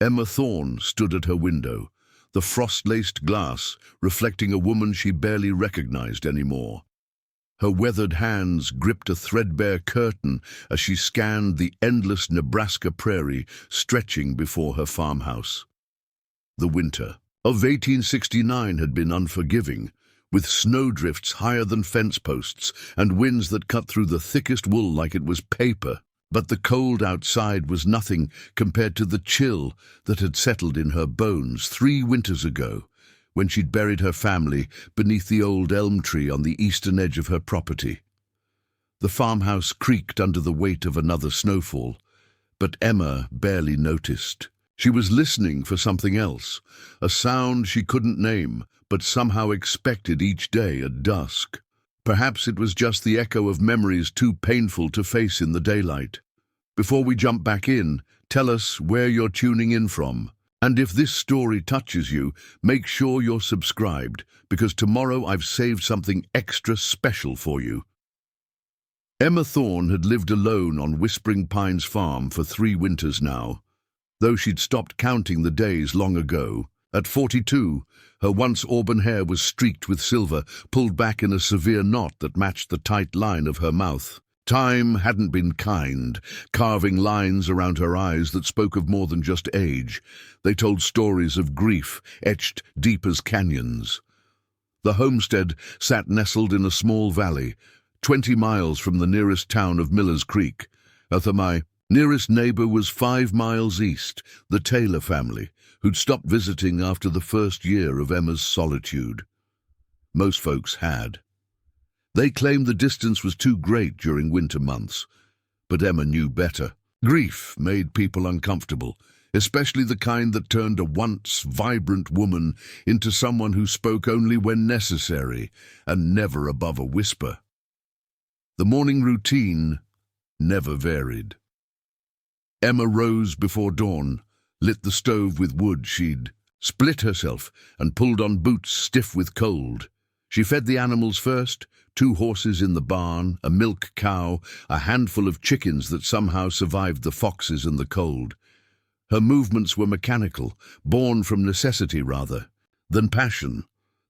Emma Thorne stood at her window, the frost-laced glass reflecting a woman she barely recognized anymore. Her weathered hands gripped a threadbare curtain as she scanned the endless Nebraska prairie stretching before her farmhouse. The winter of 1869 had been unforgiving, with snowdrifts higher than fence posts and winds that cut through the thickest wool like it was paper. But the cold outside was nothing compared to the chill that had settled in her bones 3 winters ago, when she'd buried her family beneath the old elm tree on the eastern edge of her property. The farmhouse creaked under the weight of another snowfall, but Emma barely noticed. She was listening for something else, a sound she couldn't name, but somehow expected each day at dusk. Perhaps it was just the echo of memories too painful to face in the daylight. Before we jump back in, tell us where you're tuning in from. And if this story touches you, make sure you're subscribed, because tomorrow I've saved something extra special for you. Emma Thorne had lived alone on Whispering Pines Farm for 3 winters now, though she'd stopped counting the days long ago. At 42, her once auburn hair was streaked with silver, pulled back in a severe knot that matched the tight line of her mouth. Time hadn't been kind, carving lines around her eyes that spoke of more than just age. They told stories of grief, etched deep as canyons. The homestead sat nestled in a small valley, 20 miles from the nearest town of Miller's Creek. My nearest neighbor was 5 miles east, the Taylor family, who'd stopped visiting after the first year of Emma's solitude. Most folks had. They claimed the distance was too great during winter months, but Emma knew better. Grief made people uncomfortable, especially the kind that turned a once vibrant woman into someone who spoke only when necessary and never above a whisper. The morning routine never varied. Emma rose before dawn, lit the stove with wood she'd split herself, and pulled on boots stiff with cold. She fed the animals first, 2 horses in the barn, a milk cow, a handful of chickens that somehow survived the foxes and the cold. Her movements were mechanical, born from necessity rather than passion.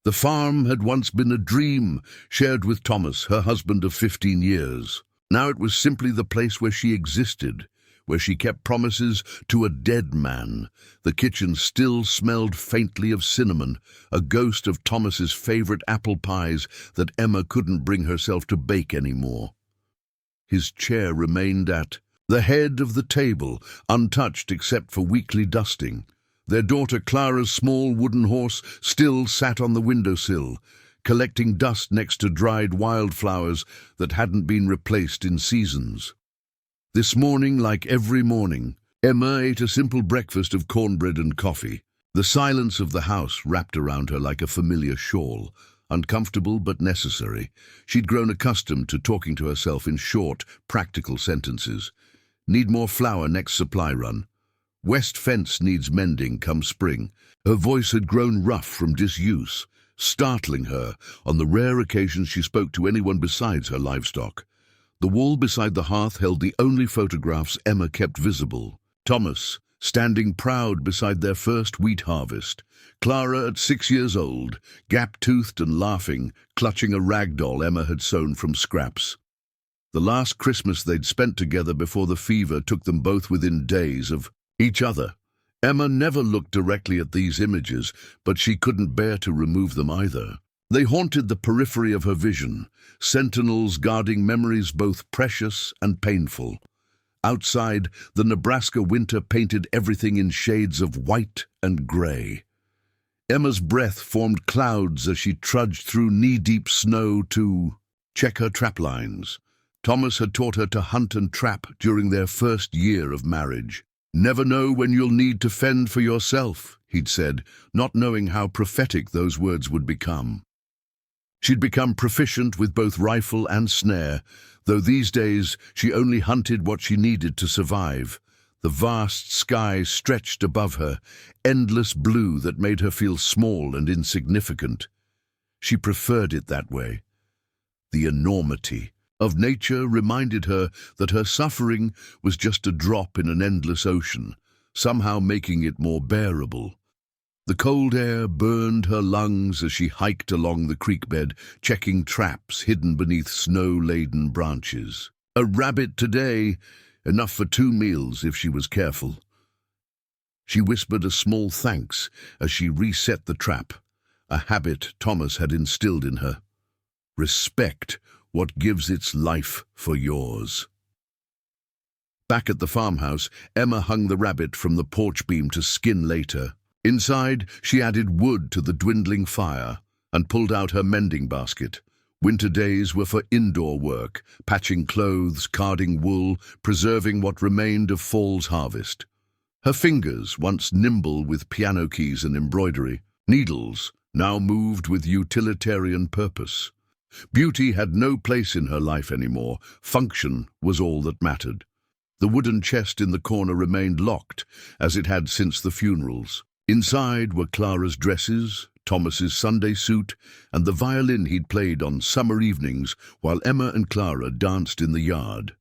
The farm had once been a dream, shared with Thomas, her husband of 15 years. Now it was simply the place where she existed, where she kept promises to a dead man. The kitchen still smelled faintly of cinnamon, a ghost of Thomas's favorite apple pies that Emma couldn't bring herself to bake anymore. His chair remained at the head of the table, untouched except for weekly dusting. Their daughter Clara's small wooden horse still sat on the windowsill, collecting dust next to dried wildflowers that hadn't been replaced in seasons. This morning, like every morning, Emma ate a simple breakfast of cornbread and coffee. The silence of the house wrapped around her like a familiar shawl, uncomfortable but necessary. She'd grown accustomed to talking to herself in short, practical sentences. Need more flour next supply run. West fence needs mending come spring. Her voice had grown rough from disuse, startling her on the rare occasions she spoke to anyone besides her livestock. The wall beside the hearth held the only photographs Emma kept visible. Thomas, standing proud beside their first wheat harvest. Clara at 6 years old, gap-toothed and laughing, clutching a rag doll Emma had sewn from scraps. The last Christmas they'd spent together before the fever took them both within days of each other. Emma never looked directly at these images, but she couldn't bear to remove them either. They haunted the periphery of her vision, sentinels guarding memories both precious and painful. Outside, the Nebraska winter painted everything in shades of white and gray. Emma's breath formed clouds as she trudged through knee-deep snow to check her trap lines. Thomas had taught her to hunt and trap during their first year of marriage. "Never know when you'll need to fend for yourself," he'd said, not knowing how prophetic those words would become. She'd become proficient with both rifle and snare, though these days she only hunted what she needed to survive. The vast sky stretched above her, endless blue that made her feel small and insignificant. She preferred it that way. The enormity of nature reminded her that her suffering was just a drop in an endless ocean, somehow making it more bearable. The cold air burned her lungs as she hiked along the creek bed, checking traps hidden beneath snow-laden branches. A rabbit today, enough for 2 meals if she was careful. She whispered a small thanks as she reset the trap, a habit Thomas had instilled in her. Respect what gives its life for yours. Back at the farmhouse, Emma hung the rabbit from the porch beam to skin later. Inside, she added wood to the dwindling fire and pulled out her mending basket. Winter days were for indoor work, patching clothes, carding wool, preserving what remained of fall's harvest. Her fingers, once nimble with piano keys and embroidery, needles, now moved with utilitarian purpose. Beauty had no place in her life anymore. Function was all that mattered. The wooden chest in the corner remained locked, as it had since the funerals. Inside were Clara's dresses, Thomas's Sunday suit, and the violin he'd played on summer evenings while Emma and Clara danced in the yard.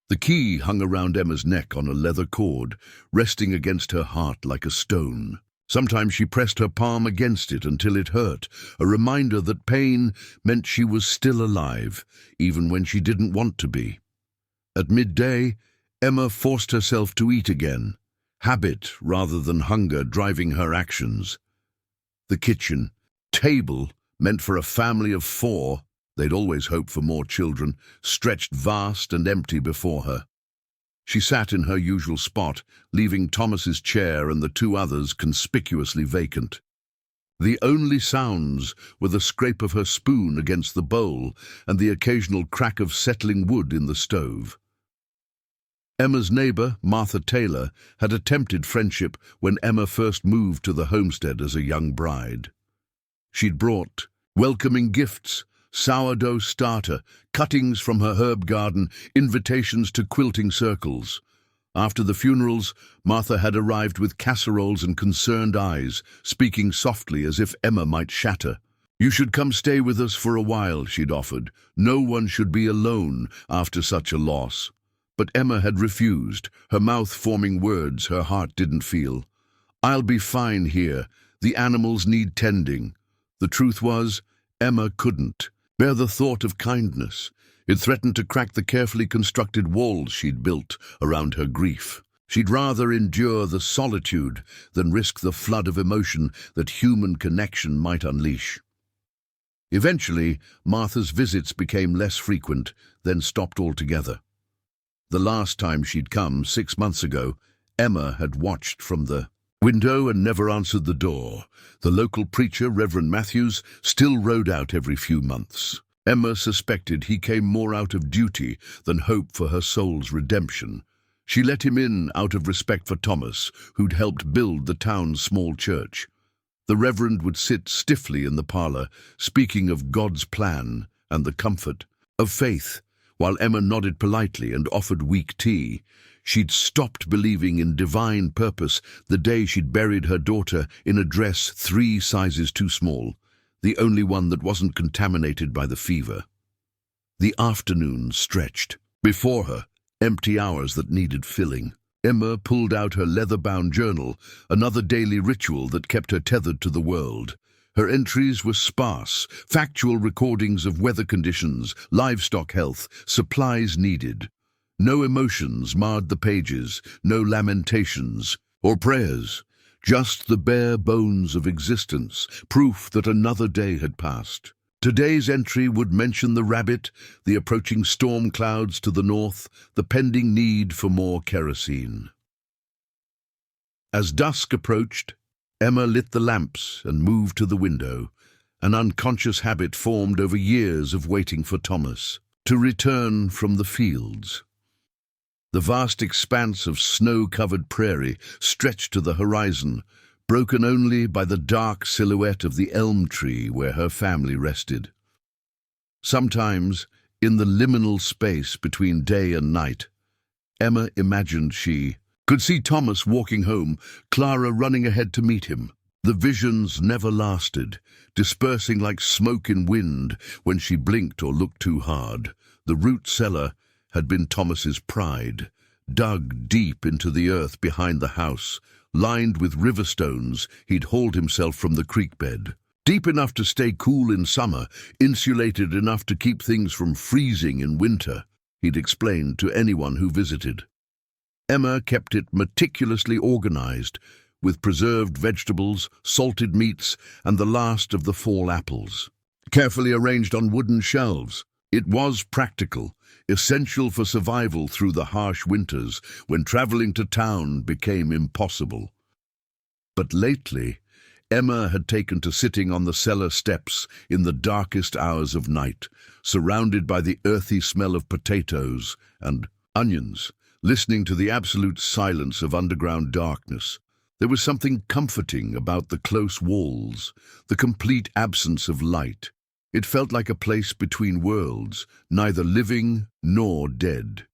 The key hung around Emma's neck on a leather cord, resting against her heart like a stone. Sometimes she pressed her palm against it until it hurt, a reminder that pain meant she was still alive, even when she didn't want to be. At midday, Emma forced herself to eat again, habit rather than hunger driving her actions. The kitchen, table, meant for a family of 4, they'd always hoped for more children, stretched vast and empty before her. She sat in her usual spot, leaving Thomas's chair and the 2 others conspicuously vacant. The only sounds were the scrape of her spoon against the bowl and the occasional crack of settling wood in the stove. Emma's neighbor, Martha Taylor, had attempted friendship when Emma first moved to the homestead as a young bride. She'd brought welcoming gifts, sourdough starter, cuttings from her herb garden, invitations to quilting circles. After the funerals, Martha had arrived with casseroles and concerned eyes, speaking softly as if Emma might shatter. "You should come stay with us for a while," she'd offered. "No one should be alone after such a loss." But Emma had refused, her mouth forming words her heart didn't feel. "I'll be fine here. The animals need tending." The truth was, Emma couldn't bear the thought of kindness. It threatened to crack the carefully constructed walls she'd built around her grief. She'd rather endure the solitude than risk the flood of emotion that human connection might unleash. Eventually, Martha's visits became less frequent, then stopped altogether. The last time she'd come, 6 months ago, Emma had watched from the window and never answered the door. The local preacher, Reverend Matthews, still rode out every few months. Emma suspected he came more out of duty than hope for her soul's redemption. She let him in out of respect for Thomas, who'd helped build the town's small church. The Reverend would sit stiffly in the parlor, speaking of God's plan and the comfort of faith. While Emma nodded politely and offered weak tea, she'd stopped believing in divine purpose the day she'd buried her daughter in a dress 3 sizes too small, the only one that wasn't contaminated by the fever. The afternoon stretched. Before her, empty hours that needed filling. Emma pulled out her leather-bound journal, another daily ritual that kept her tethered to the world. Her entries were sparse, factual recordings of weather conditions, livestock health, supplies needed. No emotions marred the pages, no lamentations or prayers, just the bare bones of existence, proof that another day had passed. Today's entry would mention the rabbit, the approaching storm clouds to the north, the pending need for more kerosene. As dusk approached, Emma lit the lamps and moved to the window, an unconscious habit formed over years of waiting for Thomas to return from the fields. The vast expanse of snow-covered prairie stretched to the horizon, broken only by the dark silhouette of the elm tree where her family rested. Sometimes, in the liminal space between day and night, Emma imagined she could see Thomas walking home, Clara running ahead to meet him. The visions never lasted, dispersing like smoke in wind when she blinked or looked too hard. The root cellar had been Thomas's pride, dug deep into the earth behind the house. Lined with river stones, he'd hauled himself from the creek bed. Deep enough to stay cool in summer, insulated enough to keep things from freezing in winter, he'd explained to anyone who visited. Emma kept it meticulously organized, with preserved vegetables, salted meats, and the last of the fall apples, carefully arranged on wooden shelves. It was practical, essential for survival through the harsh winters when traveling to town became impossible. But lately, Emma had taken to sitting on the cellar steps in the darkest hours of night, surrounded by the earthy smell of potatoes and onions, listening to the absolute silence of underground darkness. There was something comforting about the close walls, the complete absence of light. It felt like a place between worlds, neither living nor dead.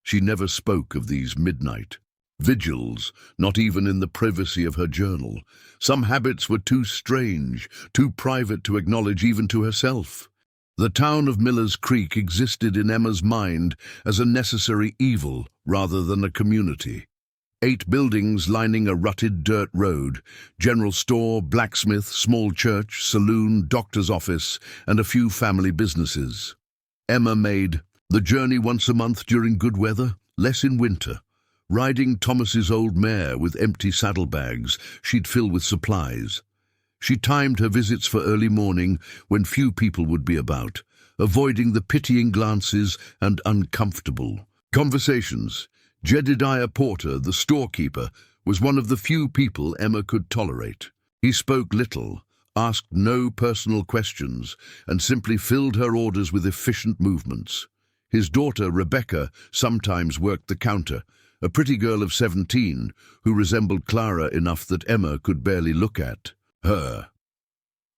She never spoke of these midnight vigils, not even in the privacy of her journal. Some habits were too strange, too private to acknowledge even to herself. The town of Miller's Creek existed in Emma's mind as a necessary evil rather than a community. 8 buildings lining a rutted dirt road, general store, blacksmith, small church, saloon, doctor's office, and a few family businesses. Emma made the journey once a month during good weather, less in winter. Riding Thomas's old mare with empty saddlebags she'd fill with supplies. She timed her visits for early morning when few people would be about, avoiding the pitying glances and uncomfortable conversations. Jedediah Porter, the storekeeper, was one of the few people Emma could tolerate. He spoke little, asked no personal questions, and simply filled her orders with efficient movements. His daughter, Rebecca, sometimes worked the counter, a pretty girl of 17 who resembled Clara enough that Emma could barely look at her.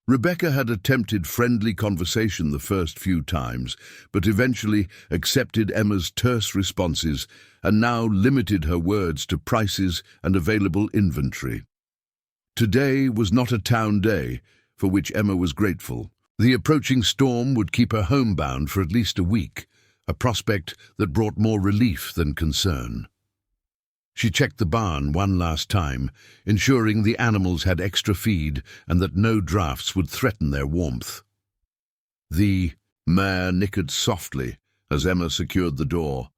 Rebecca had attempted friendly conversation the first few times, but eventually accepted Emma's terse responses and now limited her words to prices and available inventory. Today was not a town day, for which Emma was grateful. The approaching storm would keep her homebound for at least a week, a prospect that brought more relief than concern. She checked the barn one last time, ensuring the animals had extra feed and that no drafts would threaten their warmth. The mare nickered softly as Emma secured the door,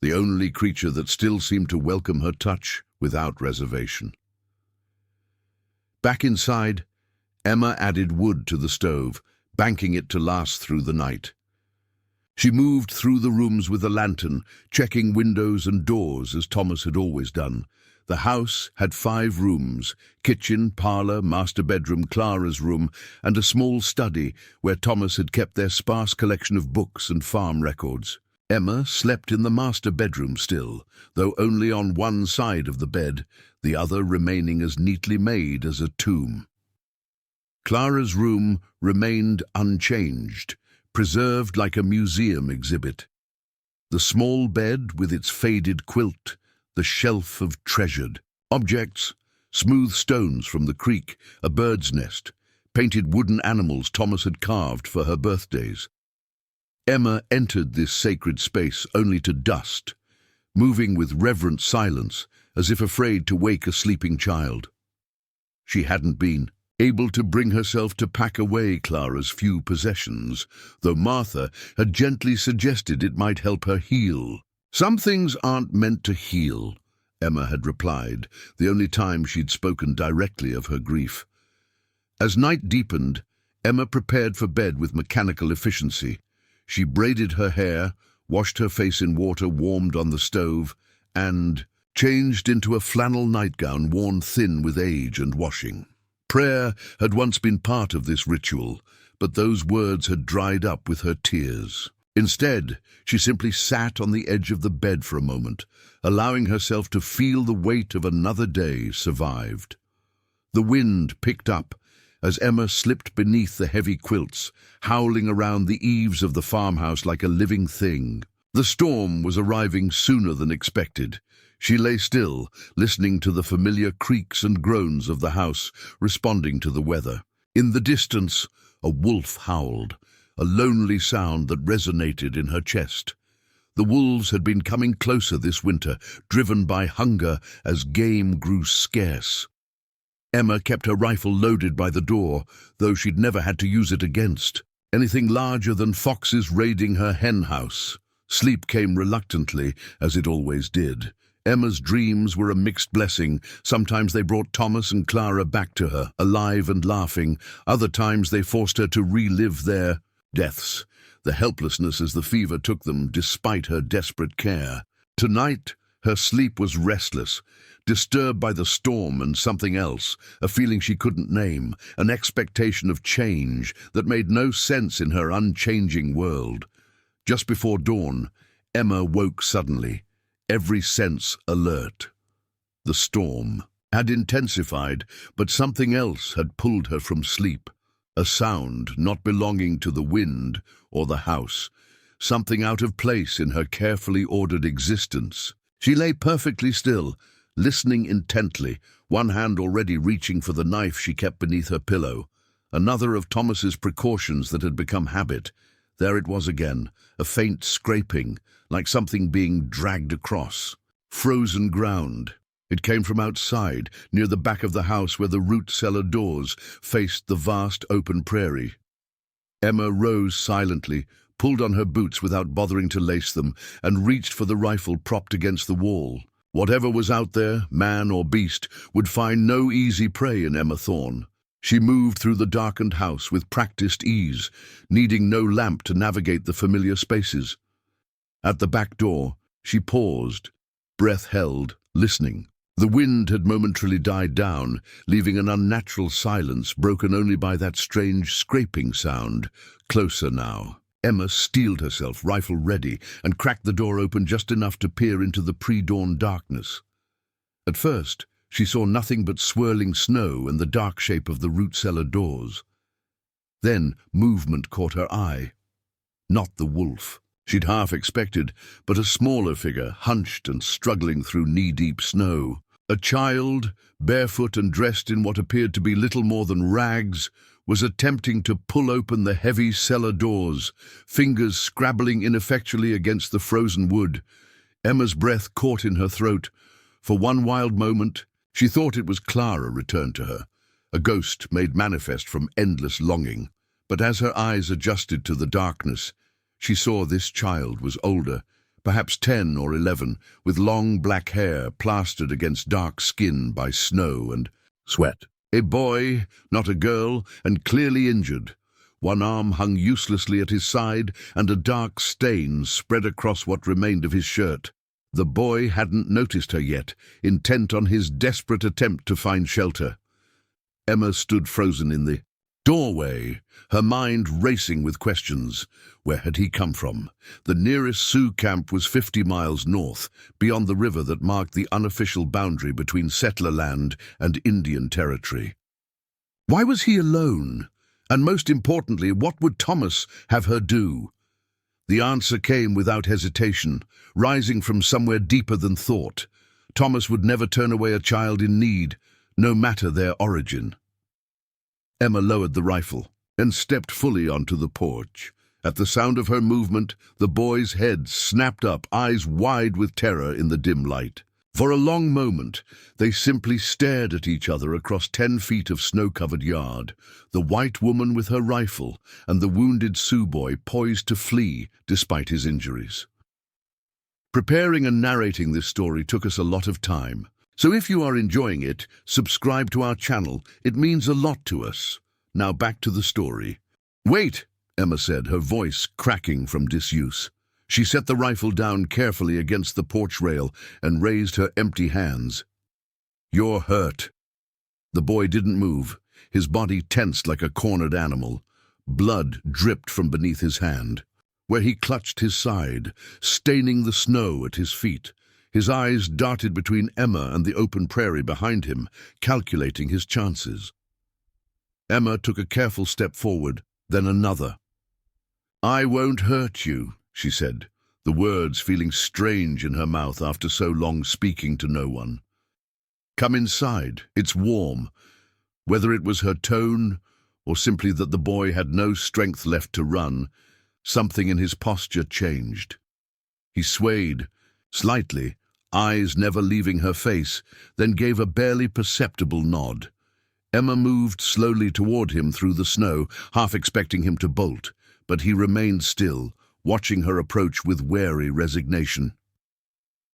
the only creature that still seemed to welcome her touch without reservation. Back inside, Emma added wood to the stove, banking it to last through the night. She moved through the rooms with a lantern, checking windows and doors as Thomas had always done. The house had 5 rooms: kitchen, parlor, master bedroom, Clara's room, and a small study where Thomas had kept their sparse collection of books and farm records. Emma slept in the master bedroom still, though only on one side of the bed, the other remaining as neatly made as a tomb. Clara's room remained unchanged, preserved like a museum exhibit. The small bed with its faded quilt, the shelf of treasured objects, smooth stones from the creek, a bird's nest, painted wooden animals Thomas had carved for her birthdays. Emma entered this sacred space only to dust, moving with reverent silence, as if afraid to wake a sleeping child. She hadn't been able to bring herself to pack away Clara's few possessions, though Martha had gently suggested it might help her heal. "Some things aren't meant to heal," Emma had replied, the only time she'd spoken directly of her grief. As night deepened, Emma prepared for bed with mechanical efficiency. She braided her hair, washed her face in water warmed on the stove, and changed into a flannel nightgown worn thin with age and washing. Prayer had once been part of this ritual, but those words had dried up with her tears. Instead, she simply sat on the edge of the bed for a moment, allowing herself to feel the weight of another day survived. The wind picked up as Emma slipped beneath the heavy quilts, howling around the eaves of the farmhouse like a living thing. The storm was arriving sooner than expected. She lay still, listening to the familiar creaks and groans of the house, responding to the weather. In the distance, a wolf howled, a lonely sound that resonated in her chest. The wolves had been coming closer this winter, driven by hunger as game grew scarce. Emma kept her rifle loaded by the door, though she'd never had to use it against anything larger than foxes raiding her hen house. Sleep came reluctantly, as it always did. Emma's dreams were a mixed blessing. Sometimes they brought Thomas and Clara back to her, alive and laughing. Other times they forced her to relive their deaths, the helplessness as the fever took them, despite her desperate care. Tonight, her sleep was restless, disturbed by the storm and something else, a feeling she couldn't name, an expectation of change that made no sense in her unchanging world. Just before dawn, Emma woke suddenly, every sense alert. The storm had intensified, but something else had pulled her from sleep. A sound not belonging to the wind or the house, something out of place in her carefully ordered existence. She lay perfectly still, listening intently, one hand already reaching for the knife she kept beneath her pillow, another of Thomas's precautions that had become habit. There it was again, a faint scraping, like something being dragged across. Frozen ground. It came from outside, near the back of the house where the root cellar doors faced the vast open prairie. Emma rose silently, pulled on her boots without bothering to lace them, and reached for the rifle propped against the wall. Whatever was out there, man or beast, would find no easy prey in Emma Thorne. She moved through the darkened house with practiced ease, needing no lamp to navigate the familiar spaces. At the back door, she paused, breath held, listening. The wind had momentarily died down, leaving an unnatural silence broken only by that strange scraping sound. Closer now. Emma steeled herself, rifle ready, and cracked the door open just enough to peer into the pre-dawn darkness. At first, she saw nothing but swirling snow and the dark shape of the root cellar doors. Then movement caught her eye. Not the wolf she'd half expected, but a smaller figure, hunched and struggling through knee-deep snow. A child, barefoot and dressed in what appeared to be little more than rags, was attempting to pull open the heavy cellar doors, fingers scrabbling ineffectually against the frozen wood. Emma's breath caught in her throat. For one wild moment, she thought it was Clara returned to her, a ghost made manifest from endless longing. But as her eyes adjusted to the darkness, she saw this child was older, perhaps 10 or 11, with long black hair plastered against dark skin by snow and sweat. A boy, not a girl, and clearly injured. One arm hung uselessly at his side, and a dark stain spread across what remained of his shirt. The boy hadn't noticed her yet, intent on his desperate attempt to find shelter. Emma stood frozen in the doorway, her mind racing with questions. Where had he come from? The nearest Sioux camp was 50 miles north, beyond the river that marked the unofficial boundary between settler land and Indian territory. Why was he alone? And most importantly, what would Thomas have her do? The answer came without hesitation, rising from somewhere deeper than thought. Thomas would never turn away a child in need, no matter their origin. Emma lowered the rifle and stepped fully onto the porch. At the sound of her movement, the boy's head snapped up, eyes wide with terror in the dim light. For a long moment, they simply stared at each other across 10 feet of snow-covered yard, the white woman with her rifle and the wounded Sioux boy poised to flee despite his injuries. Preparing and narrating this story took us a lot of time. So if you are enjoying it, subscribe to our channel. It means a lot to us. Now back to the story. "Wait," Emma said, her voice cracking from disuse. She set the rifle down carefully against the porch rail and raised her empty hands. "You're hurt." The boy didn't move, his body tensed like a cornered animal. Blood dripped from beneath his hand, where he clutched his side, staining the snow at his feet. His eyes darted between Emma and the open prairie behind him, calculating his chances. Emma took a careful step forward, then another. "I won't hurt you," she said, the words feeling strange in her mouth after so long speaking to no one. "Come inside, it's warm." Whether it was her tone, or simply that the boy had no strength left to run, something in his posture changed. He swayed, slightly, eyes never leaving her face, then gave a barely perceptible nod. Emma moved slowly toward him through the snow, half expecting him to bolt, but he remained still, watching her approach with wary resignation.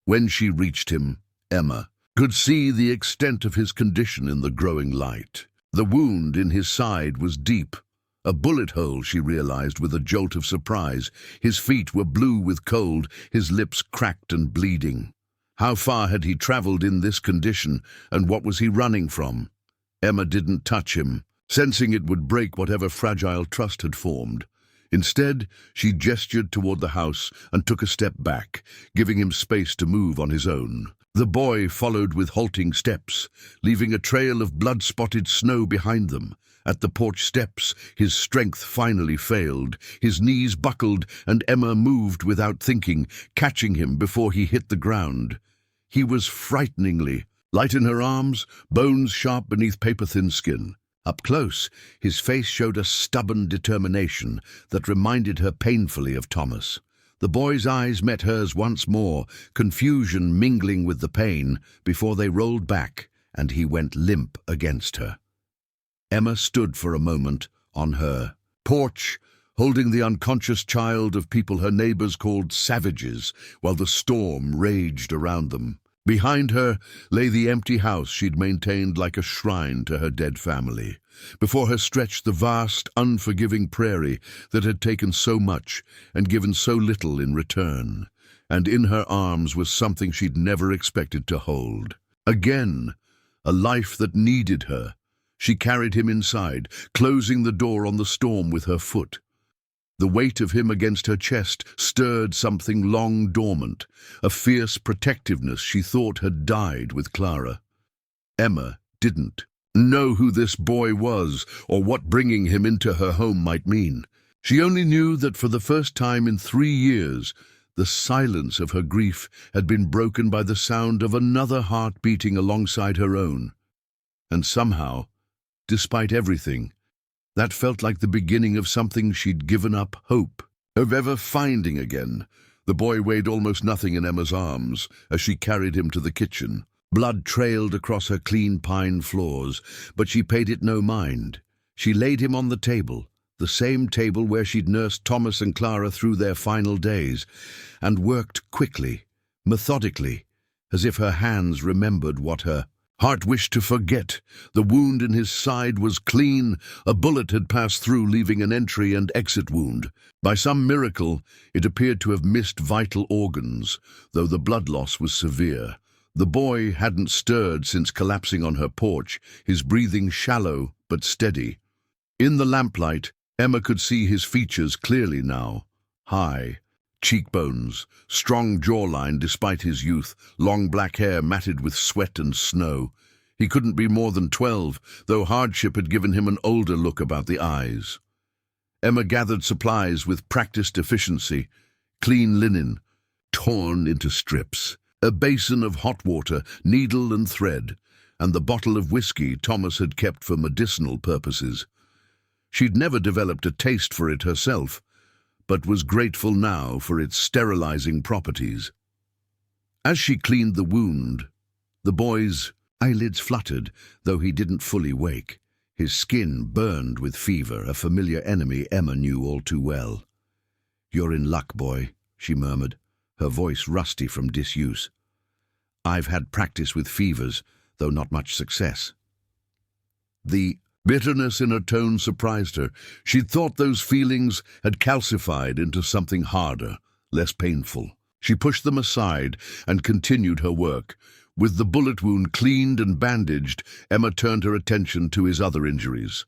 When she reached him, Emma could see the extent of his condition in the growing light. The wound in his side was deep. A bullet hole, she realized with a jolt of surprise. His feet were blue with cold, his lips cracked and bleeding. How far had he traveled in this condition, and what was he running from? Emma didn't touch him, sensing it would break whatever fragile trust had formed. Instead, she gestured toward the house and took a step back, giving him space to move on his own. The boy followed with halting steps, leaving a trail of blood-spotted snow behind them. At the porch steps, his strength finally failed. His knees buckled, and Emma moved without thinking, catching him before he hit the ground. He was frighteningly light in her arms, bones sharp beneath paper-thin skin. Up close, his face showed a stubborn determination that reminded her painfully of Thomas. The boy's eyes met hers once more, confusion mingling with the pain, before they rolled back, and he went limp against her. Emma stood for a moment on her porch, holding the unconscious child of people her neighbors called savages, while the storm raged around them. Behind her lay the empty house she'd maintained like a shrine to her dead family. Before her stretched the vast, unforgiving prairie that had taken so much and given so little in return. And in her arms was something she'd never expected to hold. Again, a life that needed her. She carried him inside, closing the door on the storm with her foot. The weight of him against her chest stirred something long dormant, a fierce protectiveness she thought had died with Clara. Emma didn't know who this boy was or what bringing him into her home might mean. She only knew that for the first time in 3 years, the silence of her grief had been broken by the sound of another heart beating alongside her own. And somehow, despite everything, that felt like the beginning of something she'd given up hope of ever finding again. The boy weighed almost nothing in Emma's arms as she carried him to the kitchen. Blood trailed across her clean pine floors, but she paid it no mind. She laid him on the table, the same table where she'd nursed Thomas and Clara through their final days, and worked quickly, methodically, as if her hands remembered what her heart wished to forget. The wound in his side was clean. A bullet had passed through, leaving an entry and exit wound. By some miracle, it appeared to have missed vital organs, though the blood loss was severe. The boy hadn't stirred since collapsing on her porch, his breathing shallow but steady. In the lamplight, Emma could see his features clearly now. High, cheekbones, strong jawline despite his youth, long black hair matted with sweat and snow. He couldn't be more than 12, though hardship had given him an older look about the eyes. Emma gathered supplies with practiced efficiency: clean linen, torn into strips, a basin of hot water, needle and thread, and the bottle of whiskey Thomas had kept for medicinal purposes. She'd never developed a taste for it herself, but was grateful now for its sterilizing properties. As she cleaned the wound, the boy's eyelids fluttered, though he didn't fully wake. His skin burned with fever, a familiar enemy Emma knew all too well. "You're in luck, boy," she murmured, her voice rusty from disuse. "I've had practice with fevers, though not much success." The bitterness in her tone surprised her. She'd thought those feelings had calcified into something harder, less painful. She pushed them aside and continued her work. With the bullet wound cleaned and bandaged, Emma turned her attention to his other injuries.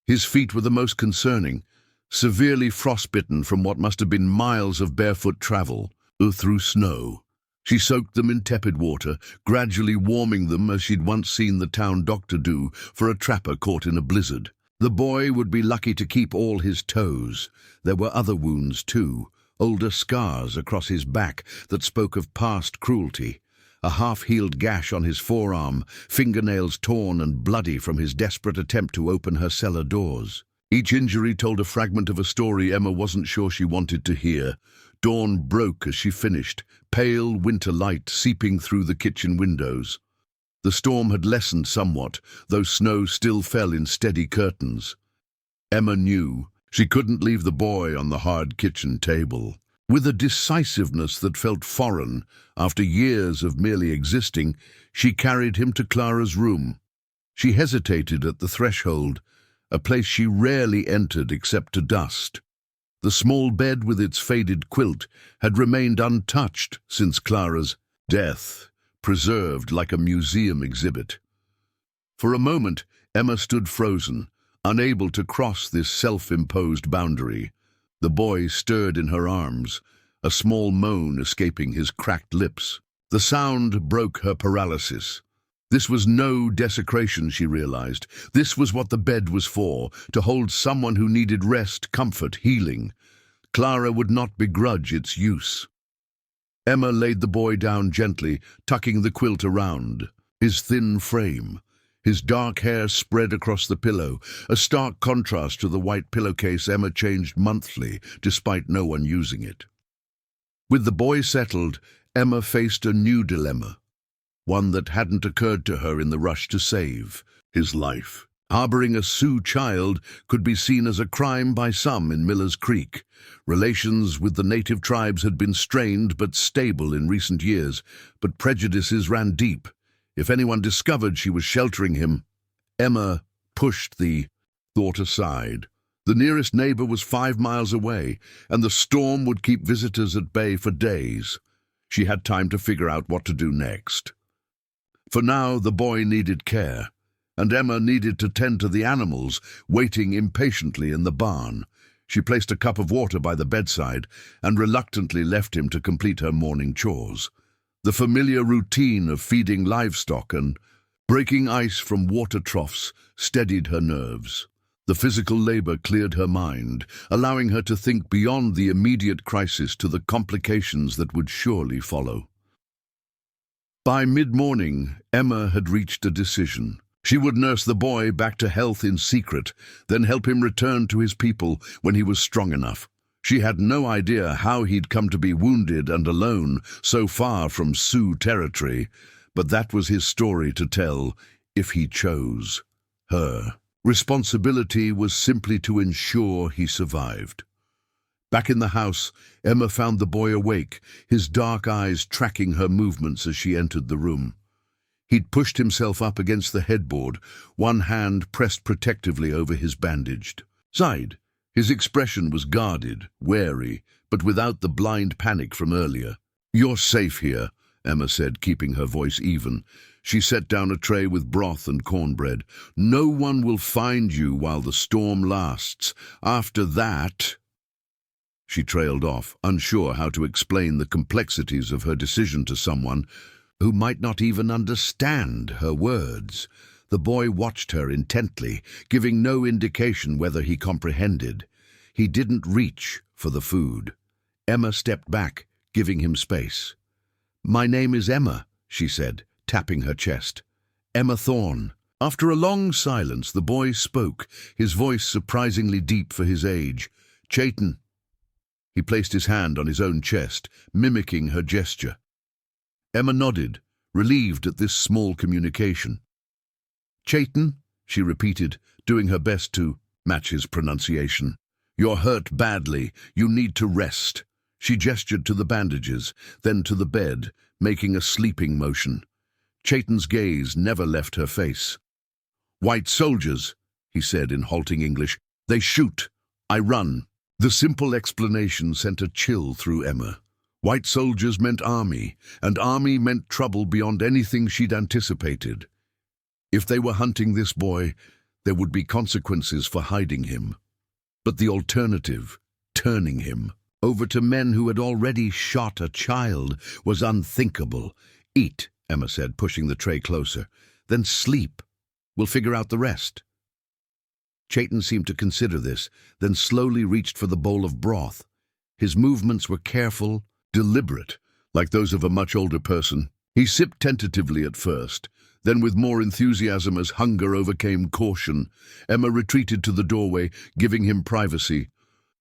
His feet were the most concerning, severely frostbitten from what must have been miles of barefoot travel through snow. She soaked them in tepid water, gradually warming them as she'd once seen the town doctor do for a trapper caught in a blizzard. The boy would be lucky to keep all his toes. There were other wounds too, older scars across his back that spoke of past cruelty. A half-healed gash on his forearm, fingernails torn and bloody from his desperate attempt to open her cellar doors. Each injury told a fragment of a story Emma wasn't sure she wanted to hear. Dawn broke as she finished, pale winter light seeping through the kitchen windows. The storm had lessened somewhat, though snow still fell in steady curtains. Emma knew she couldn't leave the boy on the hard kitchen table. With a decisiveness that felt foreign after years of merely existing, she carried him to Clara's room. She hesitated at the threshold, a place she rarely entered except to dust. The small bed with its faded quilt had remained untouched since Clara's death, preserved like a museum exhibit. For a moment, Emma stood frozen, unable to cross this self-imposed boundary. The boy stirred in her arms, a small moan escaping his cracked lips. The sound broke her paralysis. This was no desecration, she realized. This was what the bed was for, to hold someone who needed rest, comfort, healing. Clara would not begrudge its use. Emma laid the boy down gently, tucking the quilt around his thin frame. His dark hair spread across the pillow, a stark contrast to the white pillowcase Emma changed monthly, despite no one using it. With the boy settled, Emma faced a new dilemma, one that hadn't occurred to her in the rush to save his life. Harboring a Sioux child could be seen as a crime by some in Miller's Creek. Relations with the native tribes had been strained but stable in recent years, but prejudices ran deep. If anyone discovered she was sheltering him, Emma pushed the thought aside. The nearest neighbor was 5 miles away, and the storm would keep visitors at bay for days. She had time to figure out what to do next. For now, the boy needed care, and Emma needed to tend to the animals, waiting impatiently in the barn. She placed a cup of water by the bedside and reluctantly left him to complete her morning chores. The familiar routine of feeding livestock and breaking ice from water troughs steadied her nerves. The physical labor cleared her mind, allowing her to think beyond the immediate crisis to the complications that would surely follow. By mid-morning, Emma had reached a decision. She would nurse the boy back to health in secret, then help him return to his people when he was strong enough. She had no idea how he'd come to be wounded and alone, so far from Sioux territory, but that was his story to tell, if he chose. Her responsibility was simply to ensure he survived. Back in the house, Emma found the boy awake, his dark eyes tracking her movements as she entered the room. He'd pushed himself up against the headboard, one hand pressed protectively over his bandaged side. His expression was guarded, wary, but without the blind panic from earlier. "You're safe here," Emma said, keeping her voice even. She set down a tray with broth and cornbread. "No one will find you while the storm lasts. After that—" She trailed off, unsure how to explain the complexities of her decision to someone who might not even understand her words. The boy watched her intently, giving no indication whether he comprehended. He didn't reach for the food. Emma stepped back, giving him space. "My name is Emma," she said, tapping her chest. "Emma Thorne." After a long silence, the boy spoke, his voice surprisingly deep for his age. "Chayton." He placed his hand on his own chest, mimicking her gesture. Emma nodded, relieved at this small communication. "Chayton," she repeated, doing her best to match his pronunciation. "You're hurt badly. You need to rest." She gestured to the bandages, then to the bed, making a sleeping motion. Chayton's gaze never left her face. "White soldiers," he said in halting English. "They shoot. I run." The simple explanation sent a chill through Emma. White soldiers meant army, and army meant trouble beyond anything she'd anticipated. If they were hunting this boy, there would be consequences for hiding him. But the alternative, turning him over to men who had already shot a child, was unthinkable. "Eat," Emma said, pushing the tray closer. "Then sleep. We'll figure out the rest." Chayton seemed to consider this, then slowly reached for the bowl of broth. His movements were careful, deliberate, like those of a much older person. He sipped tentatively at first, then with more enthusiasm as hunger overcame caution. Emma retreated to the doorway, giving him privacy.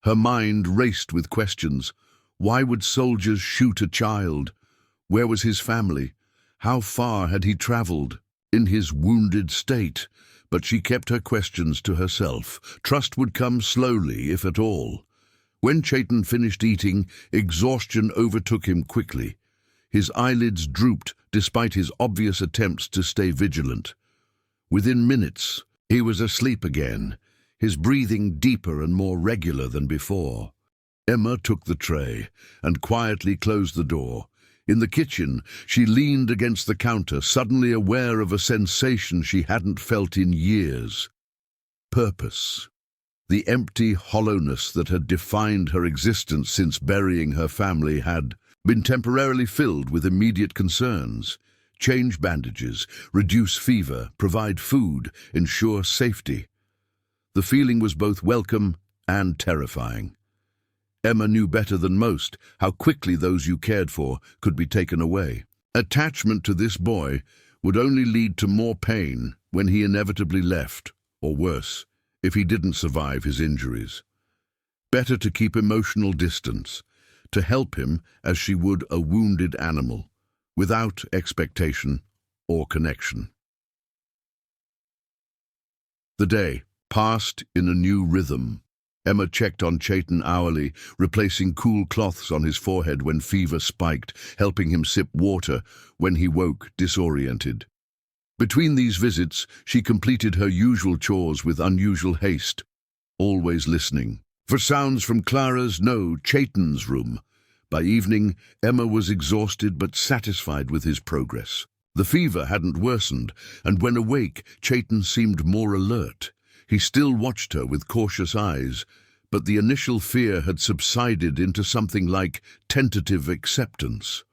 Her mind raced with questions. Why would soldiers shoot a child? Where was his family? How far had he traveled? In his wounded state. But she kept her questions to herself. Trust would come slowly, if at all. When Chayton finished eating, exhaustion overtook him quickly. His eyelids drooped despite his obvious attempts to stay vigilant. Within minutes, he was asleep again, his breathing deeper and more regular than before. Emma took the tray and quietly closed the door. In the kitchen, she leaned against the counter, suddenly aware of a sensation she hadn't felt in years. Purpose. The empty hollowness that had defined her existence since burying her family had been temporarily filled with immediate concerns. Change bandages, reduce fever, provide food, ensure safety. The feeling was both welcome and terrifying. Emma knew better than most how quickly those you cared for could be taken away. Attachment to this boy would only lead to more pain when he inevitably left, or worse, if he didn't survive his injuries. Better to keep emotional distance, to help him as she would a wounded animal, without expectation or connection. The day passed in a new rhythm. Emma checked on Chayton hourly, replacing cool cloths on his forehead when fever spiked, helping him sip water when he woke disoriented. Between these visits, she completed her usual chores with unusual haste, always listening for sounds from Clara's, no, Chayton's room. By evening, Emma was exhausted but satisfied with his progress. The fever hadn't worsened, and when awake, Chayton seemed more alert. He still watched her with cautious eyes, but the initial fear had subsided into something like tentative acceptance.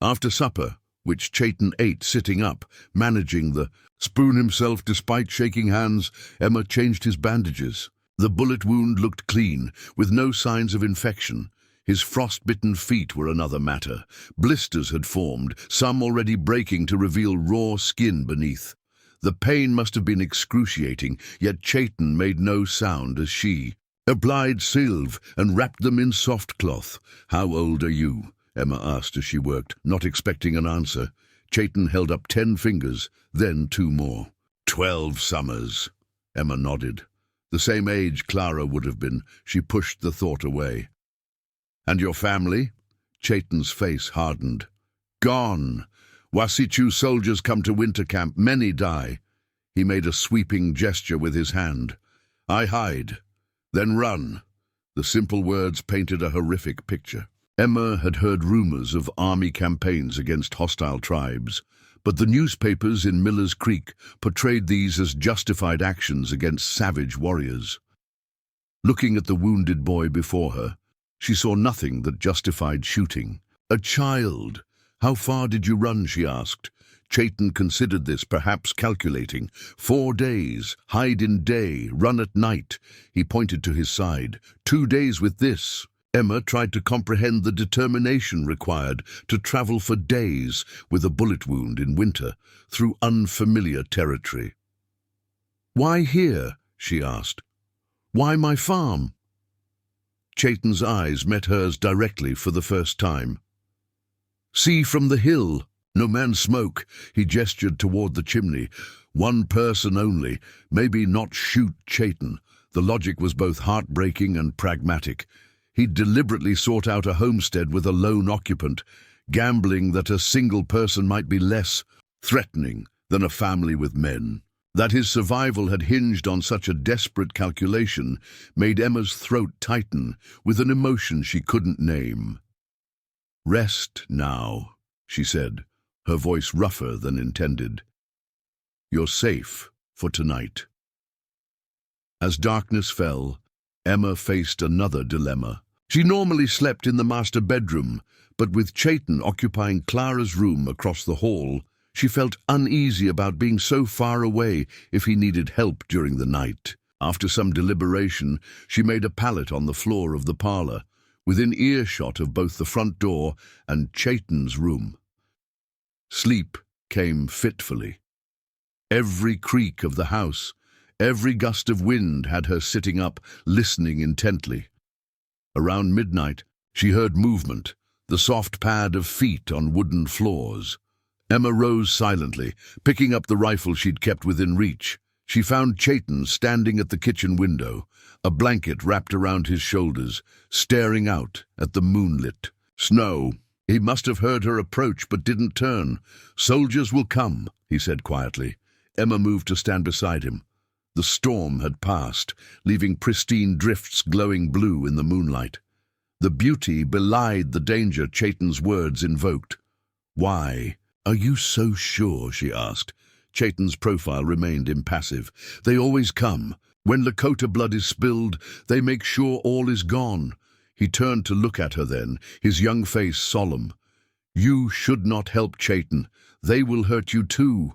After supper, which Chayton ate sitting up, managing the spoon himself despite shaking hands, Emma changed his bandages. The bullet wound looked clean, with no signs of infection. His frost-bitten feet were another matter. Blisters had formed, some already breaking to reveal raw skin beneath. The pain must have been excruciating, yet Chayton made no sound as she applied salve and wrapped them in soft cloth. "How old are you?" Emma asked as she worked, not expecting an answer. Chayton held up 10 fingers, then 2 more. 12 summers. Emma nodded. The same age Clara would have been. She pushed the thought away. "And your family?" Chayton's face hardened. "Gone. Sioux soldiers come to winter camp. Many die." He made a sweeping gesture with his hand. "I hide, then run." The simple words painted a horrific picture. Emma had heard rumors of army campaigns against hostile tribes, but the newspapers in Miller's Creek portrayed these as justified actions against savage warriors. Looking at the wounded boy before her, she saw nothing that justified shooting. "A child. How far did you run?" she asked. Chayton considered this, perhaps calculating. 4 days, hide in day, run at night. He pointed to his side. 2 days with this. Emma tried to comprehend the determination required to travel for days with a bullet wound in winter through unfamiliar territory. "Why here?" she asked. "Why my farm?" Chayton's eyes met hers directly for the first time. "See from the hill. No man smoke." He gestured toward the chimney. "One person only. Maybe not shoot Chayton." The logic was both heartbreaking and pragmatic. He deliberately sought out a homestead with a lone occupant, gambling that a single person might be less threatening than a family with men. That his survival had hinged on such a desperate calculation made Emma's throat tighten with an emotion she couldn't name. "Rest now," she said, her voice rougher than intended. "You're safe for tonight." As darkness fell, Emma faced another dilemma. She normally slept in the master bedroom, but with Chayton occupying Clara's room across the hall, she felt uneasy about being so far away if he needed help during the night. After some deliberation, she made a pallet on the floor of the parlor, within earshot of both the front door and Chayton's room. Sleep came fitfully. Every creak of the house, every gust of wind had her sitting up, listening intently. Around midnight, She heard movement, the soft pad of feet on wooden floors. Emma rose silently, picking up the rifle she'd kept within reach. She found Chayton standing at the kitchen window, a blanket wrapped around his shoulders, staring out at the moonlit snow. He must have heard her approach but didn't turn. "Soldiers will come," he said quietly. Emma moved to stand beside him. The storm had passed, leaving pristine drifts glowing blue in the moonlight. The beauty belied the danger Chayton's words invoked. "Why are you so sure?" she asked. Chayton's profile remained impassive. "They always come. When Lakota blood is spilled, they make sure all is gone." He turned to look at her then, his young face solemn. "You should not help Chayton. They will hurt you too."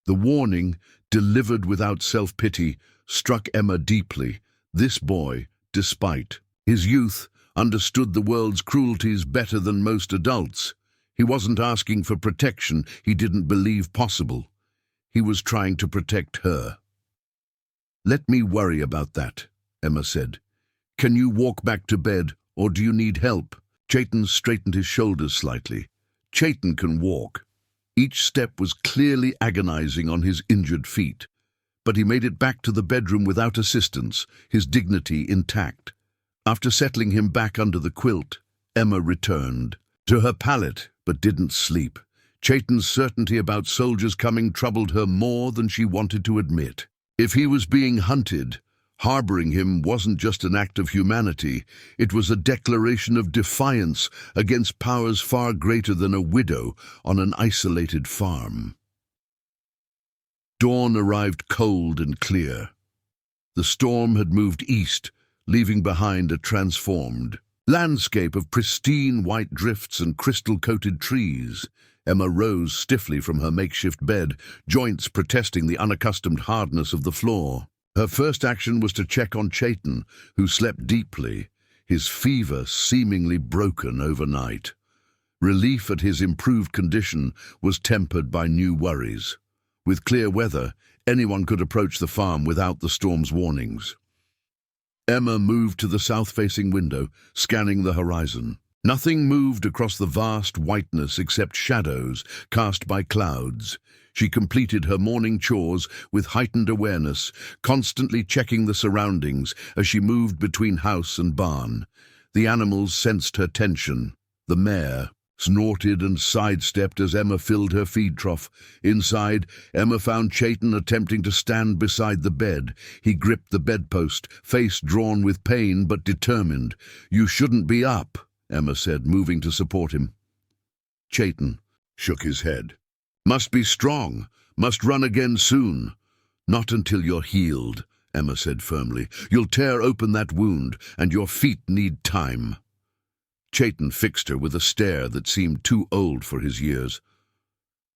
The warning, delivered without self-pity, struck Emma deeply. This boy, despite his youth, understood the world's cruelties better than most adults. He wasn't asking for protection he didn't believe possible. He was trying to protect her. "Let me worry about that," Emma said. "Can you walk back to bed, or do you need help?" Chayton straightened his shoulders slightly. Chayton can walk. Each step was clearly agonizing on his injured feet. But he made it back to the bedroom without assistance, his dignity intact. After settling him back under the quilt, Emma returned to her pallet, but didn't sleep. Chayton's certainty about soldiers coming troubled her more than she wanted to admit. If he was being hunted, harboring him wasn't just an act of humanity, it was a declaration of defiance against powers far greater than a widow on an isolated farm. Dawn arrived cold and clear. The storm had moved east, leaving behind a transformed landscape of pristine white drifts and crystal-coated trees. Emma rose stiffly from her makeshift bed, joints protesting the unaccustomed hardness of the floor. Her first action was to check on Chayton, who slept deeply, his fever seemingly broken overnight. Relief at his improved condition was tempered by new worries. With clear weather, anyone could approach the farm without the storm's warnings. Emma moved to the south-facing window, scanning the horizon. Nothing moved across the vast whiteness except shadows cast by clouds. She completed her morning chores with heightened awareness, constantly checking the surroundings as she moved between house and barn. The animals sensed her tension. The mare snorted and sidestepped as Emma filled her feed trough. Inside, Emma found Chayton attempting to stand beside the bed. He gripped the bedpost, face drawn with pain but determined. "You shouldn't be up," Emma said, moving to support him. Chayton shook his head. "Must be strong, must run again soon." "Not until you're healed," Emma said firmly. "You'll tear open that wound, and your feet need time." Chayton fixed her with a stare that seemed too old for his years.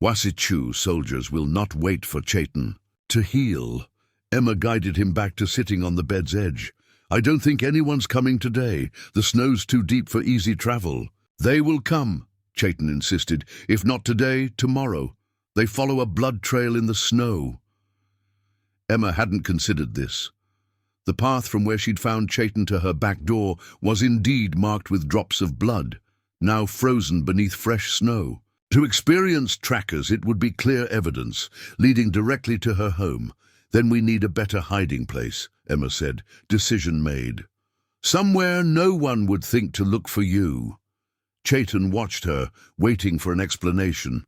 Sioux soldiers will not wait for Chayton to heal. Emma guided him back to sitting on the bed's edge. "I don't think anyone's coming today. The snow's too deep for easy travel." "They will come," Chayton insisted. "If not today, tomorrow. They follow a blood trail in the snow." Emma hadn't considered this. The path from where she'd found Chayton to her back door was indeed marked with drops of blood, now frozen beneath fresh snow. To experienced trackers, it would be clear evidence, leading directly to her home. "Then we need a better hiding place," Emma said. Decision made. "Somewhere no one would think to look for you." Chayton watched her, waiting for an explanation.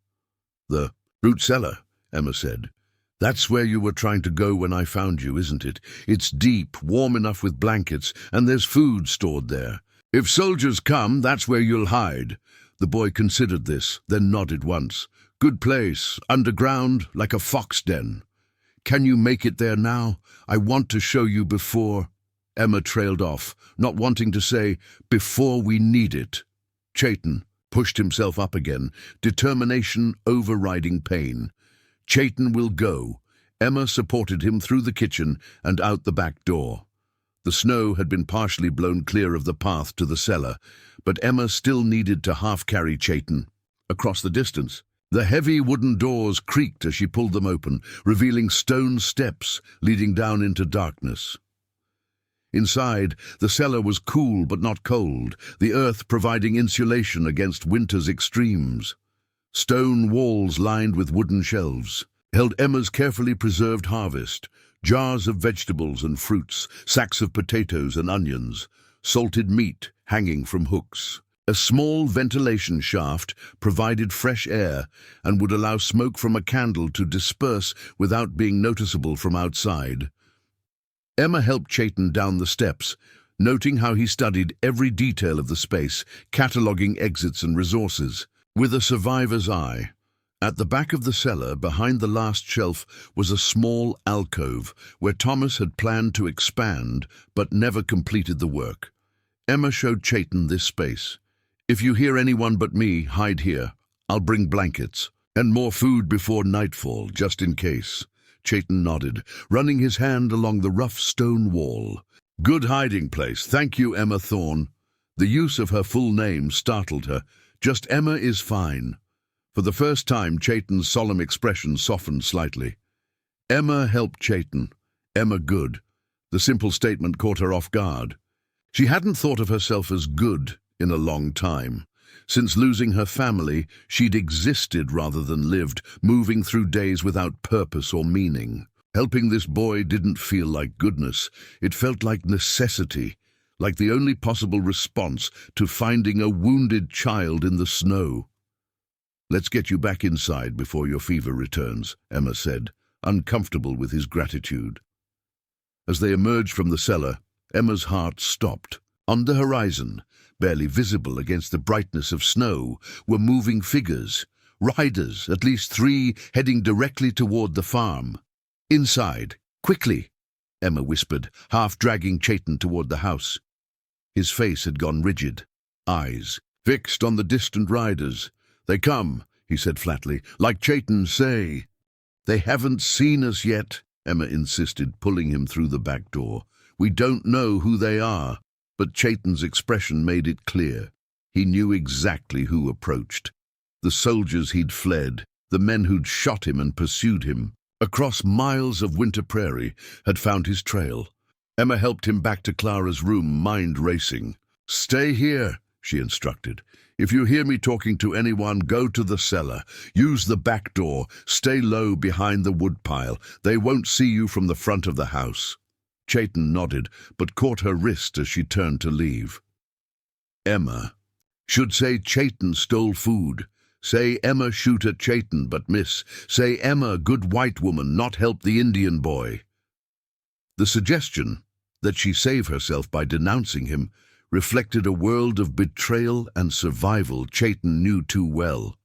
"The root cellar," Emma said. "That's where you were trying to go when I found you, isn't it? It's deep, warm enough with blankets, and there's food stored there. If soldiers come, that's where you'll hide." The boy considered this, then nodded once. "Good place, underground, like a fox den." "Can you make it there now? I want to show you before—" Emma trailed off, not wanting to say, "before we need it." Chayton pushed himself up again, determination overriding pain. "Chayton will go." Emma supported him through the kitchen and out the back door. The snow had been partially blown clear of the path to the cellar, but Emma still needed to half-carry Chayton across the distance. The heavy wooden doors creaked as she pulled them open, revealing stone steps leading down into darkness. Inside, the cellar was cool but not cold, the earth providing insulation against winter's extremes. Stone walls lined with wooden shelves held Emma's carefully preserved harvest, jars of vegetables and fruits, sacks of potatoes and onions, salted meat hanging from hooks. A small ventilation shaft provided fresh air and would allow smoke from a candle to disperse without being noticeable from outside. Emma helped Chayton down the steps, noting how he studied every detail of the space, cataloguing exits and resources. With a survivor's eye, at the back of the cellar, behind the last shelf, was a small alcove where Thomas had planned to expand but never completed the work. Emma showed Chayton this space. "If you hear anyone but me, hide here. I'll bring blankets and more food before nightfall, just in case." Chayton nodded, running his hand along the rough stone wall. "Good hiding place. Thank you, Emma Thorne." The use of her full name startled her. "Just Emma is fine." For the first time, Chayton's solemn expression softened slightly. Emma helped Chayton. Emma good. The simple statement caught her off guard. She hadn't thought of herself as good in a long time. Since losing her family, she'd existed rather than lived, moving through days without purpose or meaning. Helping this boy didn't feel like goodness. It felt like necessity, like the only possible response to finding a wounded child in the snow. "Let's get you back inside before your fever returns," Emma said, uncomfortable with his gratitude. As they emerged from the cellar, Emma's heart stopped. On the horizon, barely visible against the brightness of snow, were moving figures, riders, at least 3, heading directly toward the farm. "Inside, quickly," Emma whispered, half dragging Chayton toward the house. His face had gone rigid, eyes fixed on the distant riders. "They come," he said flatly, "like Chayton say." "They haven't seen us yet," Emma insisted, pulling him through the back door. "We don't know who they are." But Chayton's expression made it clear. He knew exactly who approached. The soldiers he'd fled, the men who'd shot him and pursued him, across miles of winter prairie, had found his trail. Emma helped him back to Clara's room, mind racing. "Stay here," she instructed. "If you hear me talking to anyone, go to the cellar. Use the back door. Stay low behind the woodpile. They won't see you from the front of the house." Chayton nodded, but caught her wrist as she turned to leave. "Emma. Should say Chayton stole food. Say Emma shoot at Chayton, but miss. Say Emma good white woman, not help the Indian boy." The suggestion that she save herself by denouncing him reflected a world of betrayal and survival Chayton knew too well.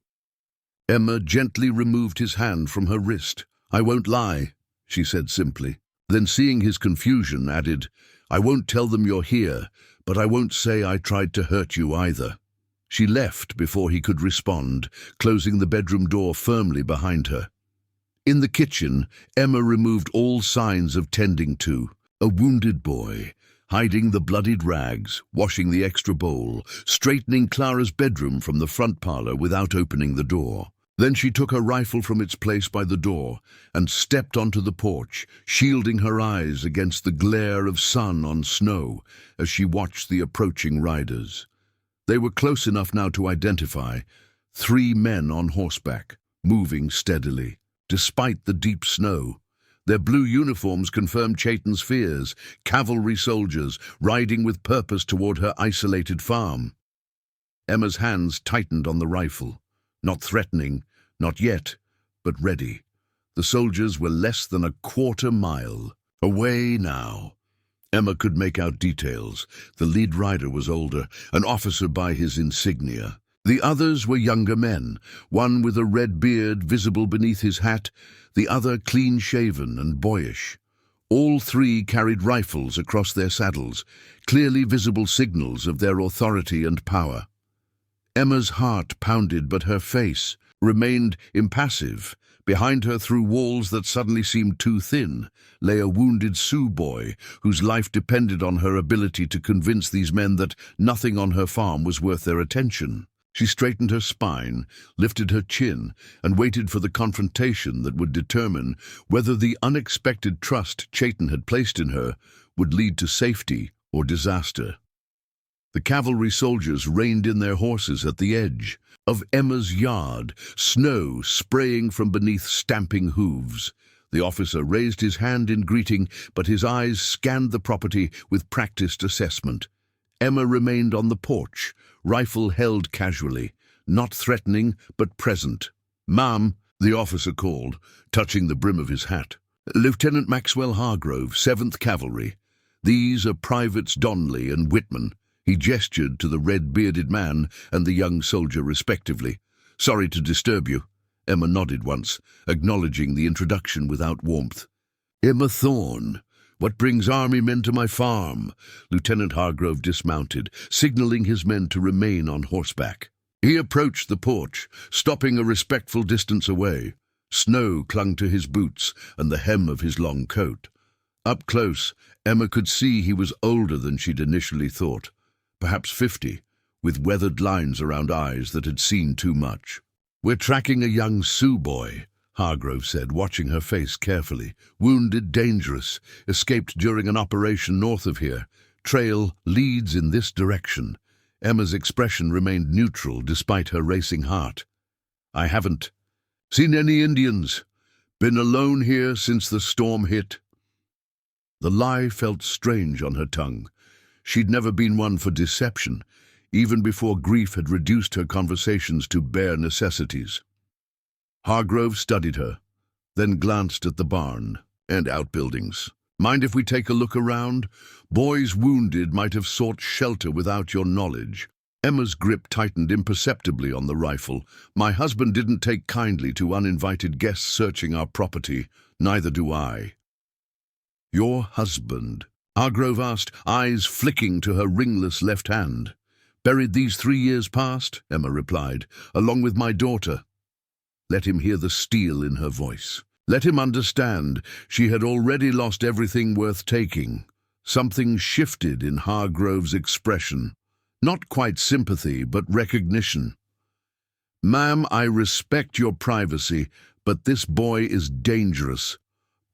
Emma gently removed his hand from her wrist. "I won't lie," she said simply. Then, seeing his confusion, added, "I won't tell them you're here, but I won't say I tried to hurt you either." She left before he could respond, closing the bedroom door firmly behind her. In the kitchen, Emma removed all signs of tending to. A wounded boy, hiding the bloodied rags, washing the extra bowl, straightening Clara's bedroom from the front parlor without opening the door. Then she took her rifle from its place by the door and stepped onto the porch, shielding her eyes against the glare of sun on snow as she watched the approaching riders. They were close enough now to identify 3 men on horseback, moving steadily. Despite the deep snow, their blue uniforms confirmed Chayton's fears, cavalry soldiers riding with purpose toward her isolated farm. Emma's hands tightened on the rifle, not threatening, not yet, but ready. The soldiers were less than a quarter mile away now. Emma could make out details. The lead rider was older, an officer by his insignia. The others were younger men, one with a red beard visible beneath his hat, the other clean-shaven and boyish. All 3 carried rifles across their saddles, clearly visible signals of their authority and power. Emma's heart pounded, but her face remained impassive. Behind her, through walls that suddenly seemed too thin, lay a wounded Sioux boy whose life depended on her ability to convince these men that nothing on her farm was worth their attention. She straightened her spine, lifted her chin, and waited for the confrontation that would determine whether the unexpected trust Chayton had placed in her would lead to safety or disaster. The cavalry soldiers reined in their horses at the edge of Emma's yard, snow spraying from beneath stamping hooves. The officer raised his hand in greeting, but his eyes scanned the property with practiced assessment. Emma remained on the porch, rifle held casually, not threatening but present. "Ma'am," the officer called, touching the brim of his hat. "Lieutenant Maxwell Hargrove, 7th Cavalry. These are Privates Donnelly and Whitman." He gestured to the red-bearded man and the young soldier respectively. "Sorry to disturb you." Emma nodded once, acknowledging the introduction without warmth. "Emma Thorne. What brings army men to my farm?" Lieutenant Hargrove dismounted, signaling his men to remain on horseback. He approached the porch, stopping a respectful distance away. Snow clung to his boots and the hem of his long coat. Up close, Emma could see he was older than she'd initially thought. Perhaps 50, with weathered lines around eyes that had seen too much. "We're tracking a young Sioux boy," Hargrove said, watching her face carefully. "Wounded, dangerous, escaped during an operation north of here. Trail leads in this direction." Emma's expression remained neutral despite her racing heart. "I haven't seen any Indians. Been alone here since the storm hit." The lie felt strange on her tongue. She'd never been one for deception, even before grief had reduced her conversations to bare necessities. Hargrove studied her, then glanced at the barn and outbuildings. "Mind if we take a look around? Boys wounded might have sought shelter without your knowledge." Emma's grip tightened imperceptibly on the rifle. "My husband didn't take kindly to uninvited guests searching our property. Neither do I." "Your husband?" Hargrove asked, eyes flicking to her ringless left hand. "Buried these 3 years past," Emma replied, "along with my daughter." Let him hear the steel in her voice. Let him understand she had already lost everything worth taking. Something shifted in Hargrove's expression. Not quite sympathy, but recognition. "Ma'am, I respect your privacy, but this boy is dangerous.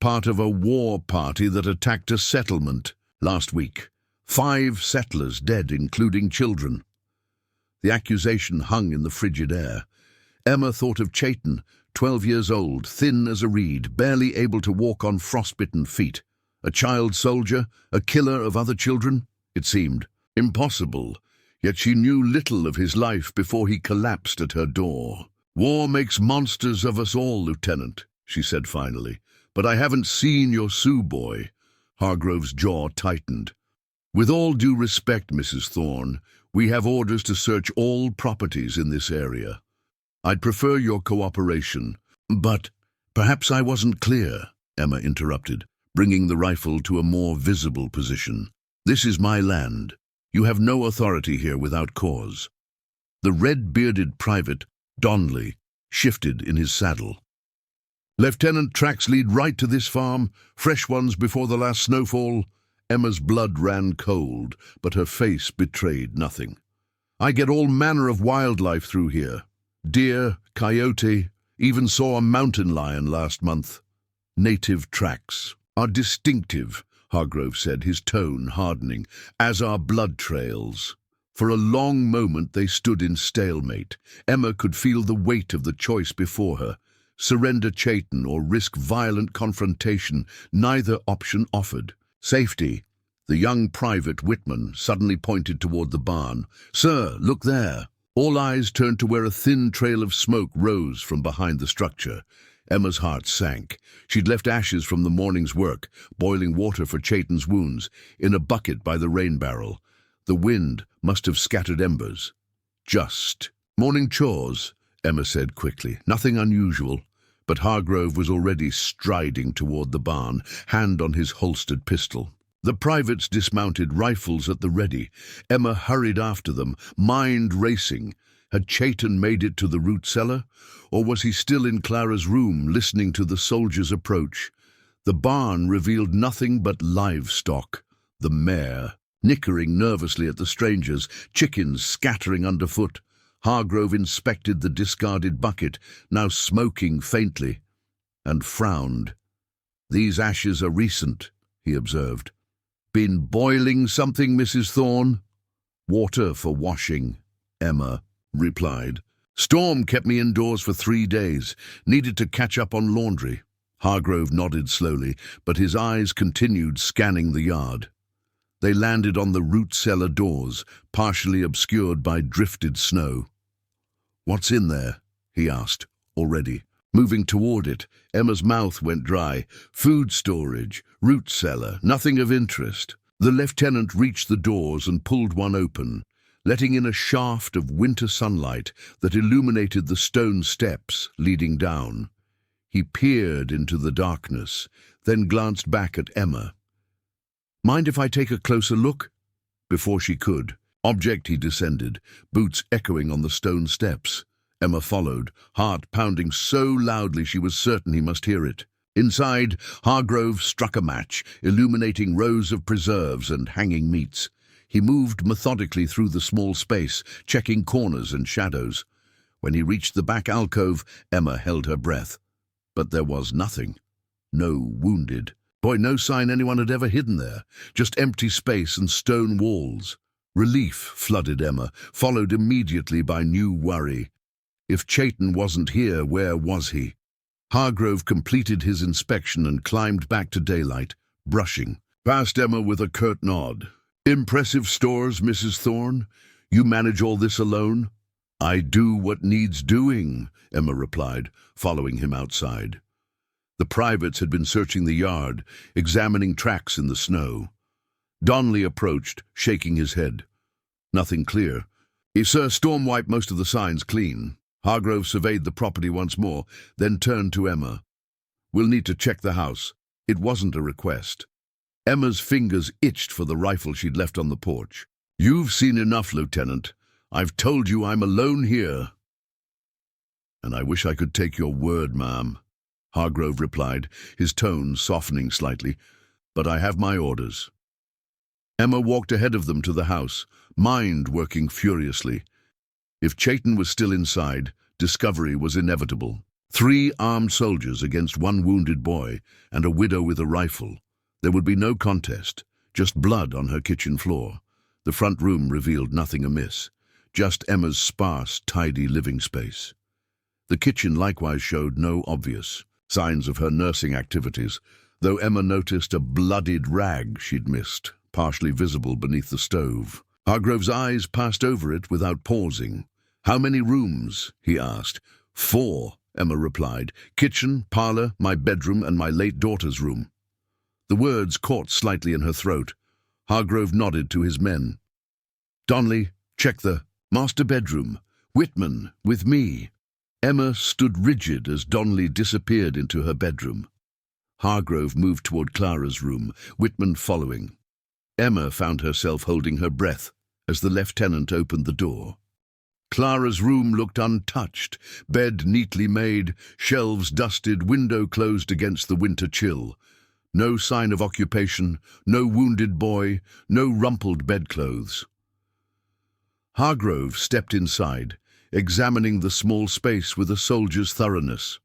Part of a war party that attacked a settlement last week. 5 settlers dead, including children." The accusation hung in the frigid air. Emma thought of Chayton, 12 years old, thin as a reed, barely able to walk on frostbitten feet. A child soldier, a killer of other children? It seemed impossible, yet she knew little of his life before he collapsed at her door. "War makes monsters of us all, Lieutenant," she said finally. "But I haven't seen your Sioux boy." Hargrove's jaw tightened. "With all due respect, Mrs. Thorne, we have orders to search all properties in this area. I'd prefer your cooperation." "But perhaps I wasn't clear," Emma interrupted, bringing the rifle to a more visible position. "This is my land. You have no authority here without cause." The red-bearded private, Donnelly, shifted in his saddle. "Lieutenant, tracks lead right to this farm, fresh ones before the last snowfall." Emma's blood ran cold, but her face betrayed nothing. "I get all manner of wildlife through here. Deer, coyote, even saw a mountain lion last month. Native tracks are distinctive," Hargrove said, his tone hardening, "as are blood trails." For a long moment they stood in stalemate. Emma could feel the weight of the choice before her. Surrender Chayton or risk violent confrontation, neither option offered. Safety. The young private, Whitman, suddenly pointed toward the barn. "Sir, look there." All eyes turned to where a thin trail of smoke rose from behind the structure. Emma's heart sank. She'd left ashes from the morning's work, boiling water for Chayton's wounds, in a bucket by the rain barrel. The wind must have scattered embers. "Just morning chores," Emma said quickly. "Nothing unusual." But Hargrove was already striding toward the barn, hand on his holstered pistol. The privates dismounted, rifles at the ready. Emma hurried after them, mind racing. Had Chayton made it to the root cellar? Or was he still in Clara's room, listening to the soldiers' approach? The barn revealed nothing but livestock. The mare, nickering nervously at the strangers, chickens scattering underfoot. Hargrove inspected the discarded bucket, now smoking faintly, and frowned. "These ashes are recent," he observed. Been boiling something, Mrs. Thorne? Water for washing, Emma replied. Storm kept me indoors for 3 days. Needed to catch up on laundry. Hargrove nodded slowly, but his eyes continued scanning the yard. They landed on the root cellar doors, partially obscured by drifted snow. What's in there? He asked, already. Moving toward it, Emma's mouth went dry. Food storage, root cellar, nothing of interest. The lieutenant reached the doors and pulled one open, letting in a shaft of winter sunlight that illuminated the stone steps leading down. He peered into the darkness, then glanced back at Emma. Mind if I take a closer look? Before she could, object he descended, boots echoing on the stone steps. Emma followed, heart pounding so loudly she was certain he must hear it. Inside, Hargrove struck a match, illuminating rows of preserves and hanging meats. He moved methodically through the small space, checking corners and shadows. When he reached the back alcove, Emma held her breath. But there was nothing. No wounded. Boy, no sign anyone had ever hidden there. Just empty space and stone walls. Relief flooded Emma, followed immediately by new worry. If Chayton wasn't here, where was he? Hargrove completed his inspection and climbed back to daylight, brushing. Past Emma with a curt nod. Impressive stores, Mrs. Thorne. You manage all this alone? I do what needs doing, Emma replied, following him outside. The privates had been searching the yard, examining tracks in the snow. Donnelly approached, shaking his head. Nothing clear. Sir, Storm wiped most of the signs clean. Hargrove surveyed the property once more, then turned to Emma. We'll need to check the house. It wasn't a request. Emma's fingers itched for the rifle she'd left on the porch. You've seen enough, Lieutenant. I've told you I'm alone here. And I wish I could take your word, ma'am, Hargrove replied, his tone softening slightly. But I have my orders. Emma walked ahead of them to the house, mind working furiously. If Chayton was still inside, discovery was inevitable. 3 armed soldiers against 1 wounded boy and a widow with a rifle. There would be no contest, just blood on her kitchen floor. The front room revealed nothing amiss, just Emma's sparse, tidy living space. The kitchen likewise showed no obvious signs of her nursing activities, though Emma noticed a bloodied rag she'd missed, partially visible beneath the stove. Hargrove's eyes passed over it without pausing. How many rooms? He asked. 4, Emma replied. Kitchen, parlor, my bedroom, and my late daughter's room. The words caught slightly in her throat. Hargrove nodded to his men. Donnelly, check the master bedroom. Whitman, with me. Emma stood rigid as Donnelly disappeared into her bedroom. Hargrove moved toward Clara's room, Whitman following. Emma found herself holding her breath as the lieutenant opened the door. Clara's room looked untouched, bed neatly made, shelves dusted, window closed against the winter chill. No sign of occupation, no wounded boy, no rumpled bedclothes. Hargrove stepped inside, examining the small space with a soldier's thoroughness.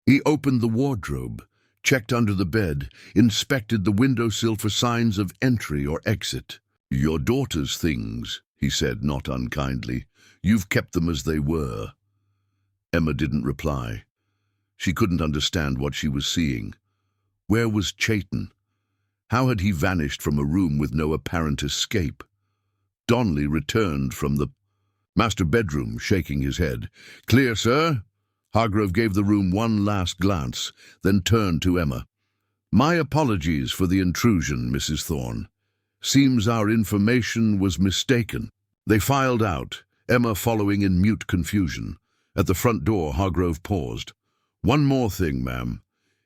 He opened the wardrobe, checked under the bed, inspected the windowsill for signs of entry or exit. Your daughter's things, he said, not unkindly. You've kept them as they were. Emma didn't reply. She couldn't understand what she was seeing. Where was Chayton? How had he vanished from a room with no apparent escape? Donnelly returned from the master bedroom, shaking his head. Clear, sir? Hargrove gave the room one last glance, then turned to Emma. My apologies for the intrusion, Mrs. Thorne. Seems our information was mistaken. They filed out, Emma following in mute confusion. At the front door, Hargrove paused. One more thing, ma'am.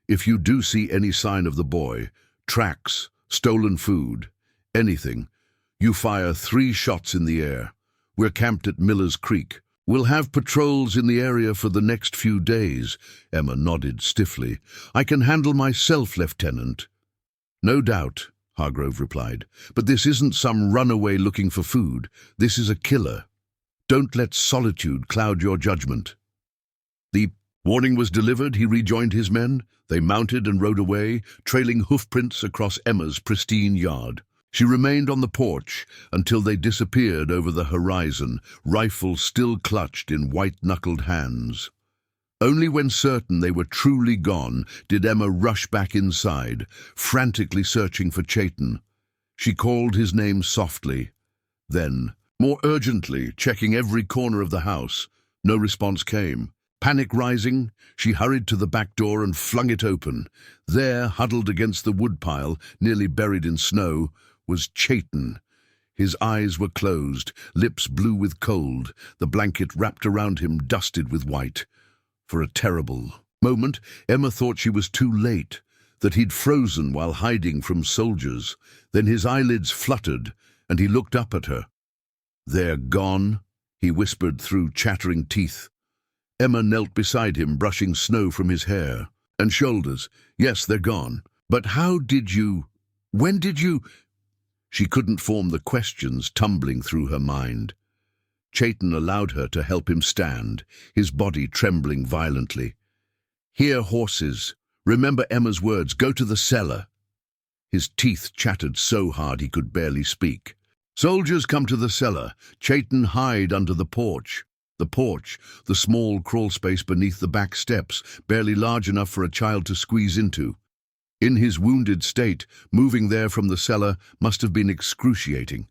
If you do see any sign of the boy, tracks, stolen food, anything, you fire 3 shots in the air. We're camped at Miller's Creek. We'll have patrols in the area for the next few days. Emma nodded stiffly. I can handle myself, Lieutenant. No doubt, Hargrove replied. But this isn't some runaway looking for food. This is a killer. Don't let solitude cloud your judgment. The Warning was delivered, he rejoined his men. They mounted and rode away, trailing hoofprints across Emma's pristine yard. She remained on the porch until they disappeared over the horizon, rifle still clutched in white-knuckled hands. Only when certain they were truly gone did Emma rush back inside, frantically searching for Chayton. She called his name softly. Then, more urgently, checking every corner of the house. No response came. Panic rising, she hurried to the back door and flung it open. There, huddled against the woodpile, nearly buried in snow, was Chayton. His eyes were closed, lips blue with cold, the blanket wrapped around him dusted with white. For a terrible moment, Emma thought she was too late, that he'd frozen while hiding from soldiers. Then his eyelids fluttered, and he looked up at her. "They're gone," he whispered through chattering teeth. Emma knelt beside him, brushing snow from his hair and shoulders. "Yes, they're gone. But how did you... When did you..." She couldn't form the questions tumbling through her mind. Chayton allowed her to help him stand, his body trembling violently. "Hear horses. Remember Emma's words. Go to the cellar." His teeth chattered so hard he could barely speak. "Soldiers, come to the cellar. Chayton, hide under the porch." The porch, the small crawl space beneath the back steps, barely large enough for a child to squeeze into. In his wounded state, moving there from the cellar must have been excruciating.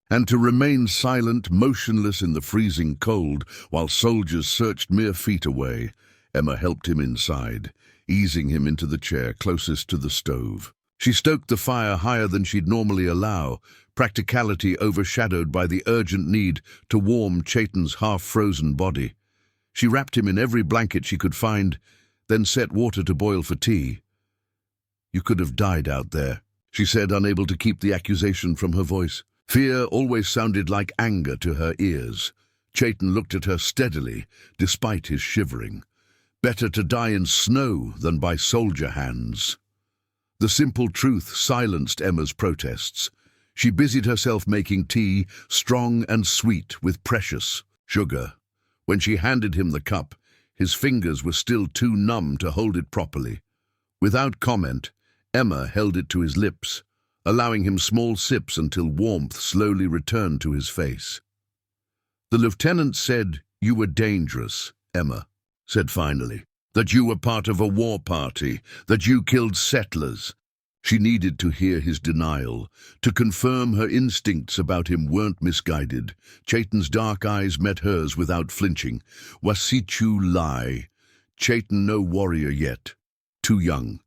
And to remain silent, motionless in the freezing cold, while soldiers searched mere feet away. Emma helped him inside, easing him into the chair closest to the stove. She stoked the fire higher than she'd normally allow, practicality overshadowed by the urgent need to warm Chayton's half-frozen body. She wrapped him in every blanket she could find, then set water to boil for tea. "You could have died out there," she said, unable to keep the accusation from her voice. Fear always sounded like anger to her ears. Chayton looked at her steadily, despite his shivering. Better to die in snow than by soldier hands. The simple truth silenced Emma's protests. She busied herself making tea, strong and sweet, with precious sugar. When she handed him the cup, his fingers were still too numb to hold it properly. Without comment, Emma held it to his lips, allowing him small sips until warmth slowly returned to his face. "The lieutenant said you were dangerous," Emma said finally. "That you were part of a war party, that you killed settlers." She needed to hear his denial, to confirm her instincts about him weren't misguided. Chayton's dark eyes met hers without flinching. "Wasichu lie. Chayton no warrior yet. Too young."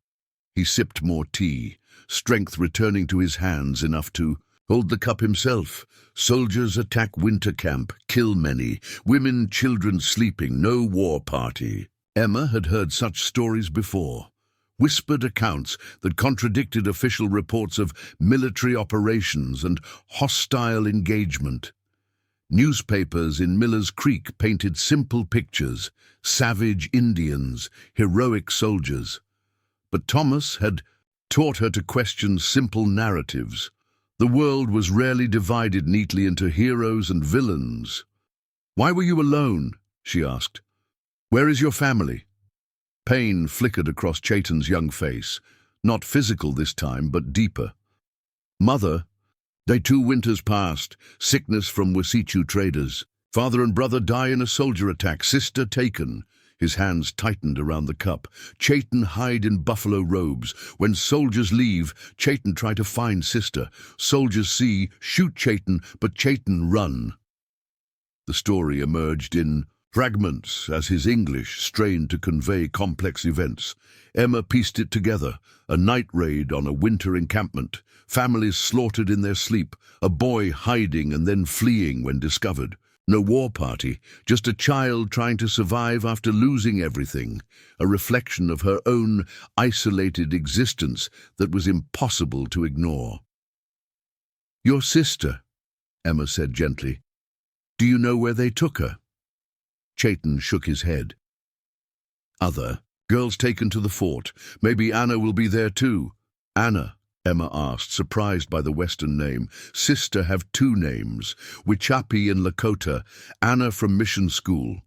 He sipped more tea, strength returning to his hands enough to hold the cup himself. "Soldiers attack winter camp, kill many, women, children sleeping, no war party." Emma had heard such stories before. Whispered accounts that contradicted official reports of military operations and hostile engagement. Newspapers in Miller's Creek painted simple pictures, savage Indians, heroic soldiers. But Thomas had taught her to question simple narratives. The world was rarely divided neatly into heroes and villains. "Why were you alone?" she asked. "Where is your family?" Pain flickered across Chayton's young face, not physical this time, but deeper. "Mother, they 2 winters passed, sickness from Wasichu traders. Father and brother die in a soldier attack, sister taken." His hands tightened around the cup. "Chayton hide in buffalo robes. When soldiers leave, Chayton try to find sister. Soldiers see, shoot Chayton, but Chayton run." The story emerged in fragments as his English strained to convey complex events. Emma pieced it together. A night raid on a winter encampment. Families slaughtered in their sleep. A boy hiding and then fleeing when discovered. No war party, just a child trying to survive after losing everything. A reflection of her own isolated existence that was impossible to ignore. "Your sister," Emma said gently. "Do you know where they took her?" Chayton shook his head. "Other girls taken to the fort. Maybe Anna will be there too." "Anna?" Emma asked, surprised by the Western name. "Sister have 2 names, Wichapi and Lakota. Anna from mission school."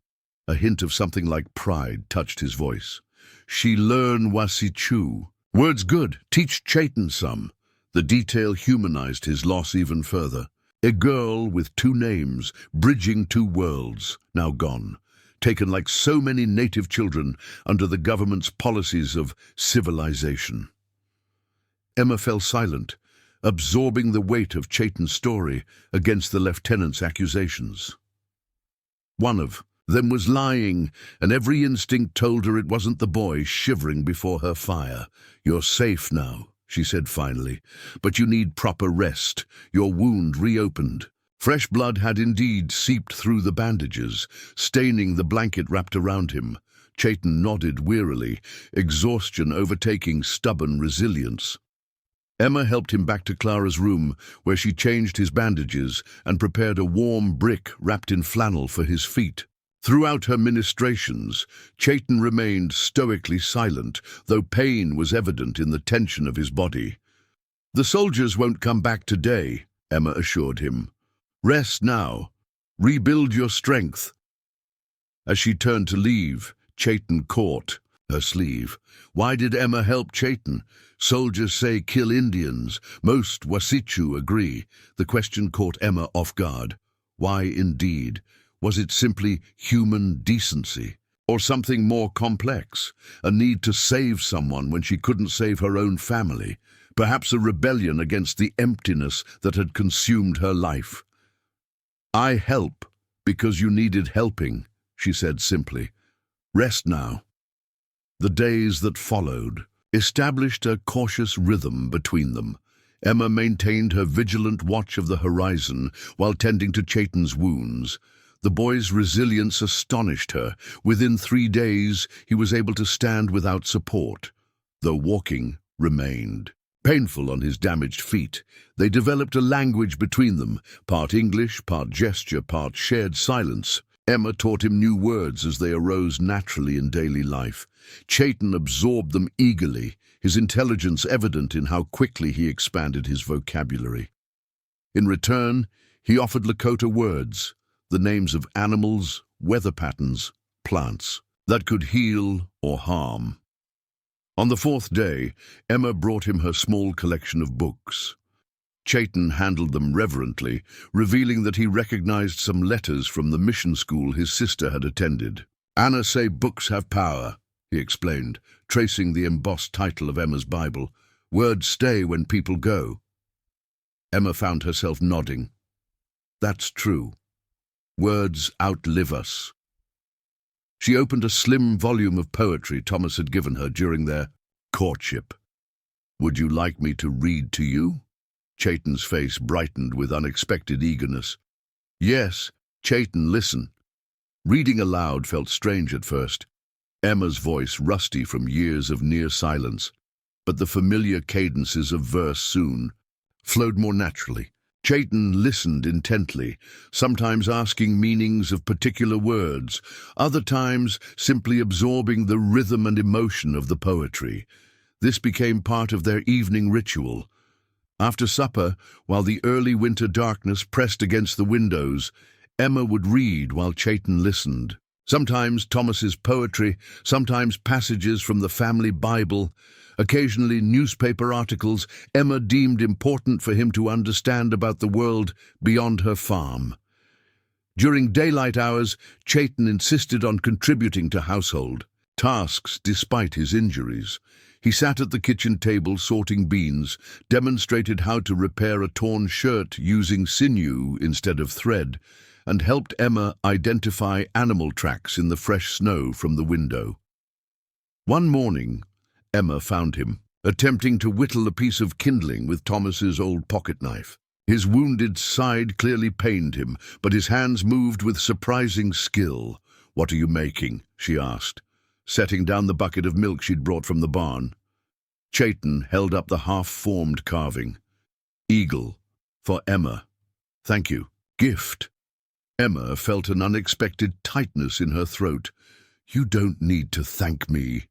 A hint of something like pride touched his voice. She learn Sioux. Words good, teach Chaitin some. The detail humanized his loss even further. A girl with two names, bridging two worlds, now gone. Taken like so many native children under the government's policies of civilization. Emma fell silent, absorbing the weight of Chaitin's story against the lieutenant's accusations. One of them was lying, and every instinct told her it wasn't the boy shivering before her fire. "You're safe now," she said finally, "but you need proper rest. Your wound reopened." Fresh blood had indeed seeped through the bandages, staining the blanket wrapped around him. Chaitin nodded wearily, exhaustion overtaking stubborn resilience. Emma helped him back to Clara's room, where she changed his bandages and prepared a warm brick wrapped in flannel for his feet. Throughout her ministrations, Chaitin remained stoically silent, though pain was evident in the tension of his body. "The soldiers won't come back today," Emma assured him. "Rest now. Rebuild your strength." As she turned to leave, Chaitin caught her sleeve. Why did Emma help Chaitin? Soldiers say kill Indians. Most Sioux agree. The question caught Emma off guard. Why indeed? Was it simply human decency? Or something more complex? A need to save someone when she couldn't save her own family? Perhaps a rebellion against the emptiness that had consumed her life? "I help because you needed helping," she said simply. "Rest now." The days that followed established a cautious rhythm between them. Emma maintained her vigilant watch of the horizon while tending to Chaitin's wounds. The boy's resilience astonished her. Within 3 days, he was able to stand without support, though walking remained painful on his damaged feet. They developed a language between them, part English, part gesture, part shared silence. Emma taught him new words as they arose naturally in daily life. Chaitin absorbed them eagerly, his intelligence evident in how quickly he expanded his vocabulary. In return, he offered Lakota words, the names of animals, weather patterns, plants, that could heal or harm. On the 4th day, Emma brought him her small collection of books. Chaitin handled them reverently, revealing that he recognized some letters from the mission school his sister had attended. "Anna say books have power," he explained, tracing the embossed title of Emma's Bible. "Words stay when people go." Emma found herself nodding. That's true. Words outlive us. She opened a slim volume of poetry Thomas had given her during their courtship. "Would you like me to read to you?" Chaitin's face brightened with unexpected eagerness. "Yes." Chaitin, listen. Reading aloud felt strange at first. Emma's voice rusty from years of near silence, but the familiar cadences of verse soon flowed more naturally. Chaitin listened intently, sometimes asking meanings of particular words, other times simply absorbing the rhythm and emotion of the poetry. This became part of their evening ritual. After supper, while the early winter darkness pressed against the windows, Emma would read while Chaitin listened. Sometimes Thomas's poetry, sometimes passages from the family Bible, occasionally newspaper articles Emma deemed important for him to understand about the world beyond her farm. During daylight hours, Chaitin insisted on contributing to household tasks despite his injuries. He sat at the kitchen table sorting beans, demonstrated how to repair a torn shirt using sinew instead of thread, and helped Emma identify animal tracks in the fresh snow from the window. One morning, Emma found him, attempting to whittle a piece of kindling with Thomas's old pocket knife. His wounded side clearly pained him, but his hands moved with surprising skill. "What are you making?" she asked, setting down the bucket of milk she'd brought from the barn. Chaitin held up the half-formed carving. "Eagle, for Emma. Thank you. Gift." Emma felt an unexpected tightness in her throat. "You don't need to thank me."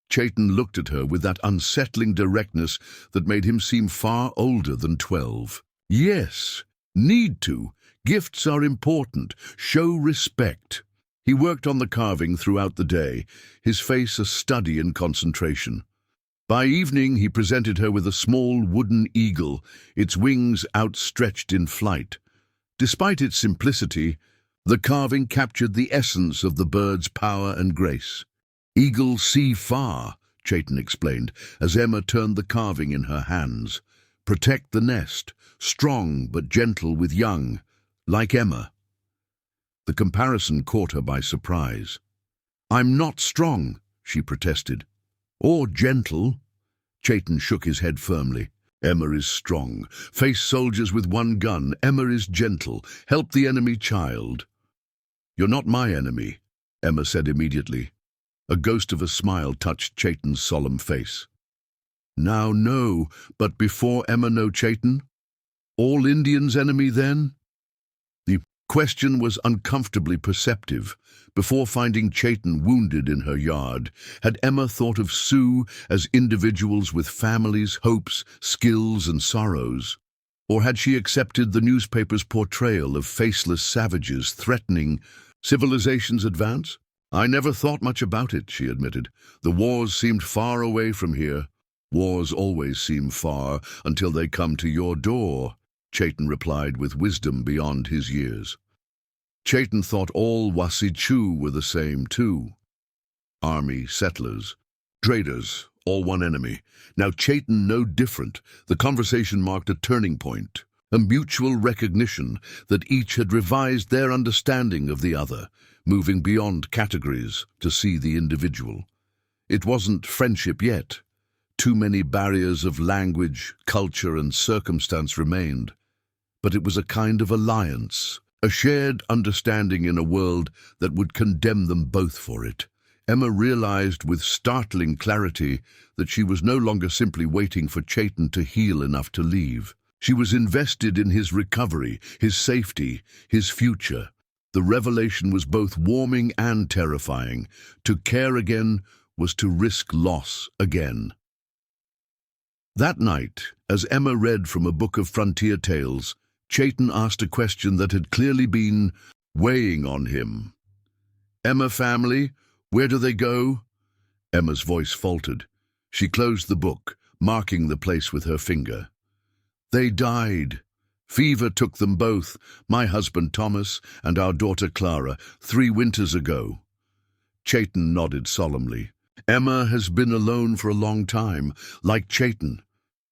Chaitin looked at her with that unsettling directness that made him seem far older than 12. "Yes, need to. Gifts are important. Show respect." He worked on the carving throughout the day, his face a study in concentration. By evening, he presented her with a small wooden eagle, its wings outstretched in flight. Despite its simplicity, the carving captured the essence of the bird's power and grace. "Eagles see far," Chayton explained, as Emma turned the carving in her hands. "Protect the nest, strong but gentle with young, like Emma." The comparison caught her by surprise. "I'm not strong," she protested. "Or gentle." Chayton shook his head firmly. "Emma is strong. Face soldiers with one gun. Emma is gentle. Help the enemy child." "You're not my enemy," Emma said immediately. A ghost of a smile touched Chayton's solemn face. "Now no, but before Emma know Chayton? All Indians' enemy then?" The question was uncomfortably perceptive. Before finding Chayton wounded in her yard, had Emma thought of Sioux as individuals with families, hopes, skills, and sorrows? Or had she accepted the newspaper's portrayal of faceless savages threatening civilization's advance? "I never thought much about it," she admitted. "The wars seemed far away from here." "Wars always seem far until they come to your door," Chayton replied with wisdom beyond his years. Chayton thought all Sioux were the same too. Army, settlers, traders, all one enemy. Now Chayton no different. The conversation marked a turning point, a mutual recognition that each had revised their understanding of the other, moving beyond categories to see the individual. It wasn't friendship yet. Too many barriers of language, culture, and circumstance remained. But it was a kind of alliance, a shared understanding in a world that would condemn them both for it. Emma realized with startling clarity that she was no longer simply waiting for Chayton to heal enough to leave. She was invested in his recovery, his safety, his future. The revelation was both warming and terrifying. To care again was to risk loss again. That night, as Emma read from a book of frontier tales, Chayton asked a question that had clearly been weighing on him. "Emma family, where do they go?" Emma's voice faltered. She closed the book, marking the place with her finger. "They died. Fever took them both, my husband Thomas and our daughter Clara, 3 winters ago." Chayton nodded solemnly. "Emma has been alone for a long time, like Chayton."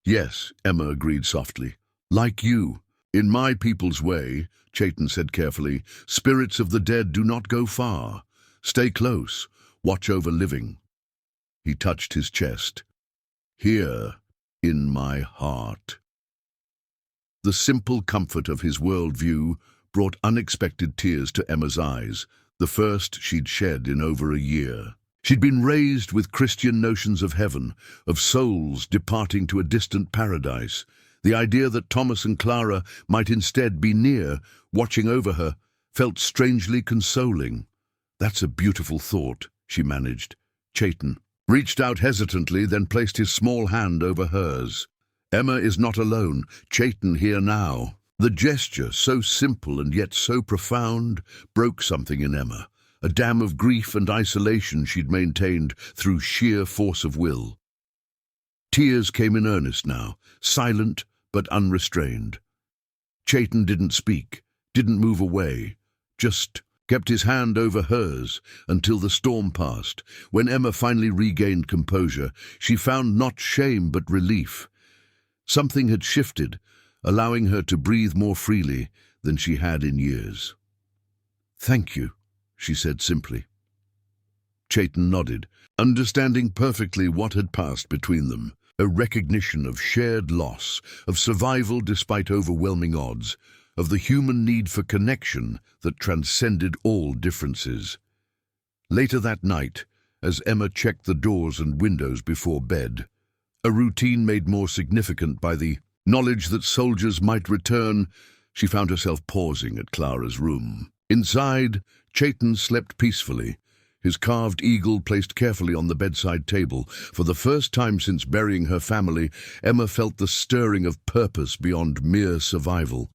"Yes," Emma agreed softly. "Like you. In my people's way," Chayton said carefully, "spirits of the dead do not go far. Stay close. Watch over living." He touched his chest. "Here, in my heart." The simple comfort of his worldview brought unexpected tears to Emma's eyes, the first she'd shed in over a year. She'd been raised with Christian notions of heaven, of souls departing to a distant paradise. The idea that Thomas and Clara might instead be near, watching over her, felt strangely consoling. "That's a beautiful thought," she managed. Chayton reached out hesitantly, then placed his small hand over hers. "Emma is not alone. Chayton here now." The gesture, so simple and yet so profound, broke something in Emma, a dam of grief and isolation she'd maintained through sheer force of will. Tears came in earnest now, silent but unrestrained. Chayton didn't speak, didn't move away, just kept his hand over hers until the storm passed. When Emma finally regained composure, she found not shame but relief. Something had shifted, allowing her to breathe more freely than she had in years. "Thank you," she said simply. Chayton nodded, understanding perfectly what had passed between them. A recognition of shared loss, of survival despite overwhelming odds, of the human need for connection that transcended all differences. Later that night, as Emma checked the doors and windows before bed, a routine made more significant by the knowledge that soldiers might return, she found herself pausing at Clara's room. Inside, Chayton slept peacefully, his carved eagle placed carefully on the bedside table. For the first time since burying her family, Emma felt the stirring of purpose beyond mere survival.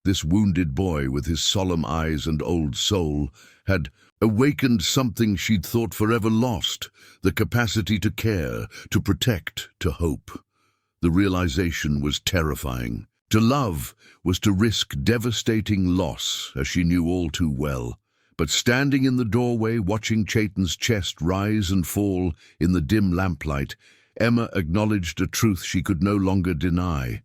This wounded boy, with his solemn eyes and old soul, had awakened something she'd thought forever lost, the capacity to care, to protect, to hope. The realization was terrifying. To love was to risk devastating loss, as she knew all too well. But standing in the doorway, watching Chaitin's chest rise and fall in the dim lamplight, Emma acknowledged a truth she could no longer deny.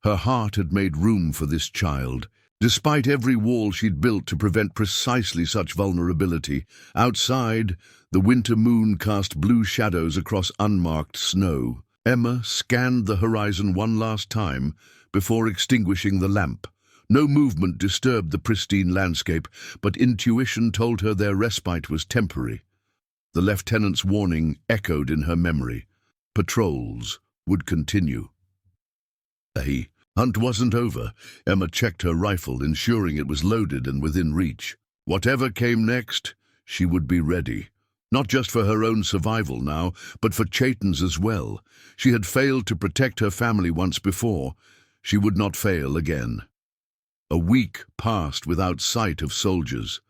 Her heart had made room for this child. Despite every wall she'd built to prevent precisely such vulnerability, outside, the winter moon cast blue shadows across unmarked snow. Emma scanned the horizon one last time before extinguishing the lamp. No movement disturbed the pristine landscape, but intuition told her their respite was temporary. The lieutenant's warning echoed in her memory. Patrols would continue. The hunt wasn't over. Emma checked her rifle, ensuring it was loaded and within reach. Whatever came next, she would be ready. Not just for her own survival now, but for Chaitin's as well. She had failed to protect her family once before. She would not fail again. A week passed without sight of soldiers.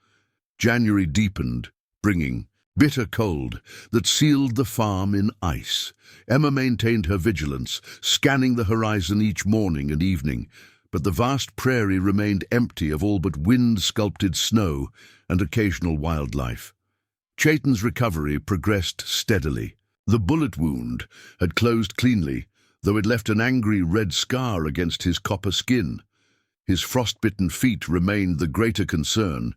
January deepened, bringing bitter cold that sealed the farm in ice. Emma maintained her vigilance, scanning the horizon each morning and evening, but the vast prairie remained empty of all but wind-sculpted snow and occasional wildlife. Chaitin's recovery progressed steadily. The bullet wound had closed cleanly, though it left an angry red scar against his copper skin. His frost-bitten feet remained the greater concern.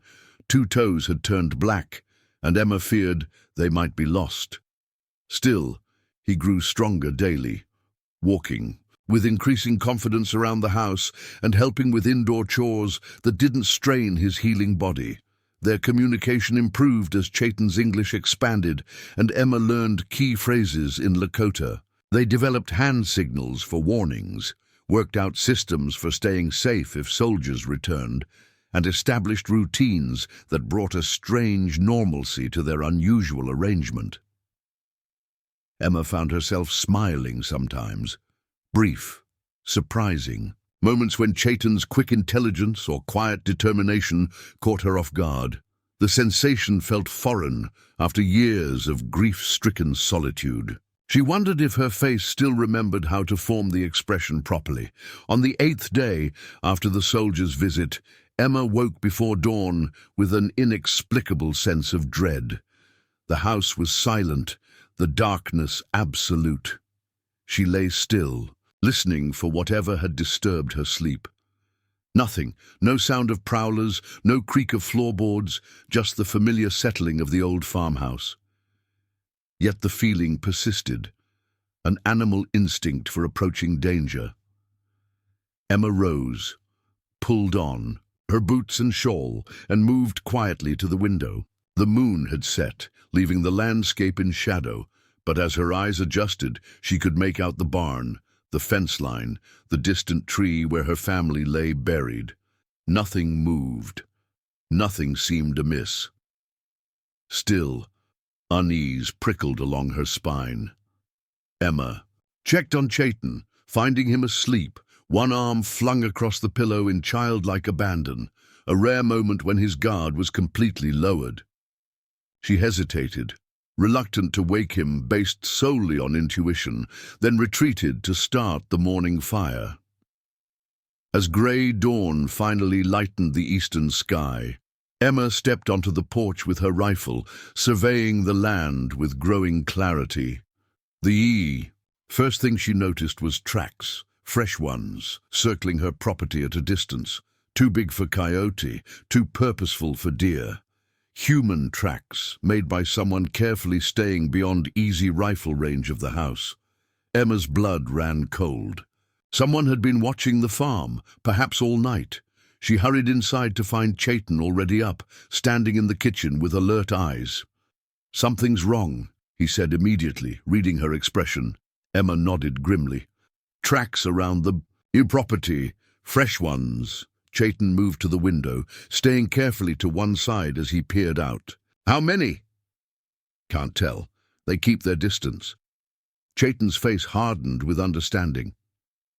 2 toes had turned black, and Emma feared they might be lost. Still, he grew stronger daily, walking with increasing confidence around the house and helping with indoor chores that didn't strain his healing body. Their communication improved as Chaitin's English expanded, and Emma learned key phrases in Lakota. They developed hand signals for warnings, worked out systems for staying safe if soldiers returned, and established routines that brought a strange normalcy to their unusual arrangement. Emma found herself smiling sometimes, brief, surprising. Moments when Chaitin's quick intelligence or quiet determination caught her off guard. The sensation felt foreign after years of grief-stricken solitude. She wondered if her face still remembered how to form the expression properly. On the 8th day after the soldier's visit, Emma woke before dawn with an inexplicable sense of dread. The house was silent, the darkness absolute. She lay still, listening for whatever had disturbed her sleep. Nothing, no sound of prowlers, no creak of floorboards, just the familiar settling of the old farmhouse. Yet the feeling persisted, an animal instinct for approaching danger. Emma rose, pulled on her boots and shawl, and moved quietly to the window. The moon had set, leaving the landscape in shadow, but as her eyes adjusted, she could make out the barn, the fence line, the distant tree where her family lay buried. Nothing moved. Nothing seemed amiss. Still, unease prickled along her spine. Emma checked on Chaitin, finding him asleep, one arm flung across the pillow in childlike abandon, a rare moment when his guard was completely lowered. She hesitated, reluctant to wake him based solely on intuition, then retreated to start the morning fire. As grey dawn finally lightened the eastern sky, Emma stepped onto the porch with her rifle, surveying the land with growing clarity. First thing she noticed was tracks, fresh ones, circling her property at a distance, too big for coyote, too purposeful for deer. Human tracks, made by someone carefully staying beyond easy rifle range of the house. Emma's blood ran cold. Someone had been watching the farm, perhaps all night. She hurried inside to find Chaitin already up, standing in the kitchen with alert eyes. "Something's wrong," he said immediately, reading her expression. Emma nodded grimly. "Tracks around the property, fresh ones." Chaitin moved to the window, staying carefully to one side as he peered out. "How many?" "Can't tell. They keep their distance." Chaitin's face hardened with understanding.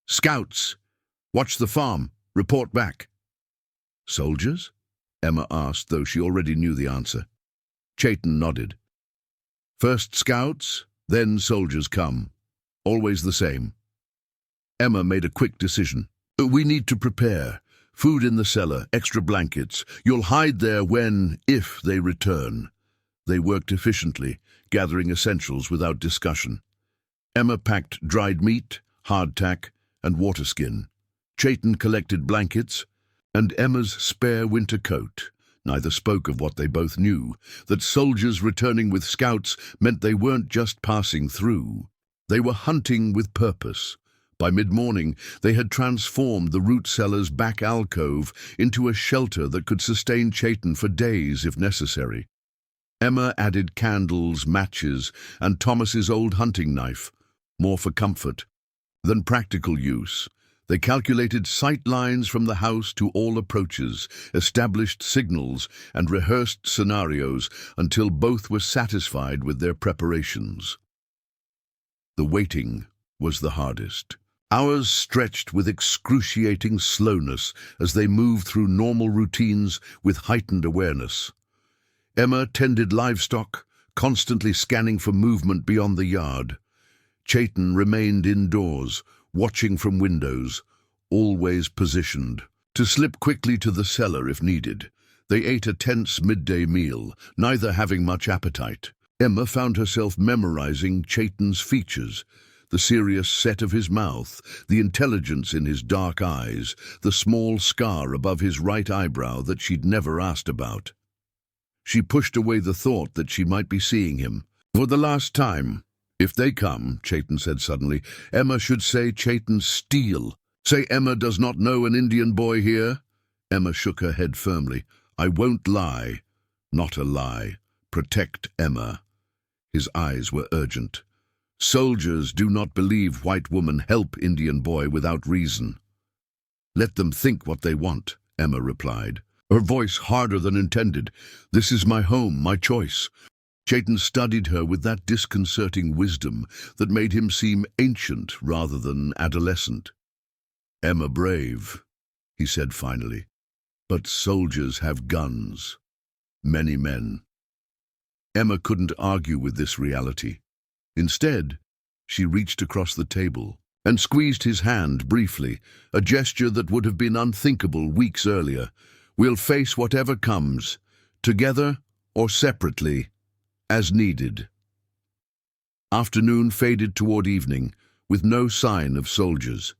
"Scouts! Watch the farm. Report back." "Soldiers?" Emma asked, though she already knew the answer. Chayton nodded. First scouts, then soldiers come. Always the same. Emma made a quick decision. We need to prepare. Food in the cellar, extra blankets. You'll hide there if they return. They worked efficiently, gathering essentials without discussion. Emma packed dried meat, hardtack, and waterskin. Chayton collected blankets and Emma's spare winter coat. Neither spoke of what they both knew, that soldiers returning with scouts meant they weren't just passing through. They were hunting with purpose. By mid-morning, they had transformed the root cellar's back alcove into a shelter that could sustain Chayton for days if necessary. Emma added candles, matches, and Thomas's old hunting knife, more for comfort than practical use. They calculated sight lines from the house to all approaches, established signals, and rehearsed scenarios until both were satisfied with their preparations. The waiting was the hardest. Hours stretched with excruciating slowness as they moved through normal routines with heightened awareness. Emma tended livestock, constantly scanning for movement beyond the yard. Chayton remained indoors, watching from windows, always positioned, to slip quickly to the cellar if needed. They ate a tense midday meal, neither having much appetite. Emma found herself memorizing Chayton's features, the serious set of his mouth, the intelligence in his dark eyes, the small scar above his right eyebrow that she'd never asked about. She pushed away the thought that she might be seeing him. For the last time. If they come, Chayton said suddenly, Emma should say Chayton's steal. Say Emma does not know an Indian boy here. Emma shook her head firmly. I won't lie. Not a lie. Protect Emma. His eyes were urgent. Soldiers do not believe white woman help Indian boy without reason. Let them think what they want, Emma replied, her voice harder than intended. This is my home, my choice. Chayton studied her with that disconcerting wisdom that made him seem ancient rather than adolescent. Emma brave, he said finally, but soldiers have guns. Many men. Emma couldn't argue with this reality. Instead, she reached across the table and squeezed his hand briefly, a gesture that would have been unthinkable weeks earlier. We'll face whatever comes, together or separately, as needed. Afternoon faded toward evening, with no sign of soldiers.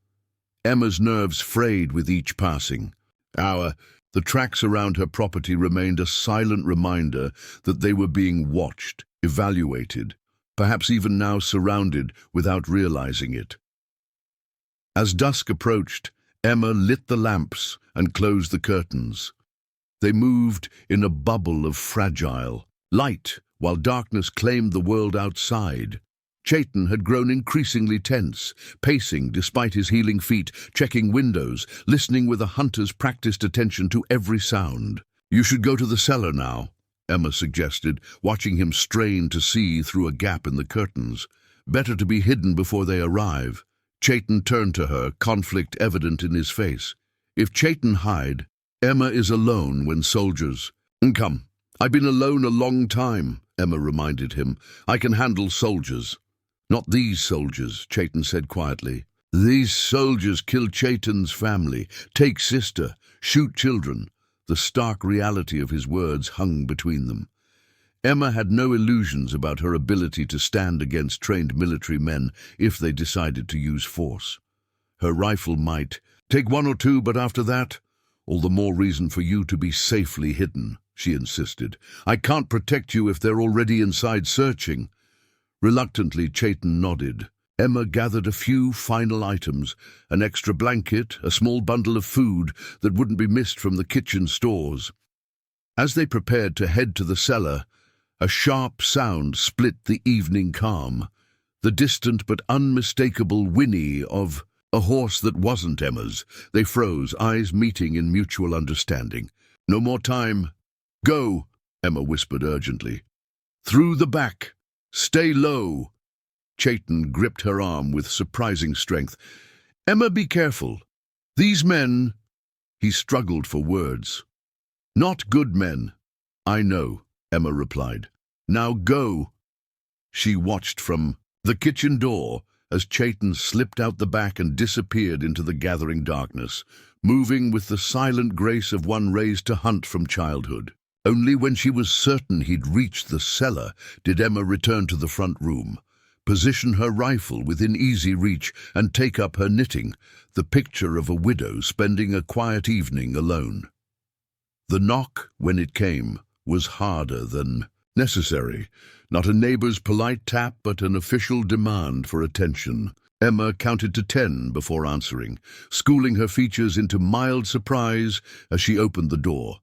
Emma's nerves frayed with each passing hour. The tracks around her property remained a silent reminder that they were being watched, evaluated, perhaps even now surrounded without realizing it. As dusk approached, Emma lit the lamps and closed the curtains. They moved in a bubble of fragile light while darkness claimed the world outside. Chayton had grown increasingly tense, pacing despite his healing feet, checking windows, listening with a hunter's practiced attention to every sound. You should go to the cellar now, Emma suggested, watching him strain to see through a gap in the curtains. Better to be hidden before they arrive. Chayton turned to her, conflict evident in his face. If Chayton hide, Emma is alone when soldiers... Come, I've been alone a long time, Emma reminded him. I can handle soldiers. Not these soldiers, Chayton said quietly. These soldiers kill Chayton's family, take sister, shoot children. The stark reality of his words hung between them. Emma had no illusions about her ability to stand against trained military men if they decided to use force. Her rifle might take one or two, but after that, all the more reason for you to be safely hidden, she insisted. I can't protect you if they're already inside searching. Reluctantly, Chayton nodded. Emma gathered a few final items, an extra blanket, a small bundle of food that wouldn't be missed from the kitchen stores. As they prepared to head to the cellar, a sharp sound split the evening calm, the distant but unmistakable whinny of a horse that wasn't Emma's. They froze, eyes meeting in mutual understanding. No more time. Go, Emma whispered urgently. Through the back. Stay low. Chayton gripped her arm with surprising strength. Emma, be careful. These men... He struggled for words. Not good men. I know, Emma replied. Now go." She watched from the kitchen door as Chayton slipped out the back and disappeared into the gathering darkness, moving with the silent grace of one raised to hunt from childhood. Only when she was certain he'd reached the cellar did Emma return to the front room, position her rifle within easy reach, and take up her knitting, the picture of a widow spending a quiet evening alone. The knock, when it came, was harder than necessary. Not a neighbor's polite tap, but an official demand for attention. Emma counted to 10 before answering, schooling her features into mild surprise as she opened the door.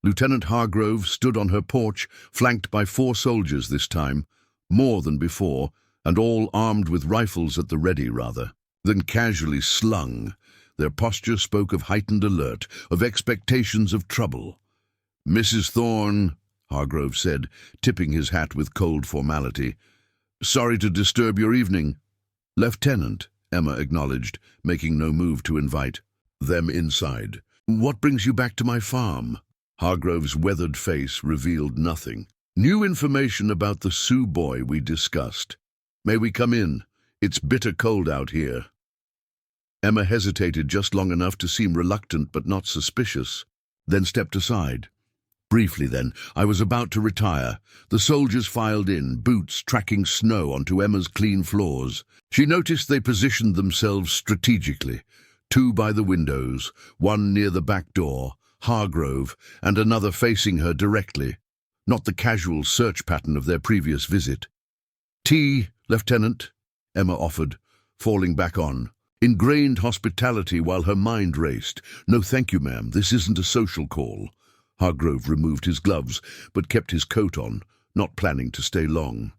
Lieutenant Hargrove stood on her porch, flanked by 4 soldiers this time, more than before, and all armed with rifles at the ready than casually slung. Their posture spoke of heightened alert, of expectations of trouble. "Mrs. Thorne," Hargrove said, tipping his hat with cold formality. "Sorry to disturb your evening." "Lieutenant," Emma acknowledged, making no move to invite them inside. "What brings you back to my farm?" Hargrove's weathered face revealed nothing. "New information about the Sioux boy we discussed. May we come in? It's bitter cold out here." Emma hesitated just long enough to seem reluctant but not suspicious, then stepped aside. "Briefly then, I was about to retire. The soldiers filed in, boots tracking snow onto Emma's clean floors. She noticed they positioned themselves strategically, 2 by the windows, 1 near the back door, Hargrove, and another facing her directly, not the casual search pattern of their previous visit. "Tea, Lieutenant," Emma offered, falling back on. Ingrained hospitality while her mind raced. "No thank you, ma'am, this isn't a social call." Hargrove removed his gloves, but kept his coat on, not planning to stay long.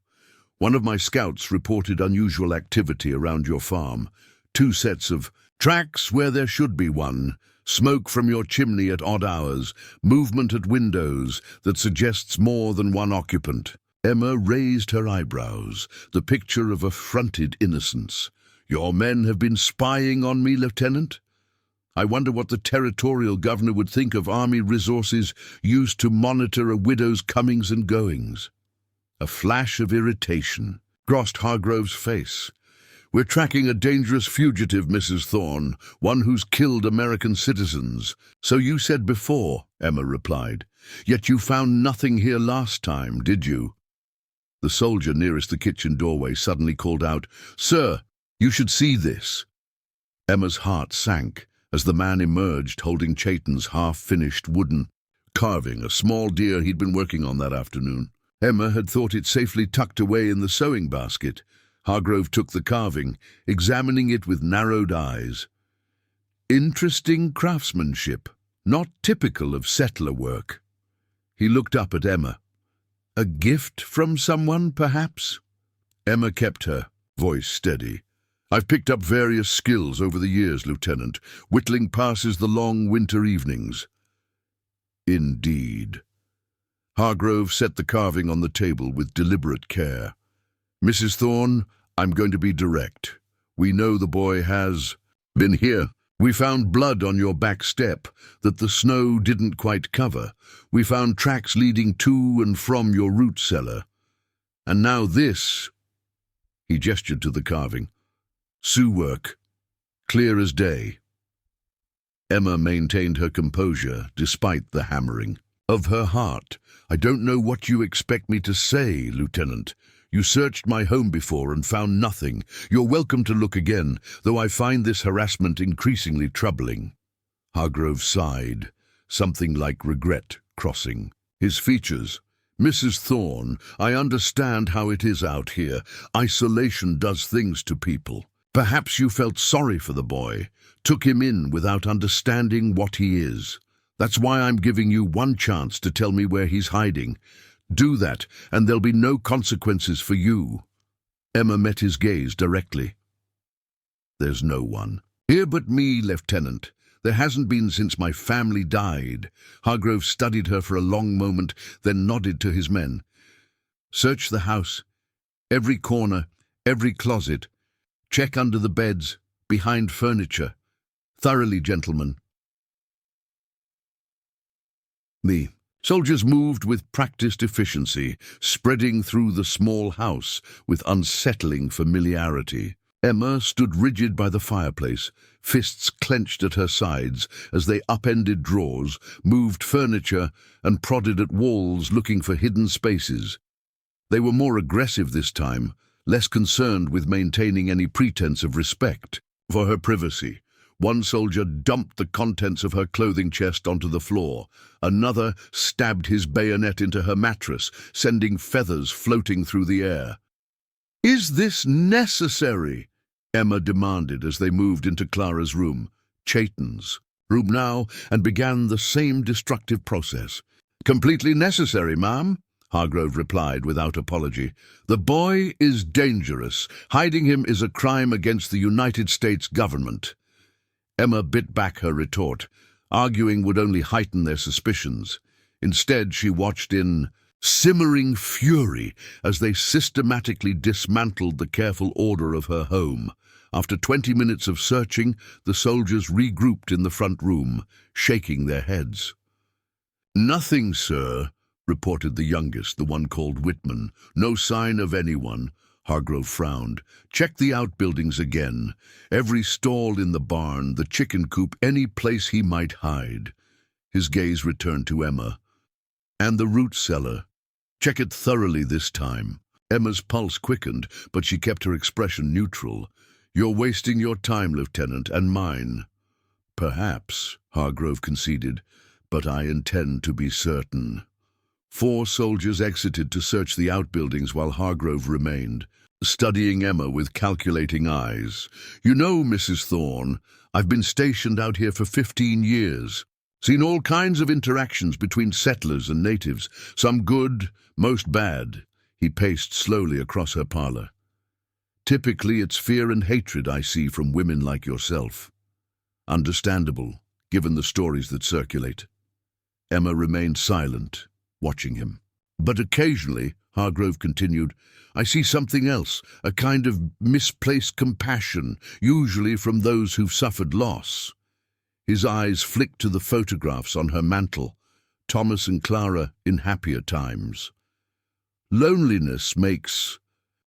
"One of my scouts reported unusual activity around your farm. 2 sets of tracks where there should be one, smoke from your chimney at odd hours, movement at windows that suggests more than one occupant." Emma raised her eyebrows, the picture of affronted innocence. "Your men have been spying on me, Lieutenant? I wonder what the territorial governor would think of army resources used to monitor a widow's comings and goings." A flash of irritation crossed Hargrove's face. "We're tracking a dangerous fugitive, Mrs. Thorne, one who's killed American citizens." "So you said before," Emma replied. "Yet you found nothing here last time, did you?" The soldier nearest the kitchen doorway suddenly called out, "Sir, you should see this." Emma's heart sank as the man emerged holding Chayton's half-finished wooden carving, a small deer he'd been working on that afternoon. Emma had thought it safely tucked away in the sewing basket. Hargrove took the carving, examining it with narrowed eyes. Interesting craftsmanship, not typical of settler work. He looked up at Emma. "A gift from someone, perhaps?" Emma kept her voice steady. "I've picked up various skills over the years, Lieutenant. Whittling passes the long winter evenings." "Indeed." Hargrove set the carving on the table with deliberate care. "Mrs. Thorne, I'm going to be direct. We know the boy has been here. We found blood on your back step that the snow didn't quite cover. We found tracks leading to and from your root cellar. And now this." He gestured to the carving. "Sioux work, clear as day." Emma maintained her composure despite the hammering of her heart. "I don't know what you expect me to say, Lieutenant. You searched my home before and found nothing. You're welcome to look again, though I find this harassment increasingly troubling." Hargrove sighed, something like regret crossing his features. "Mrs. Thorne, I understand how it is out here. Isolation does things to people. Perhaps you felt sorry for the boy, took him in without understanding what he is. That's why I'm giving you one chance to tell me where he's hiding. Do that, and there'll be no consequences for you." Emma met his gaze directly. "There's no one here but me, Lieutenant. There hasn't been since my family died." Hargrove studied her for a long moment, then nodded to his men. "Search the house, every corner, every closet. Check under the beds, behind furniture. Thoroughly, gentlemen." Soldiers moved with practiced efficiency, spreading through the small house with unsettling familiarity. Emma stood rigid by the fireplace, fists clenched at her sides as they upended drawers, moved furniture, and prodded at walls looking for hidden spaces. They were more aggressive this time, less concerned with maintaining any pretense of respect for her privacy. One soldier dumped the contents of her clothing chest onto the floor. Another stabbed his bayonet into her mattress, sending feathers floating through the air. "Is this necessary?" Emma demanded as they moved into Clara's room, Chayton's room now, and began the same destructive process. "Completely necessary, ma'am," Hargrove replied without apology. "The boy is dangerous. Hiding him is a crime against the United States government." Emma bit back her retort. Arguing would only heighten their suspicions. Instead, she watched in simmering fury as they systematically dismantled the careful order of her home. After 20 minutes of searching, the soldiers regrouped in the front room, shaking their heads. "Nothing, sir," reported the youngest, the one called Whitman. "No sign of anyone." Hargrove frowned. "Check the outbuildings again. Every stall in the barn, the chicken coop, any place he might hide." His gaze returned to Emma. "And the root cellar. Check it thoroughly this time." Emma's pulse quickened, but she kept her expression neutral. "You're wasting your time, Lieutenant, and mine." "Perhaps," Hargrove conceded, "but I intend to be certain." 4 soldiers exited to search the outbuildings while Hargrove remained, studying Emma with calculating eyes. "You know, Mrs. Thorne, I've been stationed out here for 15 years. Seen all kinds of interactions between settlers and natives, some good, most bad." He paced slowly across her parlor. "Typically, it's fear and hatred I see from women like yourself. Understandable, given the stories that circulate." Emma remained silent, watching him. "But occasionally," Hargrove continued, "I see something else, a kind of misplaced compassion, usually from those who've suffered loss." His eyes flicked to the photographs on her mantel, Thomas and Clara in happier times. "Loneliness makes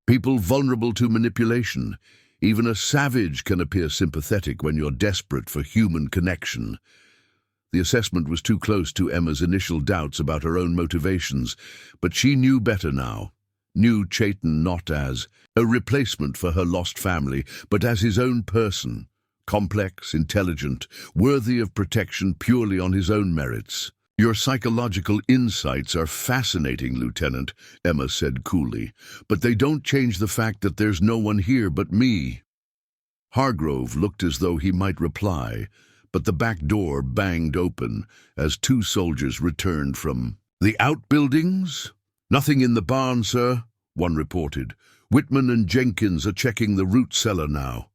people vulnerable to manipulation. Even a savage can appear sympathetic when you're desperate for human connection." The assessment was too close to Emma's initial doubts about her own motivations, but she knew better now. Knew Chayton not as a replacement for her lost family, but as his own person, complex, intelligent, worthy of protection purely on his own merits. "Your psychological insights are fascinating, Lieutenant," Emma said coolly, "but they don't change the fact that there's no one here but me." Hargrove looked as though he might reply, but the back door banged open as 2 soldiers returned from the outbuildings. "Nothing in the barn, sir," one reported. "Whitman and Jenkins are checking the root cellar now."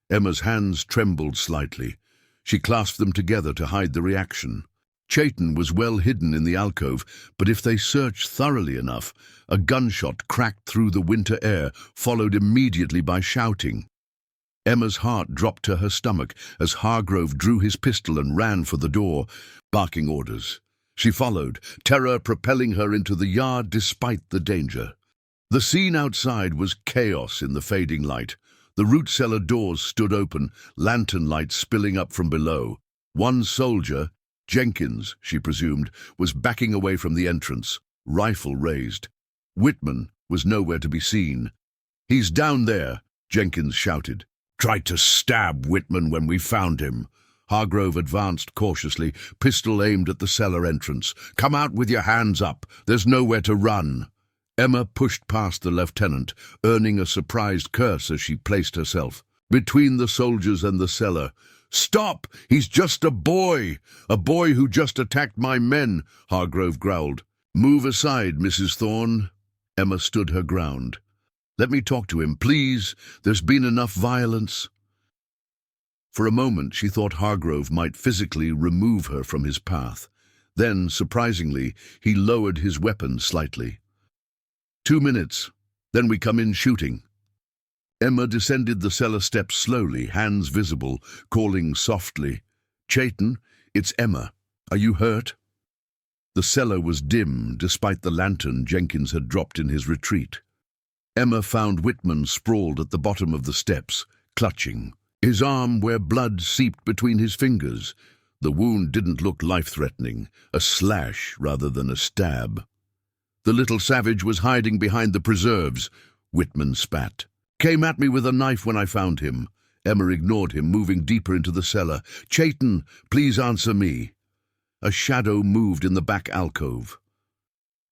Emma's hands trembled slightly. She clasped them together to hide the reaction. Chayton was well hidden in the alcove, but if they searched thoroughly enough, a gunshot cracked through the winter air, followed immediately by shouting. Emma's heart dropped to her stomach as Hargrove drew his pistol and ran for the door, barking orders. She followed, terror propelling her into the yard despite the danger. The scene outside was chaos in the fading light. The root cellar doors stood open, lantern lights spilling up from below. One soldier, Jenkins, she presumed, was backing away from the entrance, rifle raised. Whitman was nowhere to be seen. "He's down there," Jenkins shouted. "Tried to stab Whitman when we found him." Hargrove advanced cautiously, pistol aimed at the cellar entrance. "Come out with your hands up. There's nowhere to run." Emma pushed past the lieutenant, earning a surprised curse as she placed herself between the soldiers and the cellar. "Stop! He's just a boy who just attacked my men," Hargrove growled. "Move aside, Mrs. Thorne." Emma stood her ground. "Let me talk to him, please. There's been enough violence." For a moment she thought Hargrove might physically remove her from his path. Then, surprisingly, he lowered his weapon slightly. 2 minutes, then we come in shooting." Emma descended the cellar steps slowly, hands visible, calling softly, "Chayton, it's Emma. Are you hurt?" The cellar was dim, despite the lantern Jenkins had dropped in his retreat. Emma found Whitman sprawled at the bottom of the steps, clutching, his arm where blood seeped between his fingers. The wound didn't look life-threatening, a slash rather than a stab. The little savage was hiding behind the preserves. Whitman spat. Came at me with a knife when I found him. Emma ignored him, moving deeper into the cellar. Chayton, please answer me. A shadow moved in the back alcove.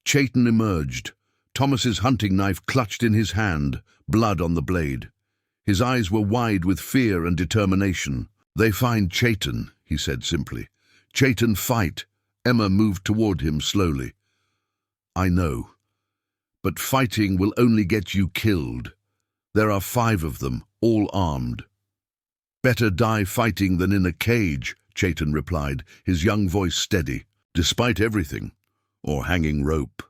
Chayton emerged. Thomas's hunting knife clutched in his hand, blood on the blade. His eyes were wide with fear and determination. They find Chayton, he said simply. Chayton, fight. Emma moved toward him slowly. I know. But fighting will only get you killed. There are 5 of them, all armed. Better die fighting than in a cage, Chayton replied, his young voice steady. Despite everything, or hanging rope.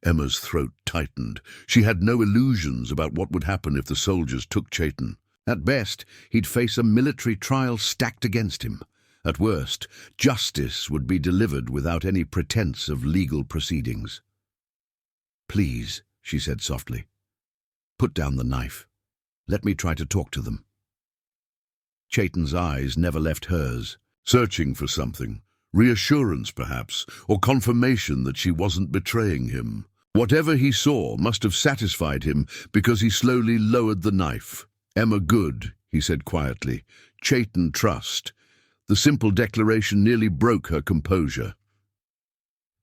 Emma's throat tightened. She had no illusions about what would happen if the soldiers took Chayton. At best, he'd face a military trial stacked against him. At worst, justice would be delivered without any pretense of legal proceedings. Please, she said softly, put down the knife. Let me try to talk to them. Chayton's eyes never left hers, searching for something. Reassurance, perhaps, or confirmation that she wasn't betraying him. Whatever he saw must have satisfied him because he slowly lowered the knife. Emma, good, he said quietly. Chayton, trust. The simple declaration nearly broke her composure.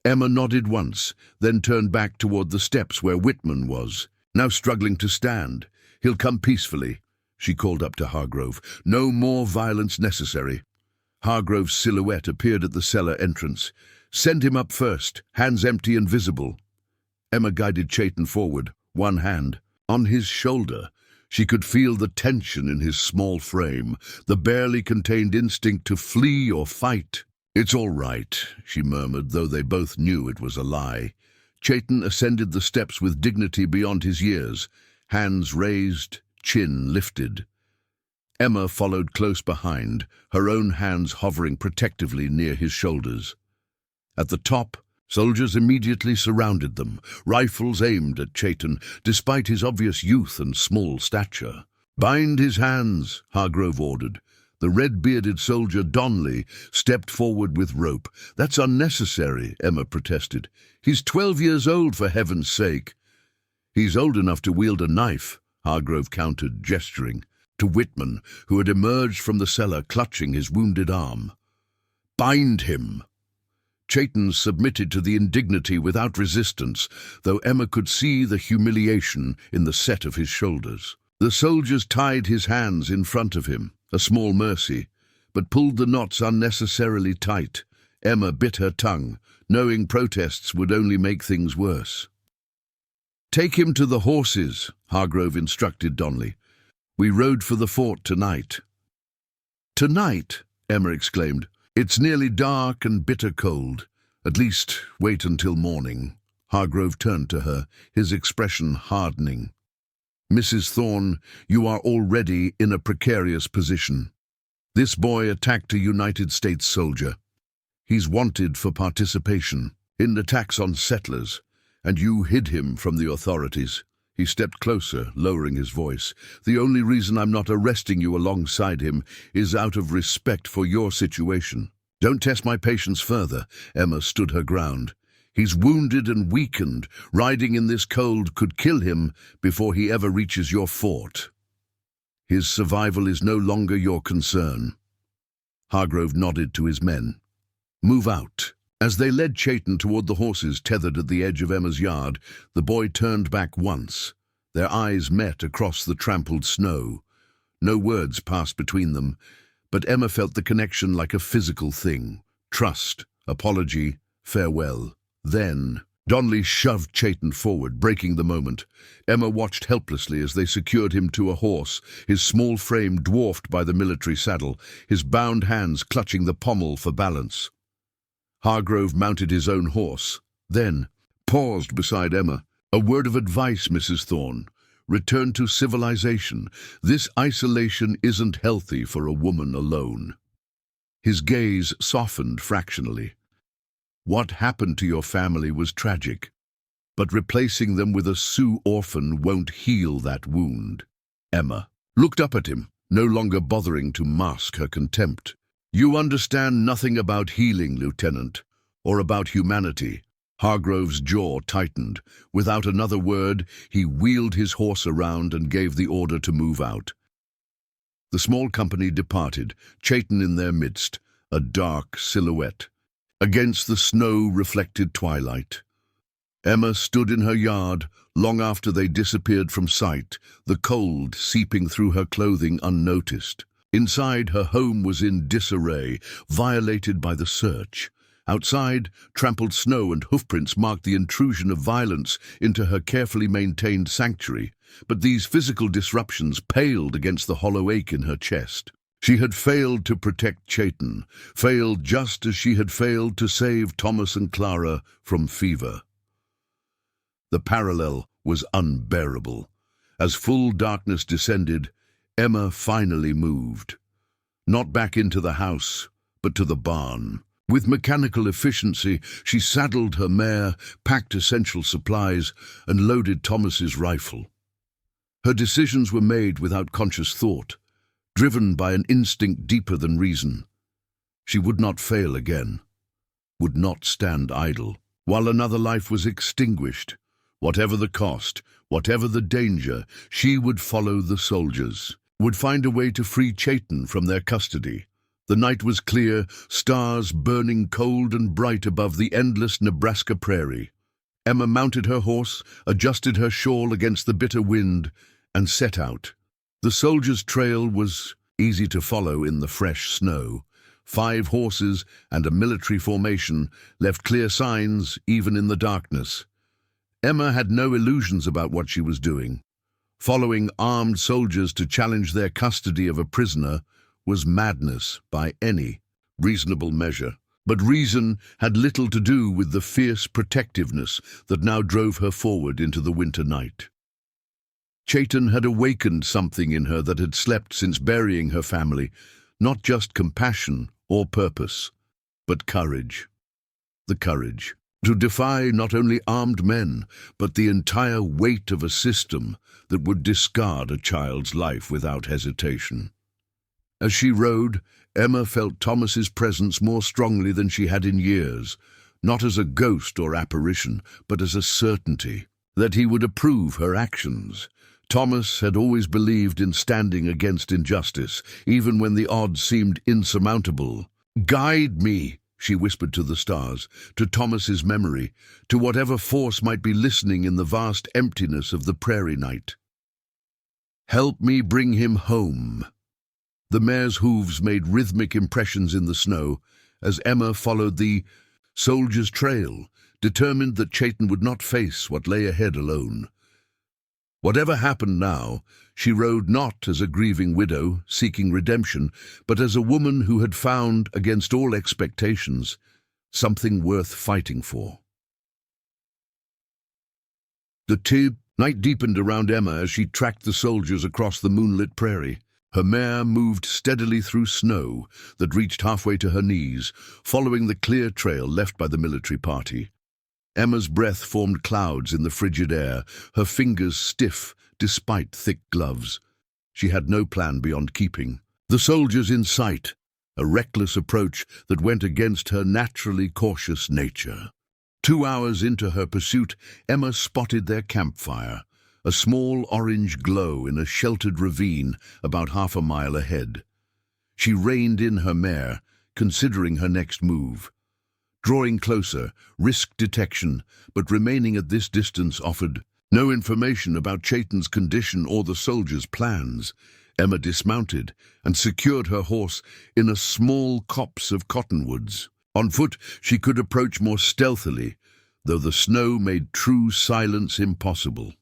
Emma nodded once, then turned back toward the steps where Whitman was, now struggling to stand. He'll come peacefully, she called up to Hargrove. No more violence necessary. Hargrove's silhouette appeared at the cellar entrance. Send him up first, hands empty and visible. Emma guided Chayton forward, one hand on his shoulder. She could feel the tension in his small frame, the barely contained instinct to flee or fight. It's all right, she murmured, though they both knew it was a lie. Chayton ascended the steps with dignity beyond his years, hands raised, chin lifted. Emma followed close behind, her own hands hovering protectively near his shoulders. At the top, soldiers immediately surrounded them, rifles aimed at Chayton, despite his obvious youth and small stature. Bind his hands, Hargrove ordered. The red-bearded soldier, Donnelly, stepped forward with rope. That's unnecessary, Emma protested. He's 12 years old, for heaven's sake. He's old enough to wield a knife, Hargrove countered, gesturing to Whitman, who had emerged from the cellar clutching his wounded arm. Bind him. Chayton submitted to the indignity without resistance, though Emma could see the humiliation in the set of his shoulders. The soldiers tied his hands in front of him, a small mercy, but pulled the knots unnecessarily tight. Emma bit her tongue, knowing protests would only make things worse. Take him to the horses, Hargrove instructed Donnelly. We rode for the fort tonight. Tonight? Emma exclaimed. It's nearly dark and bitter cold. At least wait until morning. Hargrove turned to her, his expression hardening. Mrs. Thorne, you are already in a precarious position. This boy attacked a United States soldier. He's wanted for participation in attacks on settlers, and you hid him from the authorities. He stepped closer, lowering his voice. The only reason I'm not arresting you alongside him is out of respect for your situation. Don't test my patience further. Emma stood her ground. He's wounded and weakened. Riding in this cold could kill him before he ever reaches your fort. His survival is no longer your concern. Hargrove nodded to his men. Move out. As they led Chayton toward the horses tethered at the edge of Emma's yard, the boy turned back once. Their eyes met across the trampled snow. No words passed between them, but Emma felt the connection like a physical thing. Trust, apology, farewell. Then, Donnelly shoved Chayton forward, breaking the moment. Emma watched helplessly as they secured him to a horse, his small frame dwarfed by the military saddle, his bound hands clutching the pommel for balance. Hargrove mounted his own horse, then paused beside Emma. A word of advice, Mrs. Thorne. Return to civilization. This isolation isn't healthy for a woman alone. His gaze softened fractionally. What happened to your family was tragic, but replacing them with a Sioux orphan won't heal that wound." Emma looked up at him, no longer bothering to mask her contempt. "You understand nothing about healing, Lieutenant, or about humanity." Hargrove's jaw tightened. Without another word, he wheeled his horse around and gave the order to move out. The small company departed, Chayton in their midst, a dark silhouette against the snow-reflected twilight. Emma stood in her yard long after they disappeared from sight, the cold seeping through her clothing unnoticed. Inside, her home was in disarray, violated by the search. Outside, trampled snow and hoofprints marked the intrusion of violence into her carefully maintained sanctuary, but these physical disruptions paled against the hollow ache in her chest. She had failed to protect Chayton, failed just as she had failed to save Thomas and Clara from fever. The parallel was unbearable. As full darkness descended, Emma finally moved. Not back into the house, but to the barn. With mechanical efficiency, she saddled her mare, packed essential supplies, and loaded Thomas's rifle. Her decisions were made without conscious thought, driven by an instinct deeper than reason. She would not fail again, would not stand idle, while another life was extinguished. Whatever the cost, whatever the danger, she would follow the soldiers, would find a way to free Chayton from their custody. The night was clear, stars burning cold and bright above the endless Nebraska prairie. Emma mounted her horse, adjusted her shawl against the bitter wind, and set out. The soldiers' trail was easy to follow in the fresh snow. 5 horses and a military formation left clear signs even in the darkness. Emma had no illusions about what she was doing. Following armed soldiers to challenge their custody of a prisoner was madness by any reasonable measure. But reason had little to do with the fierce protectiveness that now drove her forward into the winter night. Chayton had awakened something in her that had slept since burying her family, not just compassion or purpose, but courage. The courage to defy not only armed men, but the entire weight of a system that would discard a child's life without hesitation. As she rode, Emma felt Thomas's presence more strongly than she had in years, not as a ghost or apparition, but as a certainty that he would approve her actions. Thomas had always believed in standing against injustice, even when the odds seemed insurmountable. "Guide me," she whispered to the stars, to Thomas's memory, to whatever force might be listening in the vast emptiness of the prairie night. "Help me bring him home." The mare's hooves made rhythmic impressions in the snow as Emma followed the soldier's trail, determined that Chayton would not face what lay ahead alone. Whatever happened now, she rode not as a grieving widow seeking redemption, but as a woman who had found, against all expectations, something worth fighting for. The night deepened around Emma as she tracked the soldiers across the moonlit prairie. Her mare moved steadily through snow that reached halfway to her knees, following the clear trail left by the military party. Emma's breath formed clouds in the frigid air, her fingers stiff despite thick gloves. She had no plan beyond keeping the soldiers in sight, a reckless approach that went against her naturally cautious nature. 2 hours into her pursuit, Emma spotted their campfire, a small orange glow in a sheltered ravine about half a mile ahead. She reined in her mare, considering her next move. Drawing closer risked detection, but remaining at this distance offered no information about Chayton's condition or the soldiers' plans. Emma dismounted and secured her horse in a small copse of cottonwoods. On foot, she could approach more stealthily, though the snow made true silence impossible.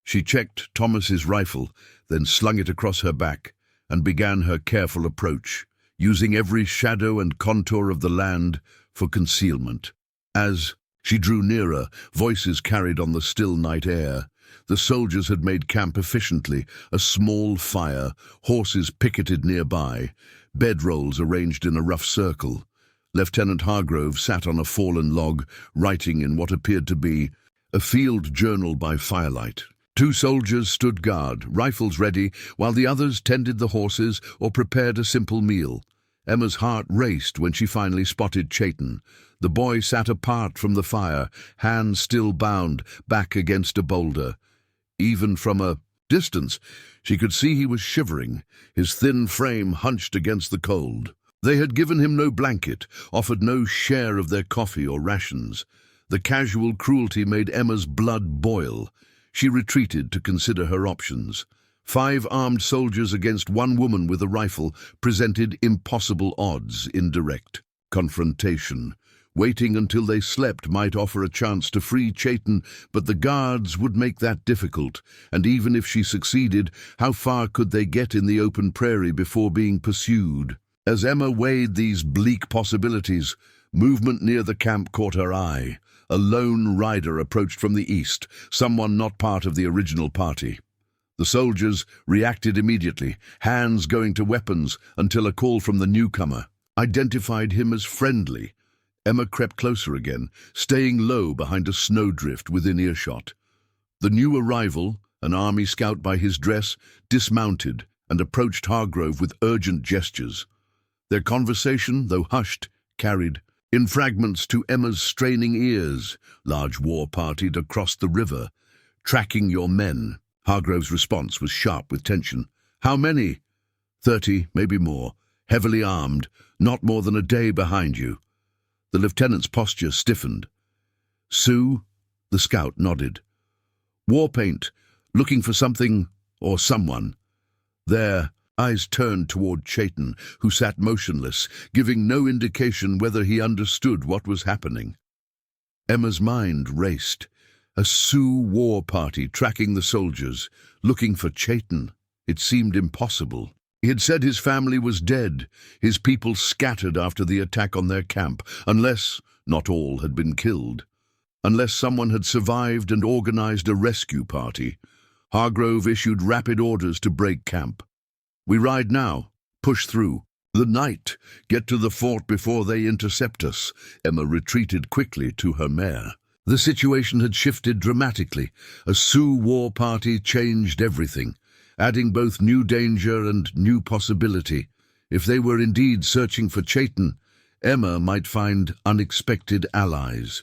She checked Thomas's rifle, then slung it across her back, and began her careful approach, using every shadow and contour of the land for concealment. As she drew nearer, voices carried on the still night air. The soldiers had made camp efficiently, a small fire, horses picketed nearby, bedrolls arranged in a rough circle. Lieutenant Hargrove sat on a fallen log, writing in what appeared to be a field journal by firelight. Two soldiers stood guard, rifles ready, while the others tended the horses or prepared a simple meal. Emma's heart raced when she finally spotted Chayton. The boy sat apart from the fire, hands still bound, back against a boulder. Even from a distance, she could see he was shivering, his thin frame hunched against the cold. They had given him no blanket, offered no share of their coffee or rations. The casual cruelty made Emma's blood boil. She retreated to consider her options. 5 armed soldiers against 1 woman with a rifle presented impossible odds in direct confrontation. Waiting until they slept might offer a chance to free Chayton, but the guards would make that difficult, and even if she succeeded, how far could they get in the open prairie before being pursued? As Emma weighed these bleak possibilities, movement near the camp caught her eye. A lone rider approached from the east, someone not part of the original party. The soldiers reacted immediately, hands going to weapons until a call from the newcomer identified him as friendly. Emma crept closer again, staying low behind a snowdrift within earshot. The new arrival, an army scout by his dress, dismounted and approached Hargrove with urgent gestures. Their conversation, though hushed, carried in fragments to Emma's straining ears. Large war partied across the river. Tracking your men. Hargrove's response was sharp with tension. How many? 30, maybe more. Heavily armed, not more than a day behind you. The lieutenant's posture stiffened. Sioux? The scout nodded. War paint, looking for something or someone. Their eyes turned toward Chayton, who sat motionless, giving no indication whether he understood what was happening. Emma's mind raced. A Sioux war party tracking the soldiers, looking for Chayton. It seemed impossible. He had said his family was dead, his people scattered after the attack on their camp, unless not all had been killed. Unless someone had survived and organized a rescue party. Hargrove issued rapid orders to break camp. We ride now. Push through. The night. Get to the fort before they intercept us. Emma retreated quickly to her mare. The situation had shifted dramatically. A Sioux war party changed everything, adding both new danger and new possibility. If they were indeed searching for Chayton, Emma might find unexpected allies.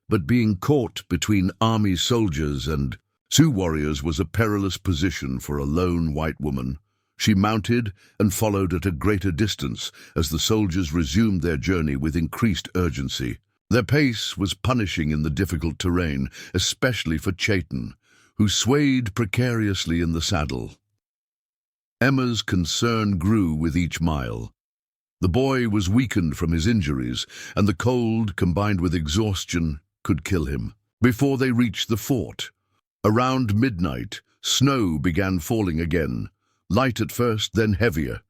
But being caught between army soldiers and Sioux warriors was a perilous position for a lone white woman. She mounted and followed at a greater distance as the soldiers resumed their journey with increased urgency. Their pace was punishing in the difficult terrain, especially for Chayton, who swayed precariously in the saddle. Emma's concern grew with each mile. The boy was weakened from his injuries, and the cold, combined with exhaustion, could kill him. Before they reached the fort, around midnight, snow began falling again, light at first, then heavier.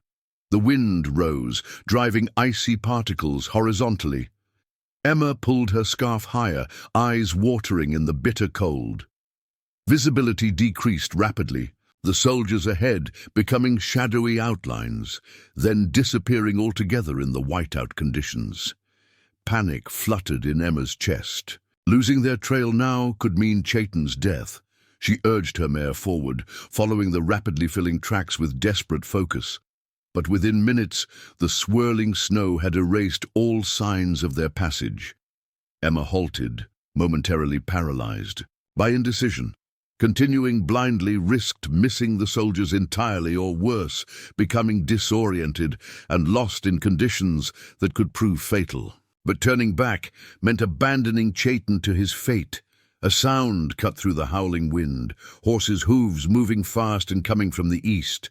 The wind rose, driving icy particles horizontally. Emma pulled her scarf higher, eyes watering in the bitter cold. Visibility decreased rapidly, the soldiers ahead becoming shadowy outlines, then disappearing altogether in the whiteout conditions. Panic fluttered in Emma's chest. Losing their trail now could mean Chayton's death. She urged her mare forward, following the rapidly filling tracks with desperate focus. But within minutes, the swirling snow had erased all signs of their passage. Emma halted, momentarily paralyzed. By indecision, continuing blindly risked missing the soldiers entirely, or worse, becoming disoriented and lost in conditions that could prove fatal. But turning back meant abandoning Chayton to his fate. A sound cut through the howling wind, horses' hooves moving fast and coming from the east.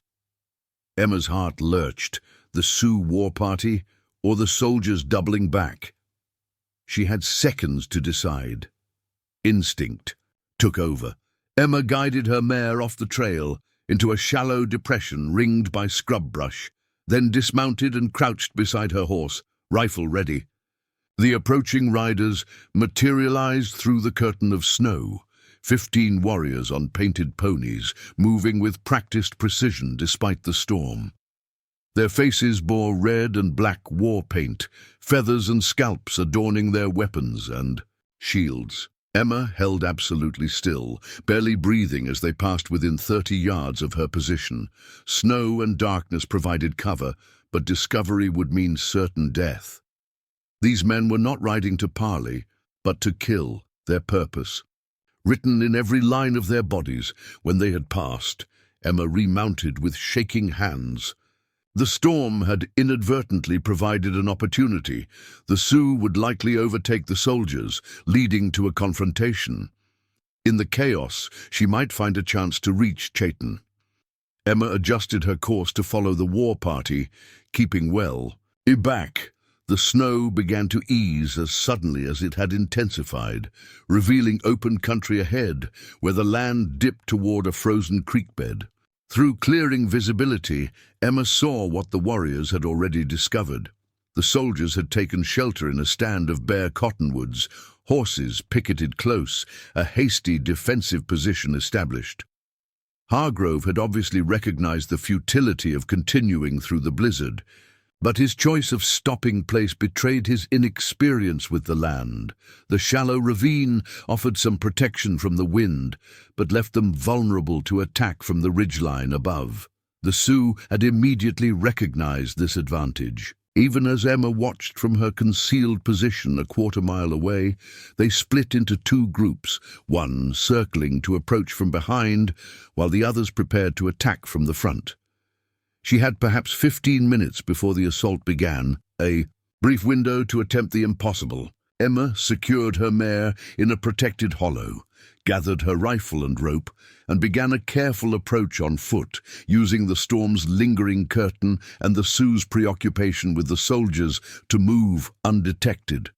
Emma's heart lurched. The Sioux war party, or the soldiers doubling back? She had seconds to decide. Instinct took over. Emma guided her mare off the trail into a shallow depression ringed by scrub brush, then dismounted and crouched beside her horse, rifle ready. The approaching riders materialized through the curtain of snow, 15 warriors on painted ponies, moving with practiced precision despite the storm. Their faces bore red and black war paint, feathers and scalps adorning their weapons and shields. Emma held absolutely still, barely breathing as they passed within 30 yards of her position. Snow and darkness provided cover, but discovery would mean certain death. These men were not riding to parley, but to kill, their purpose. Written in every line of their bodies, when they had passed, Emma remounted with shaking hands. The storm had inadvertently provided an opportunity. The Sioux would likely overtake the soldiers, leading to a confrontation. In the chaos, she might find a chance to reach Chayton. Emma adjusted her course to follow the war party, keeping well. Back, the snow began to ease as suddenly as it had intensified, revealing open country ahead, where the land dipped toward a frozen creek bed. Through clearing visibility, Emma saw what the warriors had already discovered. The soldiers had taken shelter in a stand of bare cottonwoods, horses picketed close, a hasty defensive position established. Hargrove had obviously recognized the futility of continuing through the blizzard, but his choice of stopping place betrayed his inexperience with the land. The shallow ravine offered some protection from the wind, but left them vulnerable to attack from the ridgeline above. The Sioux had immediately recognized this advantage. Even as Emma watched from her concealed position a quarter-mile away, they split into two groups, one circling to approach from behind, while the others prepared to attack from the front. She had perhaps 15 minutes before the assault began, a brief window to attempt the impossible. Emma secured her mare in a protected hollow, gathered her rifle and rope, and began a careful approach on foot, using the storm's lingering curtain and the Sioux's preoccupation with the soldiers to move undetected.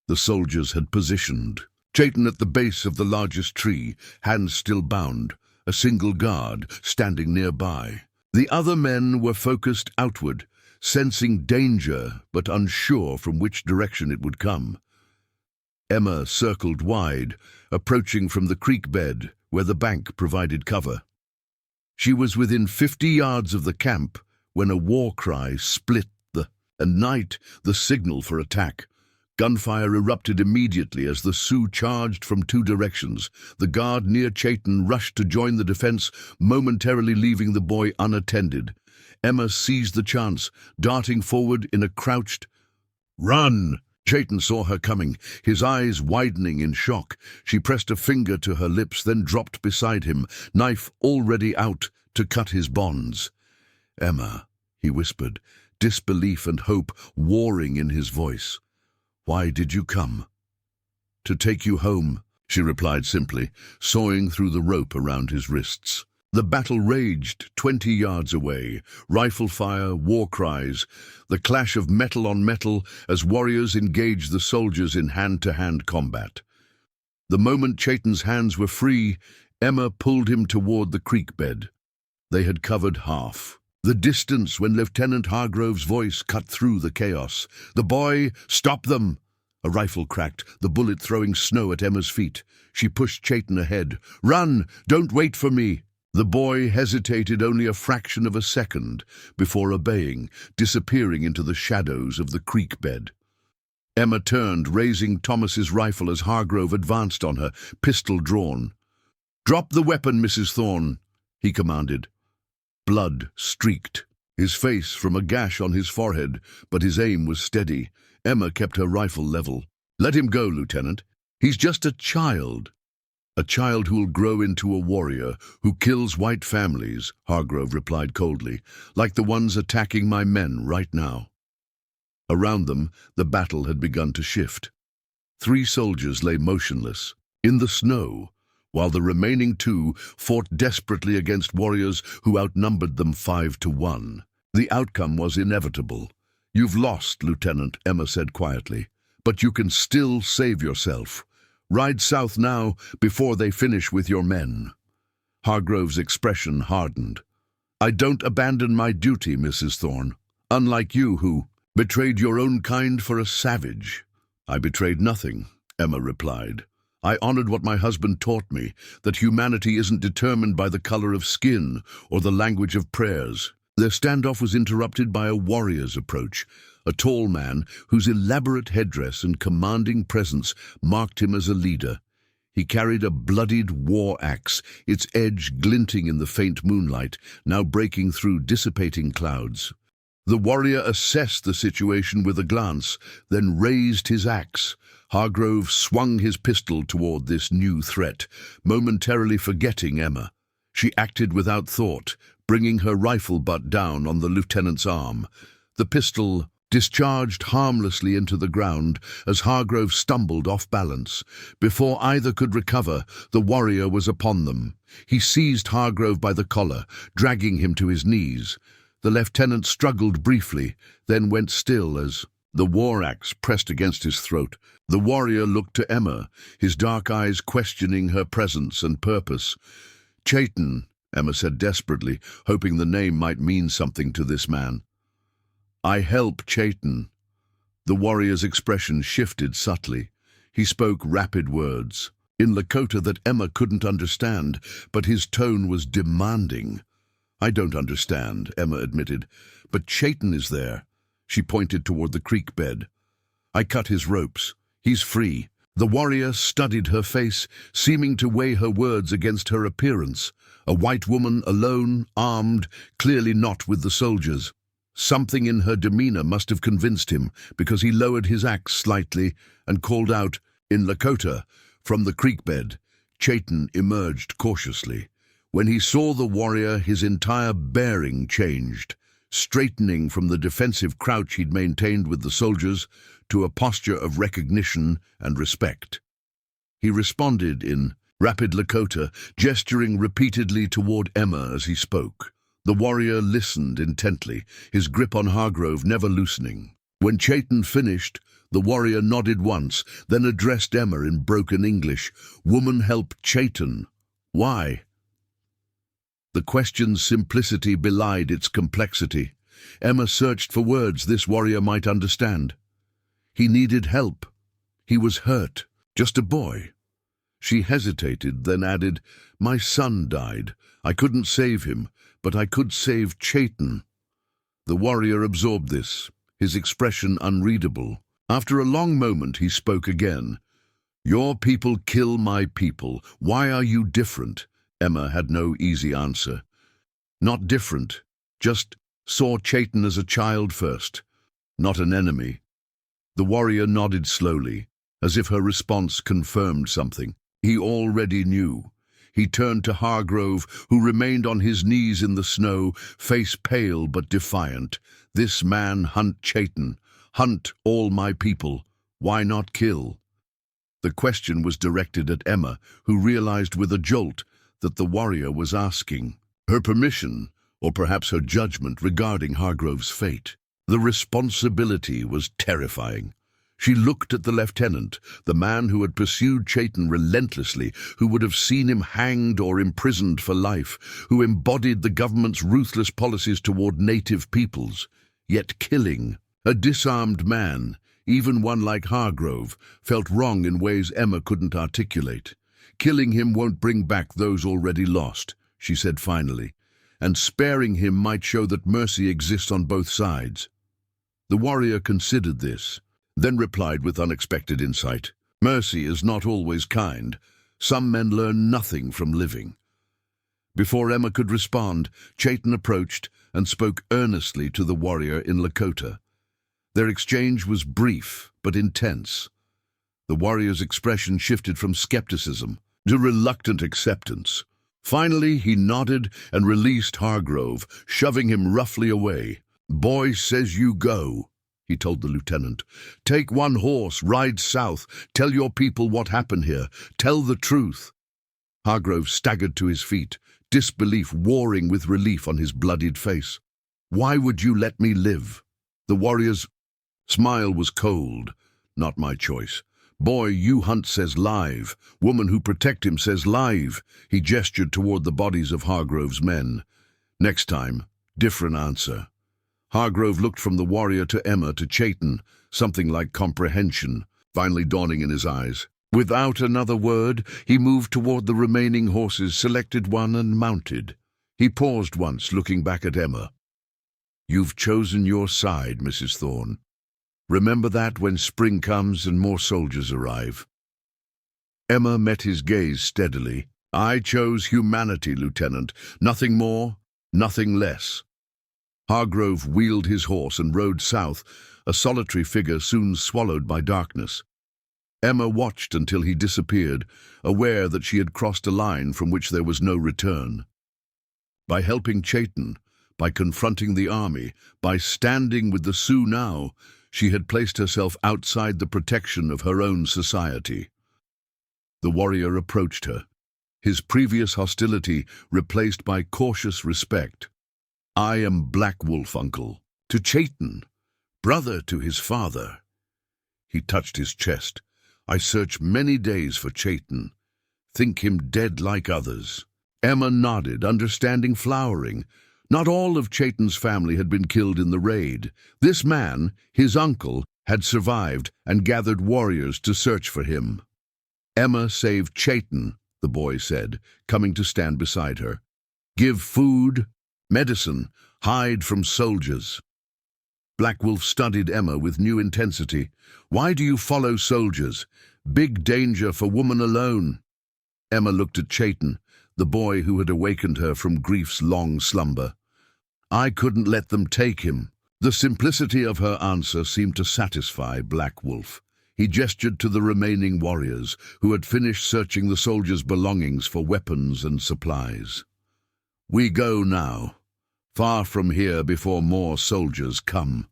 The soldiers had positioned Chayton at the base of the largest tree, hands still bound, a single guard standing nearby. The other men were focused outward, sensing danger but unsure from which direction it would come. Emma circled wide, approaching from the creek bed where the bank provided cover. She was within 50 yards of the camp when a war cry split and night the signal for attack. Gunfire erupted immediately as the Sioux charged from two directions. The guard near Chayton rushed to join the defense, momentarily leaving the boy unattended. Emma seized the chance, darting forward in a crouched run. Chayton saw her coming, his eyes widening in shock. She pressed a finger to her lips, then dropped beside him, knife already out to cut his bonds. "Emma," he whispered, disbelief and hope warring in his voice. "Why did you come?" "To take you home," she replied simply, sawing through the rope around his wrists. The battle raged 20 yards away, rifle fire, war cries, the clash of metal on metal as warriors engaged the soldiers in hand-to-hand combat. The moment Chayton's hands were free, Emma pulled him toward the creek bed. They had covered half the distance when Lieutenant Hargrove's voice cut through the chaos. "The boy, stop them!" A rifle cracked, the bullet throwing snow at Emma's feet. She pushed Chayton ahead. "Run! Don't wait for me!" The boy hesitated only a fraction of a second before obeying, disappearing into the shadows of the creek bed. Emma turned, raising Thomas's rifle as Hargrove advanced on her, pistol drawn. "Drop the weapon, Mrs. Thorne," he commanded. Blood streaked his face from a gash on his forehead, but his aim was steady. Emma kept her rifle level. "Let him go, Lieutenant. He's just a child." "A child who'll grow into a warrior, who kills white families," Hargrove replied coldly, "like the ones attacking my men right now." Around them, the battle had begun to shift. 3 soldiers lay motionless, in the snow, while the remaining 2 fought desperately against warriors who outnumbered them 5-1. The outcome was inevitable. "You've lost, Lieutenant," Emma said quietly, "but you can still save yourself. Ride south now, before they finish with your men." Hargrove's expression hardened. "I don't abandon my duty, Mrs. Thorne. Unlike you, who betrayed your own kind for a savage." "I betrayed nothing," Emma replied. "I honored what my husband taught me, that humanity isn't determined by the color of skin or the language of prayers. Their standoff was interrupted by a warrior's approach, a tall man whose elaborate headdress and commanding presence marked him as a leader. He carried a bloodied war axe, its edge glinting in the faint moonlight, now breaking through dissipating clouds. The warrior assessed the situation with a glance, then raised his axe. Hargrove swung his pistol toward this new threat, momentarily forgetting Emma. She acted without thought, bringing her rifle butt down on the lieutenant's arm. The pistol discharged harmlessly into the ground as Hargrove stumbled off balance. Before either could recover, the warrior was upon them. He seized Hargrove by the collar, dragging him to his knees. The lieutenant struggled briefly, then went still as the war axe pressed against his throat. The warrior looked to Emma, his dark eyes questioning her presence and purpose. "Chayton," Emma said desperately, hoping the name might mean something to this man. "I help Chayton." The warrior's expression shifted subtly. He spoke rapid words, in Lakota that Emma couldn't understand, but his tone was demanding. "I don't understand," Emma admitted, "but Chayton is there." She pointed toward the creek bed. "I cut his ropes. He's free." The warrior studied her face, seeming to weigh her words against her appearance. A white woman, alone, armed, clearly not with the soldiers. Something in her demeanor must have convinced him, because he lowered his axe slightly and called out, in Lakota, from the creek bed. Chayton emerged cautiously. When he saw the warrior, his entire bearing changed, straightening from the defensive crouch he'd maintained with the soldiers to a posture of recognition and respect. He responded in rapid Lakota, gesturing repeatedly toward Emma as he spoke. The warrior listened intently, his grip on Hargrove never loosening. When Chayton finished, the warrior nodded once, then addressed Emma in broken English. "Woman help Chayton. Why?" The question's simplicity belied its complexity. Emma searched for words this warrior might understand. He needed help. He was hurt, just a boy. She hesitated, then added, "My son died. I couldn't save him, but I could save Chayton." The warrior absorbed this, his expression unreadable. After a long moment he spoke again. "Your people kill my people. Why are you different?" Emma had no easy answer. "Not different, just saw Chayton as a child first, not an enemy." The warrior nodded slowly, as if her response confirmed something he already knew. He turned to Hargrove, who remained on his knees in the snow, face pale but defiant. "This man hunt Chayton. Hunt all my people. Why not kill?" The question was directed at Emma, who realized with a jolt that the warrior was asking her permission, or perhaps her judgment regarding Hargrove's fate. The responsibility was terrifying. She looked at the lieutenant, the man who had pursued Chayton relentlessly, who would have seen him hanged or imprisoned for life, who embodied the government's ruthless policies toward native peoples. Yet killing a disarmed man, even one like Hargrove, felt wrong in ways Emma couldn't articulate. "Killing him won't bring back those already lost," she said finally, "and sparing him might show that mercy exists on both sides." The warrior considered this, then replied with unexpected insight. "Mercy is not always kind. Some men learn nothing from living." Before Emma could respond, Chayton approached and spoke earnestly to the warrior in Lakota. Their exchange was brief but intense. The warrior's expression shifted from skepticism to reluctant acceptance. Finally, he nodded and released Hargrove, shoving him roughly away. "Boy says you go," he told the lieutenant. "Take one horse, ride south, tell your people what happened here, tell the truth." Hargrove staggered to his feet, disbelief warring with relief on his bloodied face. "Why would you let me live?" The warrior's smile was cold. "Not my choice. Boy you hunt says live. Woman who protect him says live." He gestured toward the bodies of Hargrove's men. "Next time, different answer." Hargrove looked from the warrior to Emma to Chayton, something like comprehension finally dawning in his eyes. Without another word, he moved toward the remaining horses, selected one and mounted. He paused once, looking back at Emma. You've chosen your side, Mrs. Thorne. Remember that when spring comes and more soldiers arrive. Emma met his gaze steadily. I chose humanity, Lieutenant. Nothing more, nothing less. Hargrove wheeled his horse and rode south, a solitary figure soon swallowed by darkness. Emma watched until he disappeared, aware that she had crossed a line from which there was no return. By helping Chayton, by confronting the army, by standing with the Sioux now, she had placed herself outside the protection of her own society. The warrior approached her, his previous hostility replaced by cautious respect. I am Black Wolf, uncle. To Chayton, brother to his father. He touched his chest. I search many days for Chayton. Think him dead like others. Emma nodded, understanding flowering. Not all of Chayton's family had been killed in the raid. This man, his uncle, had survived and gathered warriors to search for him. Emma saved Chayton, the boy said, coming to stand beside her. Give food, medicine, hide from soldiers. Black Wolf studied Emma with new intensity. Why do you follow soldiers? Big danger for woman alone. Emma looked at Chayton, the boy who had awakened her from grief's long slumber. I couldn't let them take him. The simplicity of her answer seemed to satisfy Black Wolf. He gestured to the remaining warriors, who had finished searching the soldiers' belongings for weapons and supplies. We go now, far from here before more soldiers come.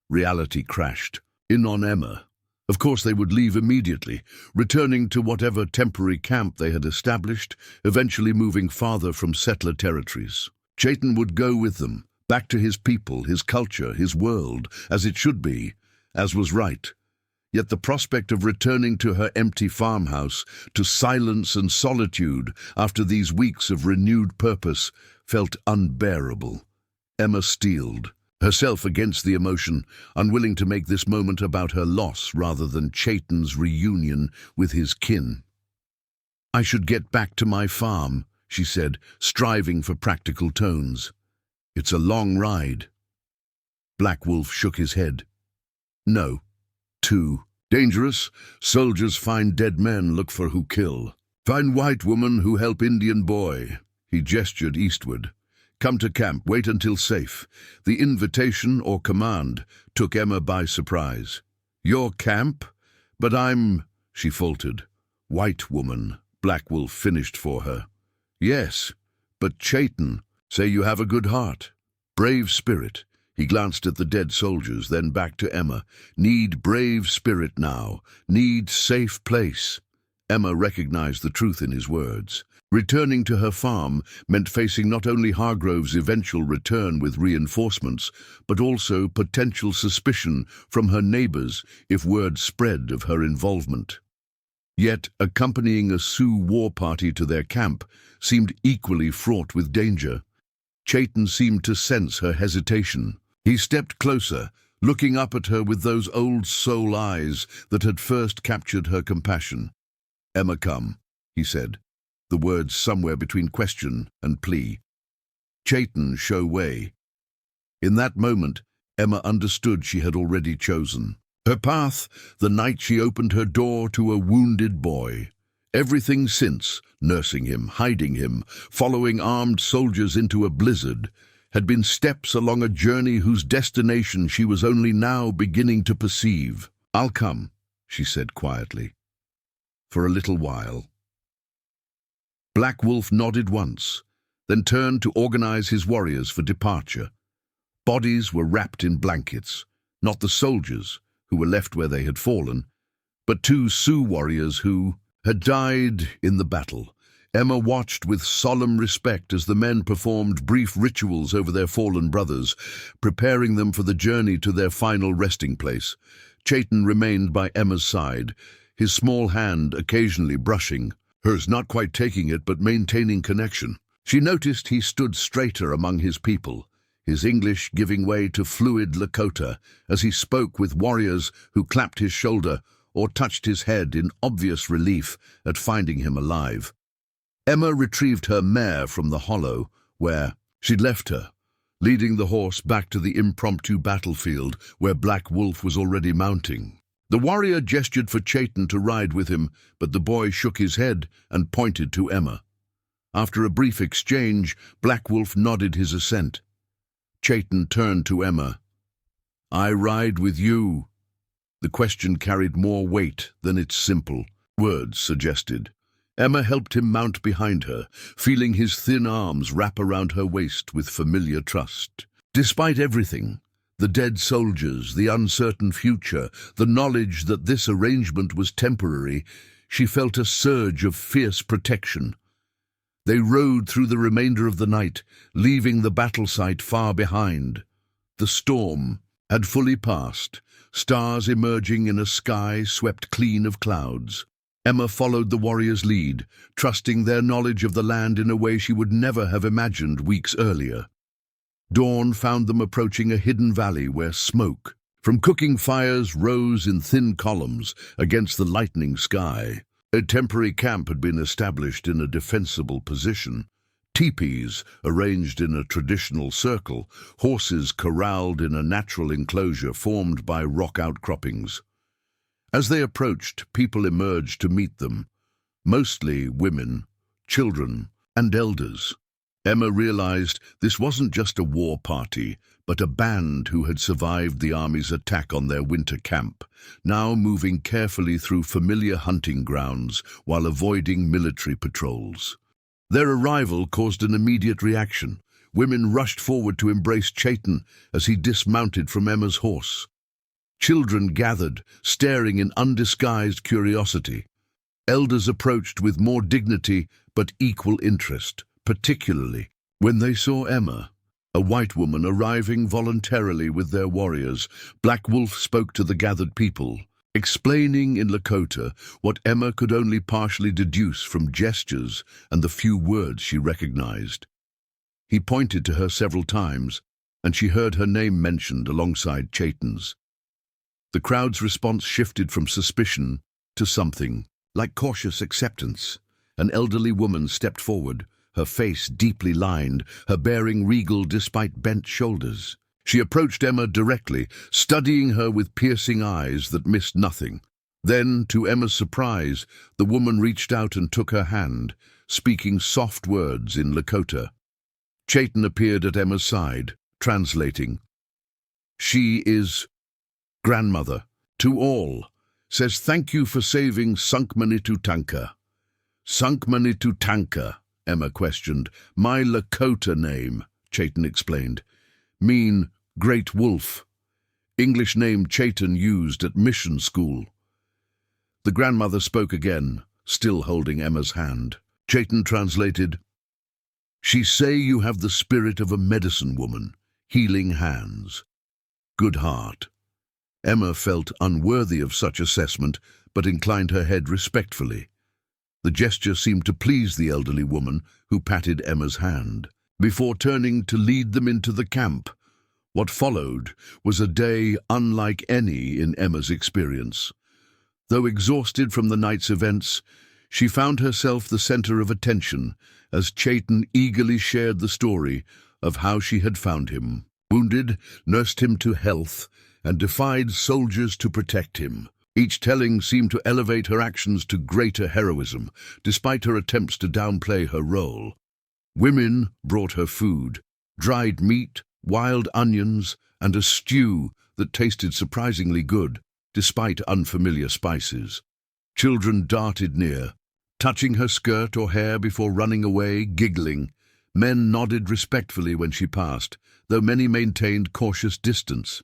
Reality crashed in on Emma. Of course they would leave immediately, returning to whatever temporary camp they had established, eventually moving farther from settler territories. Chayton would go with them, back to his people, his culture, his world, as it should be, as was right. Yet the prospect of returning to her empty farmhouse, to silence and solitude after these weeks of renewed purpose, felt unbearable. Emma steeled, herself against the emotion, unwilling to make this moment about her loss rather than Chayton's reunion with his kin. I should get back to my farm, she said, striving for practical tones. It's a long ride. Black Wolf shook his head. No. Too dangerous. Soldiers find dead men, look for who kill. Find white woman who help Indian boy. He gestured eastward. Come to camp, wait until safe. The invitation or command took Emma by surprise. Your camp? But she faltered. White woman, Black Wolf finished for her. Yes, but Chayton, say you have a good heart. Brave spirit. He glanced at the dead soldiers, then back to Emma. Need brave spirit now. Need safe place. Emma recognized the truth in his words. Returning to her farm meant facing not only Hargrove's eventual return with reinforcements, but also potential suspicion from her neighbors if word spread of her involvement. Yet, accompanying a Sioux war party to their camp seemed equally fraught with danger. Chayton seemed to sense her hesitation. He stepped closer, looking up at her with those old soul eyes that had first captured her compassion. Emma, come, he said, the words somewhere between question and plea. Chayton, show way. In that moment, Emma understood she had already chosen. Her path, the night she opened her door to a wounded boy. Everything since, nursing him, hiding him, following armed soldiers into a blizzard, had been steps along a journey whose destination she was only now beginning to perceive. I'll come, she said quietly. For a little while. Black Wolf nodded once, then turned to organize his warriors for departure. Bodies were wrapped in blankets, not the soldiers, who were left where they had fallen, but 2 Sioux warriors who had died in the battle. Emma watched with solemn respect as the men performed brief rituals over their fallen brothers, preparing them for the journey to their final resting place. Chayton remained by Emma's side, his small hand occasionally brushing, hers not quite taking it but maintaining connection. She noticed he stood straighter among his people, his English giving way to fluid Lakota as he spoke with warriors who clapped his shoulder or touched his head in obvious relief at finding him alive. Emma retrieved her mare from the hollow, where she'd left her, leading the horse back to the impromptu battlefield where Black Wolf was already mounting. The warrior gestured for Chaitin to ride with him, but the boy shook his head and pointed to Emma. After a brief exchange, Black Wolf nodded his assent. Chaitin turned to Emma. "I ride with you." The question carried more weight than its simple words suggested. Emma helped him mount behind her, feeling his thin arms wrap around her waist with familiar trust. Despite everything, the dead soldiers, the uncertain future, the knowledge that this arrangement was temporary, she felt a surge of fierce protection. They rode through the remainder of the night, leaving the battle site far behind. The storm had fully passed, stars emerging in a sky swept clean of clouds. Emma followed the warriors' lead, trusting their knowledge of the land in a way she would never have imagined weeks earlier. Dawn found them approaching a hidden valley where smoke from cooking fires rose in thin columns against the lightening sky. A temporary camp had been established in a defensible position. Teepees arranged in a traditional circle, horses corralled in a natural enclosure formed by rock outcroppings. As they approached, people emerged to meet them, mostly women, children, and elders. Emma realized this wasn't just a war party, but a band who had survived the army's attack on their winter camp, now moving carefully through familiar hunting grounds while avoiding military patrols. Their arrival caused an immediate reaction. Women rushed forward to embrace Chaitin as he dismounted from Emma's horse. Children gathered, staring in undisguised curiosity. Elders approached with more dignity but equal interest, particularly when they saw Emma, a white woman arriving voluntarily with their warriors. Black Wolf spoke to the gathered people, explaining in Lakota what Emma could only partially deduce from gestures and the few words she recognized. He pointed to her several times, and she heard her name mentioned alongside Chaitin's. The crowd's response shifted from suspicion to something like cautious acceptance. An elderly woman stepped forward, her face deeply lined, her bearing regal despite bent shoulders. She approached Emma directly, studying her with piercing eyes that missed nothing. Then, to Emma's surprise, the woman reached out and took her hand, speaking soft words in Lakota. Chaitin appeared at Emma's side, translating. "She is grandmother, to all, says thank you for saving Sankmanitutanka." "Sankmanitutanka," Emma questioned. "My Lakota name," Chaitin explained. "Mean Great Wolf. English name Chaitin used at mission school." The grandmother spoke again, still holding Emma's hand. Chaitin translated, "She say you have the spirit of a medicine woman, healing hands. Good heart." Emma felt unworthy of such assessment, but inclined her head respectfully. The gesture seemed to please the elderly woman, who patted Emma's hand, before turning to lead them into the camp. What followed was a day unlike any in Emma's experience. Though exhausted from the night's events, she found herself the center of attention as Chaitin eagerly shared the story of how she had found him, wounded, nursed him to health, and defied soldiers to protect him. Each telling seemed to elevate her actions to greater heroism, despite her attempts to downplay her role. Women brought her food, dried meat, wild onions, and a stew that tasted surprisingly good, despite unfamiliar spices. Children darted near, touching her skirt or hair before running away, giggling. Men nodded respectfully when she passed, though many maintained cautious distance.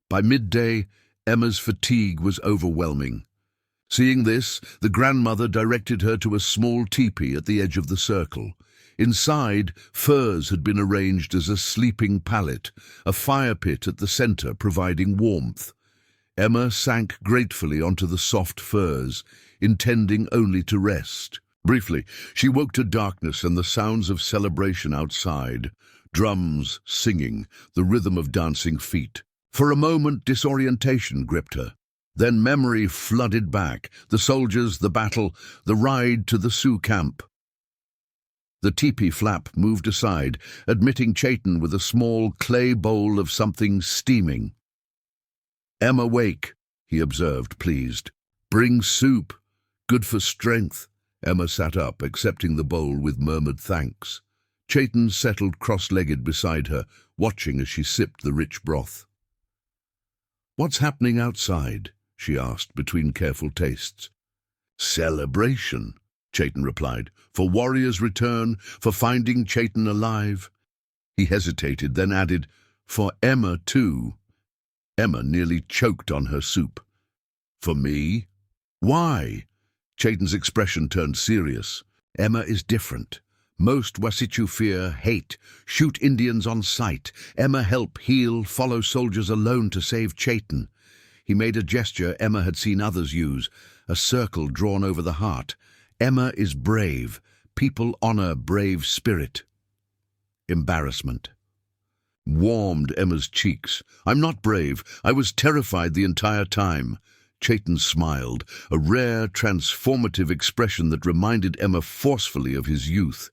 By midday, Emma's fatigue was overwhelming. Seeing this, the grandmother directed her to a small teepee at the edge of the circle. Inside, furs had been arranged as a sleeping pallet, a fire pit at the center providing warmth. Emma sank gratefully onto the soft furs, intending only to rest. Briefly, she woke to darkness and the sounds of celebration outside. Drums, singing, the rhythm of dancing feet. For a moment, disorientation gripped her. Then memory flooded back, the soldiers, the battle, the ride to the Sioux camp. The teepee flap moved aside, admitting Chayton with a small clay bowl of something steaming. "Emma, wake," he observed, pleased. "Bring soup. Good for strength." Emma sat up, accepting the bowl with murmured thanks. Chayton settled cross-legged beside her, watching as she sipped the rich broth. "What's happening outside?" she asked, between careful tastes. "Celebration," Chayton replied. "For Warrior's return, for finding Chayton alive." He hesitated, then added, "For Emma, too." Emma nearly choked on her soup. "For me? Why?" Chayton's expression turned serious. "Emma is different. Most Wasichu fear, hate, shoot Indians on sight. Emma help, heal, follow soldiers alone to save Chayton." He made a gesture Emma had seen others use, a circle drawn over the heart. "Emma is brave. People honor brave spirit." Embarrassment warmed Emma's cheeks. "I'm not brave. I was terrified the entire time." Chayton smiled, a rare, transformative expression that reminded Emma forcefully of his youth.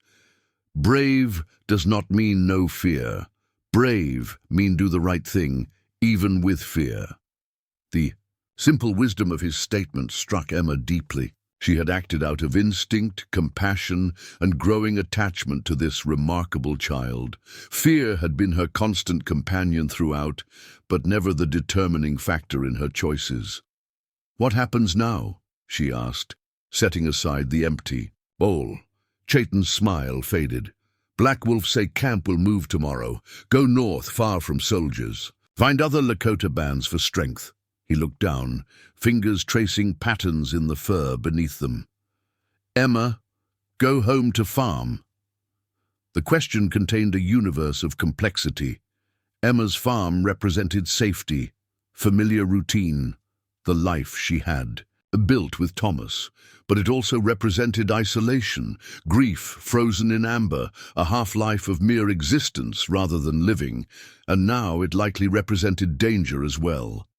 "Brave does not mean no fear. Brave mean do the right thing, even with fear." The simple wisdom of his statement struck Emma deeply. She had acted out of instinct, compassion, and growing attachment to this remarkable child. Fear had been her constant companion throughout, but never the determining factor in her choices. "What happens now?" she asked, setting aside the empty bowl. Chayton's smile faded. "Black Wolf say camp will move tomorrow. Go north, far from soldiers. Find other Lakota bands for strength." He looked down, fingers tracing patterns in the fur beneath them. "Emma, go home to farm." The question contained a universe of complexity. Emma's farm represented safety, familiar routine, the life she had, built with Thomas. But it also represented isolation, grief frozen in amber, a half-life of mere existence rather than living, and now it likely represented danger as well.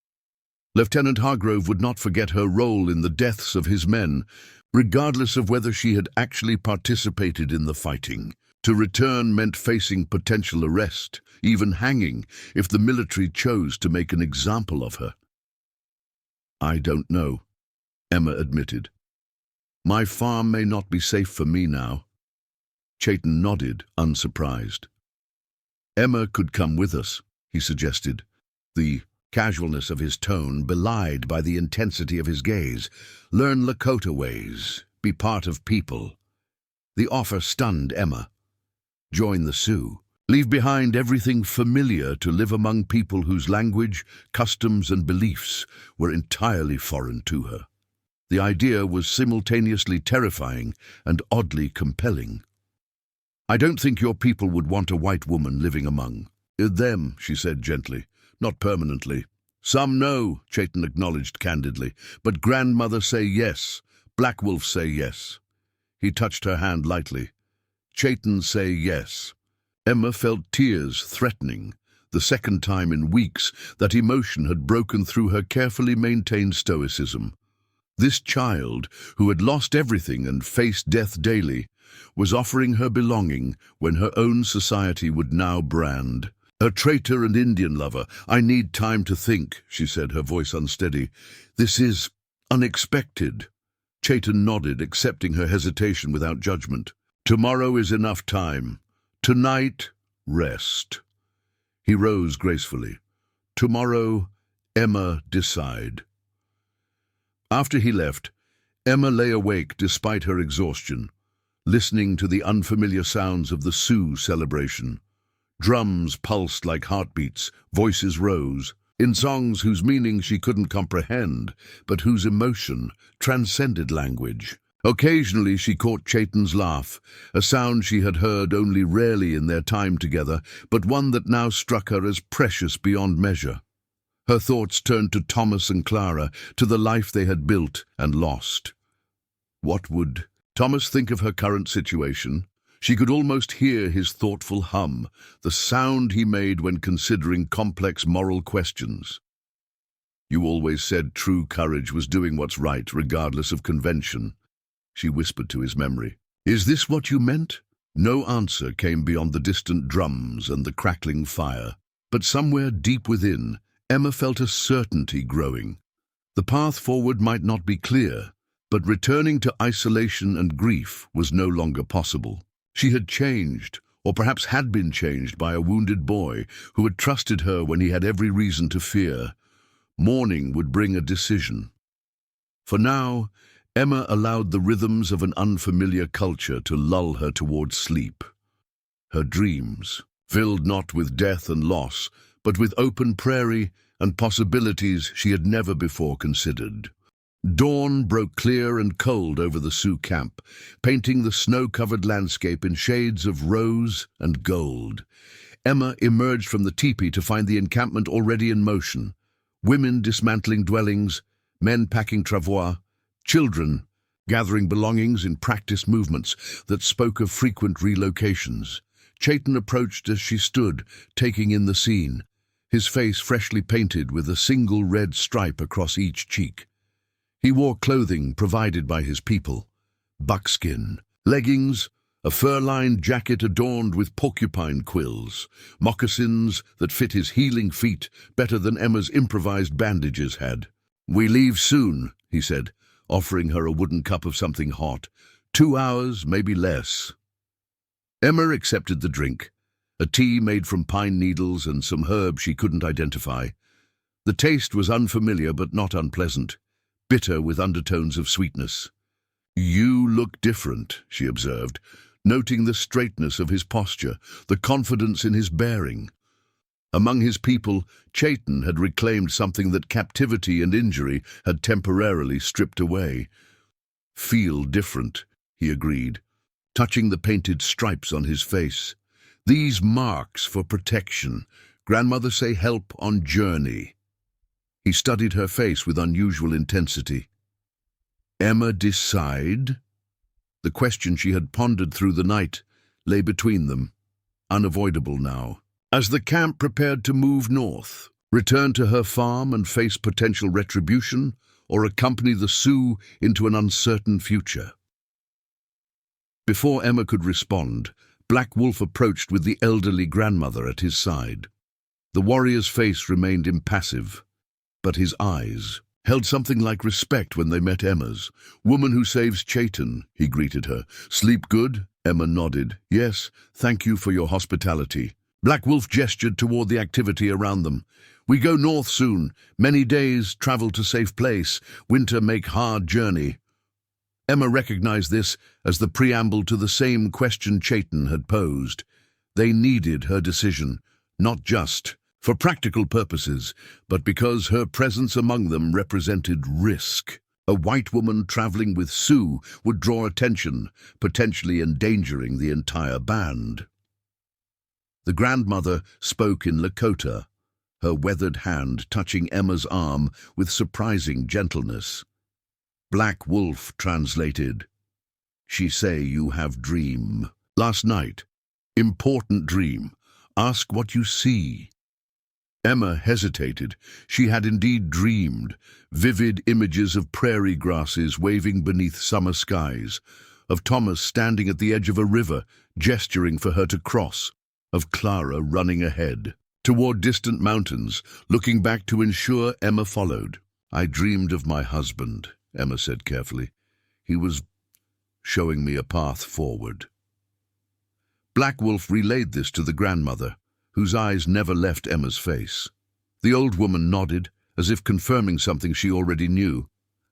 Lieutenant Hargrove would not forget her role in the deaths of his men, regardless of whether she had actually participated in the fighting. To return meant facing potential arrest, even hanging, if the military chose to make an example of her. "I don't know," Emma admitted. "My farm may not be safe for me now." Chayton nodded, unsurprised. "Emma could come with us," he suggested, the casualness of his tone belied by the intensity of his gaze. "Learn Lakota ways, be part of people." The offer stunned Emma. Join the Sioux. Leave behind everything familiar to live among people whose language, customs, and beliefs were entirely foreign to her. The idea was simultaneously terrifying and oddly compelling. "I don't think your people would want a white woman living among them," she said gently. "Not permanently." "Some no," Chayton acknowledged candidly, "but grandmother say yes. Black Wolf say yes." He touched her hand lightly. "Chayton say yes." Emma felt tears threatening. The second time in weeks that emotion had broken through her carefully maintained stoicism. This child, who had lost everything and faced death daily, was offering her belonging when her own society would now brand. "A traitor and Indian lover. I need time to think," she said, her voice unsteady. "This is unexpected." Chayton nodded, accepting her hesitation without judgment. "Tomorrow is enough time. Tonight, rest." He rose gracefully. "Tomorrow, Emma, decide." After he left, Emma lay awake despite her exhaustion, listening to the unfamiliar sounds of the Sioux celebration. Drums pulsed like heartbeats, voices rose, in songs whose meaning she couldn't comprehend, but whose emotion transcended language. Occasionally she caught Chayton's laugh, a sound she had heard only rarely in their time together, but one that now struck her as precious beyond measure. Her thoughts turned to Thomas and Clara, to the life they had built and lost. What would Thomas think of her current situation? She could almost hear his thoughtful hum, the sound he made when considering complex moral questions. "You always said true courage was doing what's right, regardless of convention," she whispered to his memory. "Is this what you meant?" No answer came beyond the distant drums and the crackling fire. But somewhere deep within, Emma felt a certainty growing. The path forward might not be clear, but returning to isolation and grief was no longer possible. She had changed, or perhaps had been changed by a wounded boy who had trusted her when he had every reason to fear. Morning would bring a decision. For now, Emma allowed the rhythms of an unfamiliar culture to lull her towards sleep. Her dreams, filled not with death and loss, but with open prairie and possibilities she had never before considered. Dawn broke clear and cold over the Sioux camp, painting the snow-covered landscape in shades of rose and gold. Emma emerged from the teepee to find the encampment already in motion. Women dismantling dwellings, men packing travois, children gathering belongings in practice movements that spoke of frequent relocations. Chaitin approached as she stood, taking in the scene, his face freshly painted with a single red stripe across each cheek. He wore clothing provided by his people: buckskin, leggings, a fur-lined jacket adorned with porcupine quills, moccasins that fit his healing feet better than Emma's improvised bandages had. "We leave soon," he said, offering her a wooden cup of something hot. 2 hours, maybe less. Emma accepted the drink, a tea made from pine needles and some herbs she couldn't identify. The taste was unfamiliar but not unpleasant, bitter with undertones of sweetness. "You look different," she observed, noting the straightness of his posture, the confidence in his bearing. Among his people, Chaitin had reclaimed something that captivity and injury had temporarily stripped away. "Feel different," he agreed, touching the painted stripes on his face. "These marks for protection. Grandmother say help on journey." He studied her face with unusual intensity. Emma decide? The question she had pondered through the night lay between them, unavoidable now. As the camp prepared to move north, return to her farm and face potential retribution, or accompany the Sioux into an uncertain future. Before Emma could respond, Black Wolf approached with the elderly grandmother at his side. The warrior's face remained impassive, but his eyes held something like respect when they met Emma's. "Woman who saves Chaitin," he greeted her. "Sleep good?" Emma nodded. "Yes, thank you for your hospitality." Black Wolf gestured toward the activity around them. "We go north soon. Many days, travel to safe place. Winter make hard journey." Emma recognized this as the preamble to the same question Chaitin had posed. They needed her decision, not just for practical purposes, but because her presence among them represented risk. A white woman traveling with Sioux would draw attention, potentially endangering the entire band. The grandmother spoke in Lakota, her weathered hand touching Emma's arm with surprising gentleness. Black Wolf translated, "She say you have dream. Last night. Important dream. Ask what you see." Emma hesitated. She had indeed dreamed, vivid images of prairie grasses waving beneath summer skies, of Thomas standing at the edge of a river, gesturing for her to cross, of Clara running ahead, toward distant mountains, looking back to ensure Emma followed. "I dreamed of my husband," Emma said carefully. "He was showing me a path forward." Black Wolf relayed this to the grandmother, whose eyes never left Emma's face. The old woman nodded, as if confirming something she already knew,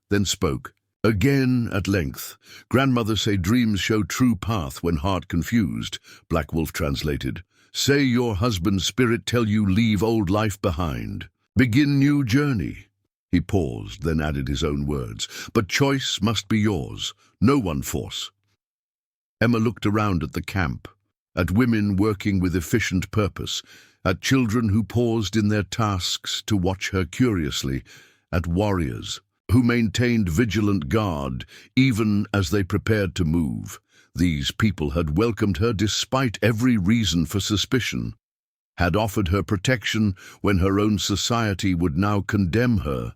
then spoke. "Again at length. Grandmother say dreams show true path when heart confused," Black Wolf translated. "Say your husband's spirit tell you leave old life behind. Begin new journey." He paused, then added his own words. "But choice must be yours. No one force." Emma looked around at the camp, at women working with efficient purpose, at children who paused in their tasks to watch her curiously, at warriors who maintained vigilant guard even as they prepared to move. These people had welcomed her despite every reason for suspicion, had offered her protection when her own society would now condemn her.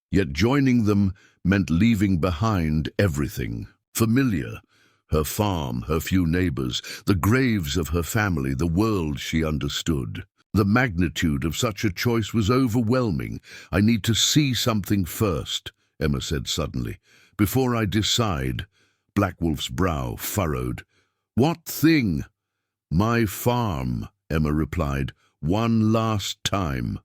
Yet joining them meant leaving behind everything familiar, Her farm, her few neighbors, the graves of her family, the world she understood. The magnitude of such a choice was overwhelming. "I need to see something first," Emma said suddenly. "Before I decide." Black Wolf's brow furrowed. "What thing?" "My farm," Emma replied. "One last time."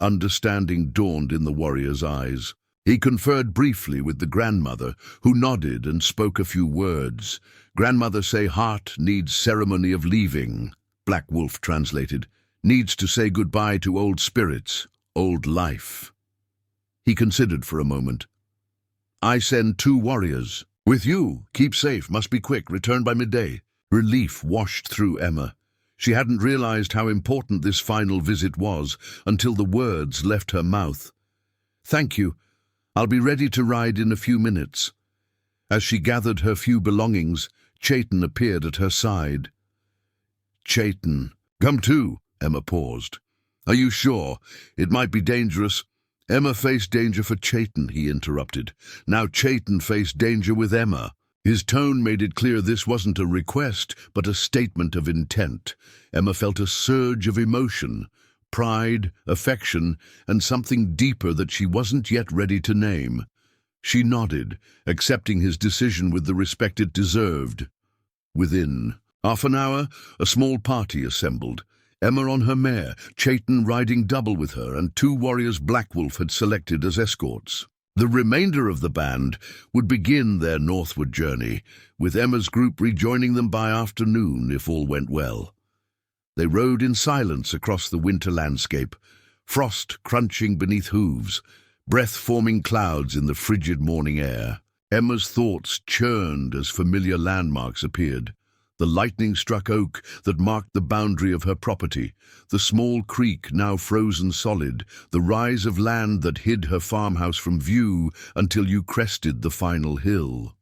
Understanding dawned in the warrior's eyes. He conferred briefly with the grandmother, who nodded and spoke a few words. "Grandmother say heart needs ceremony of leaving," Black Wolf translated. "Needs to say goodbye to old spirits, old life." He considered for a moment. "I send 2 warriors. With you. Keep safe. Must be quick. Return by midday." Relief washed through Emma. She hadn't realized how important this final visit was until the words left her mouth. "Thank you. I'll be ready to ride in a few minutes." As she gathered her few belongings, Chayton appeared at her side. "Chayton, come too." Emma paused. "Are you sure? It might be dangerous." Emma faced danger for Chayton, he interrupted. Now Chayton faced danger with Emma. His tone made it clear this wasn't a request, but a statement of intent. Emma felt a surge of emotion, pride, affection, and something deeper that she wasn't yet ready to name. She nodded, accepting his decision with the respect it deserved. Within half an hour, a small party assembled. Emma on her mare, Chayton riding double with her, and 2 warriors Black Wolf had selected as escorts. The remainder of the band would begin their northward journey, with Emma's group rejoining them by afternoon if all went well. They rode in silence across the winter landscape, frost crunching beneath hooves, breath-forming clouds in the frigid morning air. Emma's thoughts churned as familiar landmarks appeared. The lightning-struck oak that marked the boundary of her property, the small creek now frozen solid, the rise of land that hid her farmhouse from view until you crested the final hill.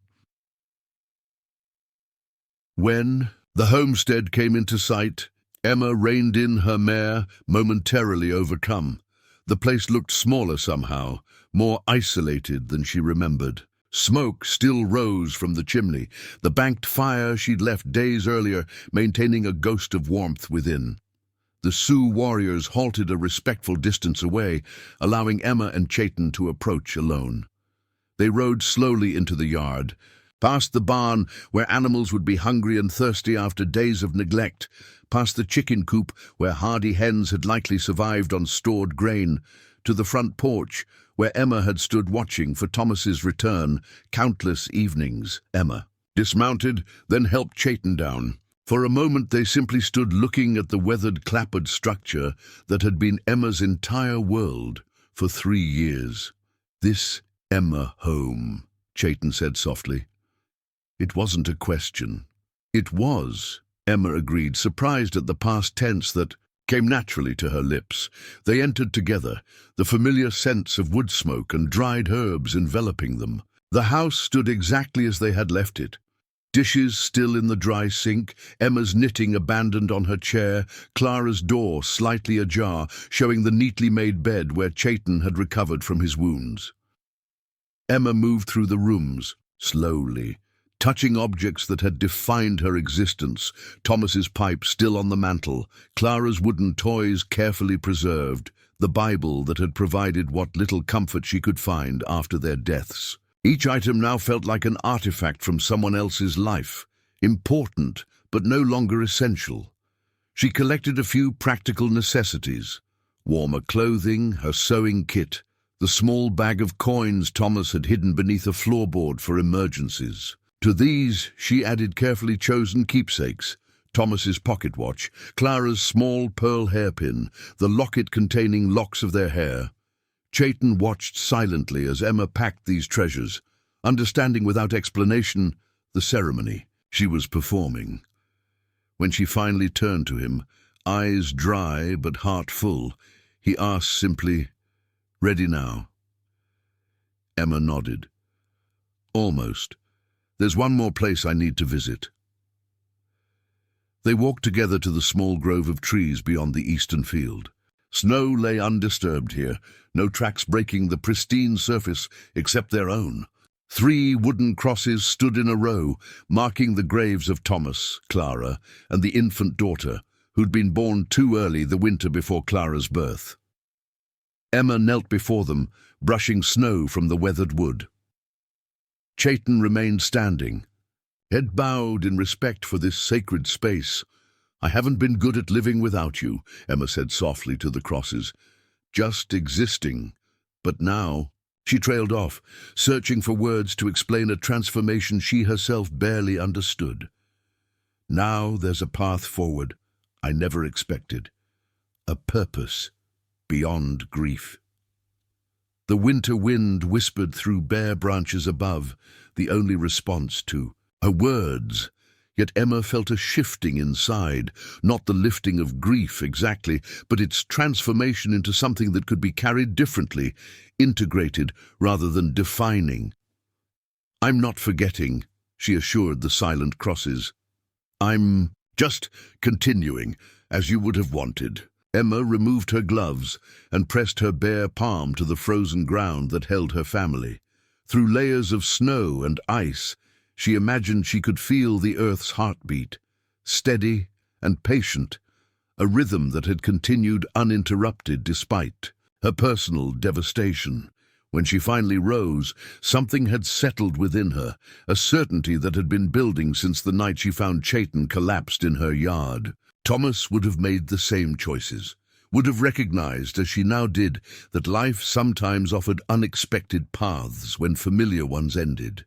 When the homestead came into sight, Emma reined in her mare, momentarily overcome. The place looked smaller somehow, more isolated than she remembered. Smoke still rose from the chimney, the banked fire she'd left days earlier maintaining a ghost of warmth within. The Sioux warriors halted a respectful distance away, allowing Emma and Chayton to approach alone. They rode slowly into the yard, past the barn where animals would be hungry and thirsty after days of neglect, past the chicken coop where hardy hens had likely survived on stored grain, to the front porch where Emma had stood watching for Thomas's return countless evenings. Emma dismounted, then helped Chayton down. For a moment they simply stood looking at the weathered, clapboard structure that had been Emma's entire world for 3 years. "This Emma home," Chayton said softly. It wasn't a question. "It was," Emma agreed, surprised at the past tense that came naturally to her lips. They entered together, the familiar scents of wood smoke and dried herbs enveloping them. The house stood exactly as they had left it. Dishes still in the dry sink, Emma's knitting abandoned on her chair, Clara's door slightly ajar, showing the neatly made bed where Chayton had recovered from his wounds. Emma moved through the rooms, slowly, touching objects that had defined her existence, Thomas's pipe still on the mantel, Clara's wooden toys carefully preserved, the Bible that had provided what little comfort she could find after their deaths. Each item now felt like an artifact from someone else's life, important but no longer essential. She collected a few practical necessities: warmer clothing, her sewing kit, the small bag of coins Thomas had hidden beneath a floorboard for emergencies. To these she added carefully chosen keepsakes: Thomas's pocket watch, Clara's small pearl hairpin, the locket containing locks of their hair. Chayton watched silently as Emma packed these treasures, understanding without explanation the ceremony she was performing. When she finally turned to him, eyes dry but heart full, he asked simply, "Ready now?" Emma nodded. "Almost. There's one more place I need to visit." They walked together to the small grove of trees beyond the eastern field. Snow lay undisturbed here, no tracks breaking the pristine surface except their own. 3 wooden crosses stood in a row, marking the graves of Thomas, Clara, and the infant daughter, who'd been born too early the winter before Clara's birth. Emma knelt before them, brushing snow from the weathered wood. Chayton remained standing, head bowed in respect for this sacred space. "I haven't been good at living without you," Emma said softly to the crosses. "Just existing. But now—" She trailed off, searching for words to explain a transformation she herself barely understood. "Now there's a path forward I never expected. A purpose beyond grief." The winter wind whispered through bare branches above, the only response to her words. Yet Emma felt a shifting inside, not the lifting of grief exactly, but its transformation into something that could be carried differently, integrated rather than defining. "I'm not forgetting," she assured the silent crosses. "I'm just continuing, as you would have wanted." Emma removed her gloves and pressed her bare palm to the frozen ground that held her family. Through layers of snow and ice, she imagined she could feel the earth's heartbeat, steady and patient, a rhythm that had continued uninterrupted despite her personal devastation. When she finally rose, something had settled within her, a certainty that had been building since the night she found Chayton collapsed in her yard. Thomas would have made the same choices, would have recognized, as she now did, that life sometimes offered unexpected paths when familiar ones ended.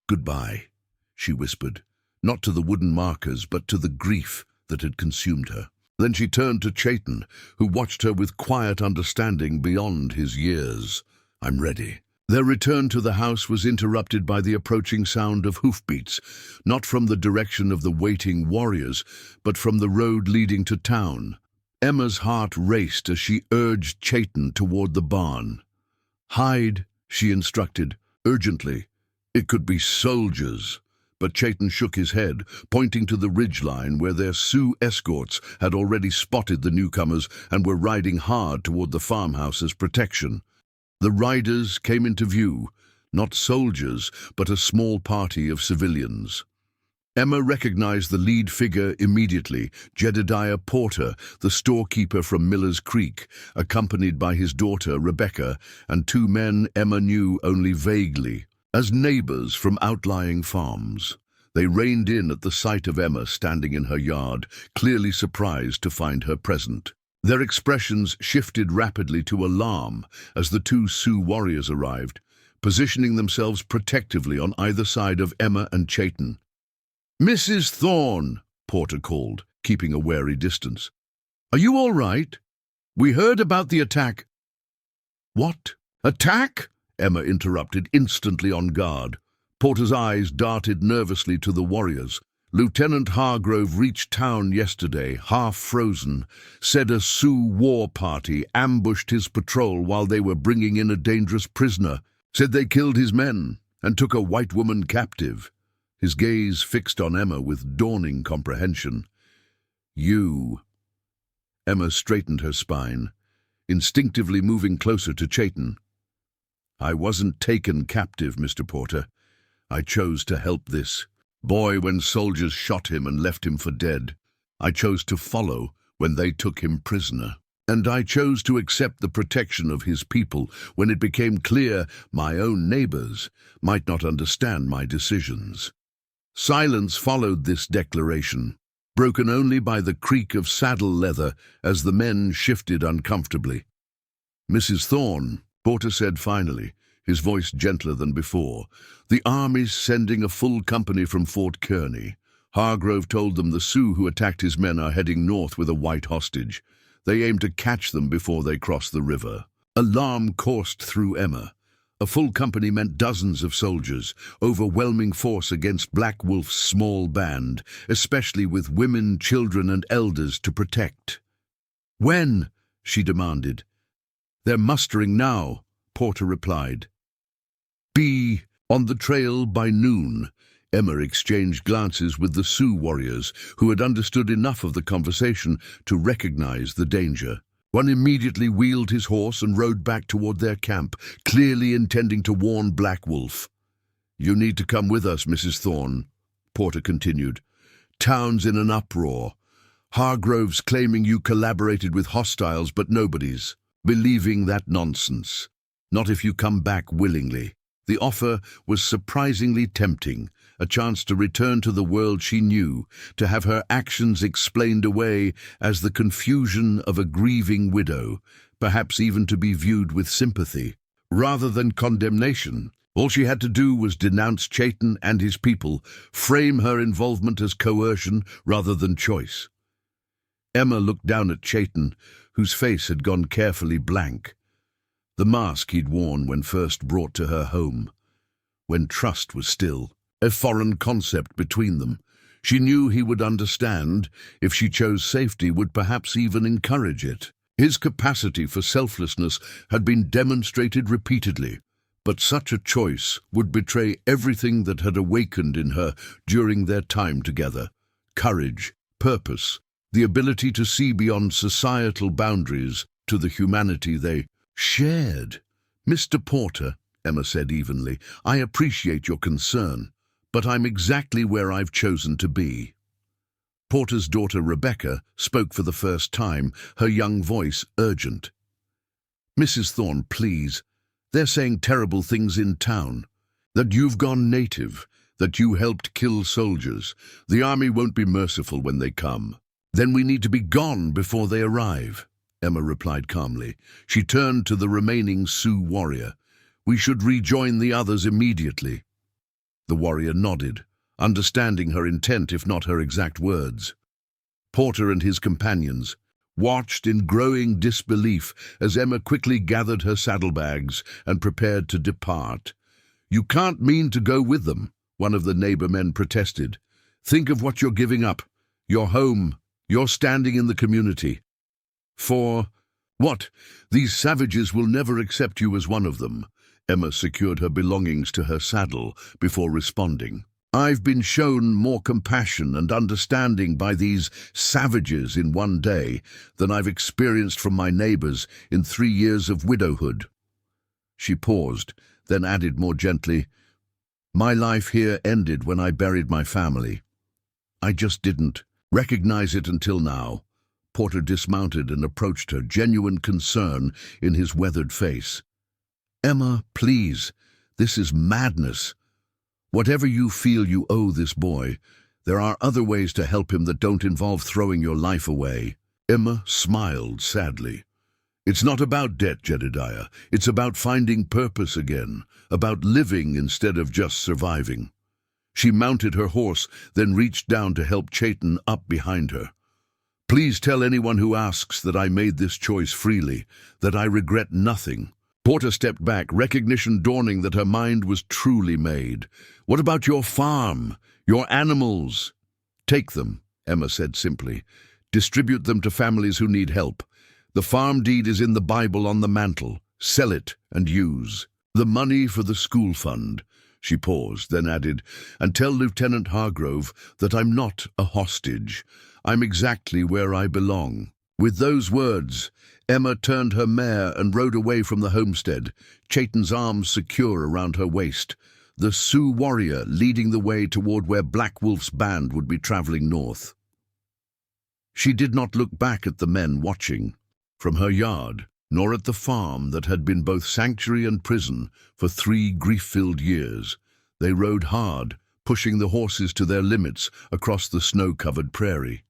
"Goodbye," she whispered, not to the wooden markers, but to the grief that had consumed her. Then she turned to Chayton, who watched her with quiet understanding beyond his years. "I'm ready." Their return to the house was interrupted by the approaching sound of hoofbeats, not from the direction of the waiting warriors, but from the road leading to town. Emma's heart raced as she urged Chayton toward the barn. "Hide," she instructed, urgently. "It could be soldiers." But Chayton shook his head, pointing to the ridgeline where their Sioux escorts had already spotted the newcomers and were riding hard toward the farmhouse as protection. The riders came into view, not soldiers, but a small party of civilians. Emma recognized the lead figure immediately, Jedediah Porter, the storekeeper from Miller's Creek, accompanied by his daughter Rebecca and 2 men Emma knew only vaguely, as neighbors from outlying farms. They reined in at the sight of Emma standing in her yard, clearly surprised to find her present. Their expressions shifted rapidly to alarm as the 2 Sioux warriors arrived, positioning themselves protectively on either side of Emma and Chayton. "Mrs. Thorne," Porter called, keeping a wary distance. "Are you all right? We heard about the attack." "What? Attack?" Emma interrupted, instantly on guard. Porter's eyes darted nervously to the warriors. "Lieutenant Hargrove reached town yesterday, half frozen. Said a Sioux war party ambushed his patrol while they were bringing in a dangerous prisoner. Said they killed his men and took a white woman captive." His gaze fixed on Emma with dawning comprehension. "You—" Emma straightened her spine, instinctively moving closer to Chayton. "I wasn't taken captive, Mr. Porter. I chose to help this boy when soldiers shot him and left him for dead. I chose to follow when they took him prisoner. And I chose to accept the protection of his people when it became clear my own neighbors might not understand my decisions." Silence followed this declaration, broken only by the creak of saddle leather as the men shifted uncomfortably. "Mrs. Thorne," Porter said finally, his voice gentler than before, "the Army's sending a full company from Fort Kearney. Hargrove told them the Sioux who attacked his men are heading north with a white hostage. They aim to catch them before they cross the river." Alarm coursed through Emma. A full company meant dozens of soldiers, overwhelming force against Black Wolf's small band, especially with women, children, and elders to protect. "When?" she demanded. "They're mustering now," Porter replied. "Be on the trail by noon." Emma exchanged glances with the Sioux warriors, who had understood enough of the conversation to recognize the danger. One immediately wheeled his horse and rode back toward their camp, clearly intending to warn Black Wolf. "You need to come with us, Mrs. Thorne," Porter continued. "Town's in an uproar. Hargrove's claiming you collaborated with hostiles, but nobody's believing that nonsense. Not if you come back willingly." The offer was surprisingly tempting, a chance to return to the world she knew, to have her actions explained away as the confusion of a grieving widow, perhaps even to be viewed with sympathy, rather than condemnation. All she had to do was denounce Chayton and his people, frame her involvement as coercion rather than choice. Emma looked down at Chayton, whose face had gone carefully blank. The mask he'd worn when first brought to her home, when trust was still a foreign concept between them. She knew he would understand, if she chose safety, would perhaps even encourage it. His capacity for selflessness had been demonstrated repeatedly, but such a choice would betray everything that had awakened in her during their time together: courage, purpose, the ability to see beyond societal boundaries to the humanity they shared. "Mr. Porter," Emma said evenly, "I appreciate your concern, but I'm exactly where I've chosen to be." Porter's daughter Rebecca spoke for the first time, her young voice urgent. "Mrs. Thorne, please. They're saying terrible things in town. That you've gone native, that you helped kill soldiers. The army won't be merciful when they come." "Then we need to be gone before they arrive," Emma replied calmly. She turned to the remaining Sioux warrior. "We should rejoin the others immediately." The warrior nodded, understanding her intent if not her exact words. Porter and his companions watched in growing disbelief as Emma quickly gathered her saddlebags and prepared to depart. "You can't mean to go with them," one of the neighbor men protested. "Think of what you're giving up. Your home, your standing in the community. For what? These savages will never accept you as one of them." Emma secured her belongings to her saddle before responding. "I've been shown more compassion and understanding by these savages in one day than I've experienced from my neighbors in 3 years of widowhood." She paused, then added more gently, "My life here ended when I buried my family. I just didn't recognize it until now." Porter dismounted and approached her, genuine concern in his weathered face. "Emma, please, this is madness. Whatever you feel you owe this boy, there are other ways to help him that don't involve throwing your life away." Emma smiled sadly. "It's not about debt, Jedediah. It's about finding purpose again, about living instead of just surviving." She mounted her horse, then reached down to help Chayton up behind her. "Please tell anyone who asks that I made this choice freely, that I regret nothing." Porter stepped back, recognition dawning that her mind was truly made. "What about your farm, your animals?" "Take them," Emma said simply. "Distribute them to families who need help. The farm deed is in the Bible on the mantle. Sell it and use the money for the school fund." She paused, then added, "And tell Lieutenant Hargrove that I'm not a hostage. I'm exactly where I belong." With those words, Emma turned her mare and rode away from the homestead, Chayton's arms secure around her waist, the Sioux warrior leading the way toward where Black Wolf's band would be traveling north. She did not look back at the men watching from her yard, nor at the farm that had been both sanctuary and prison for 3 grief-filled years. They rode hard, pushing the horses to their limits across the snow-covered prairie.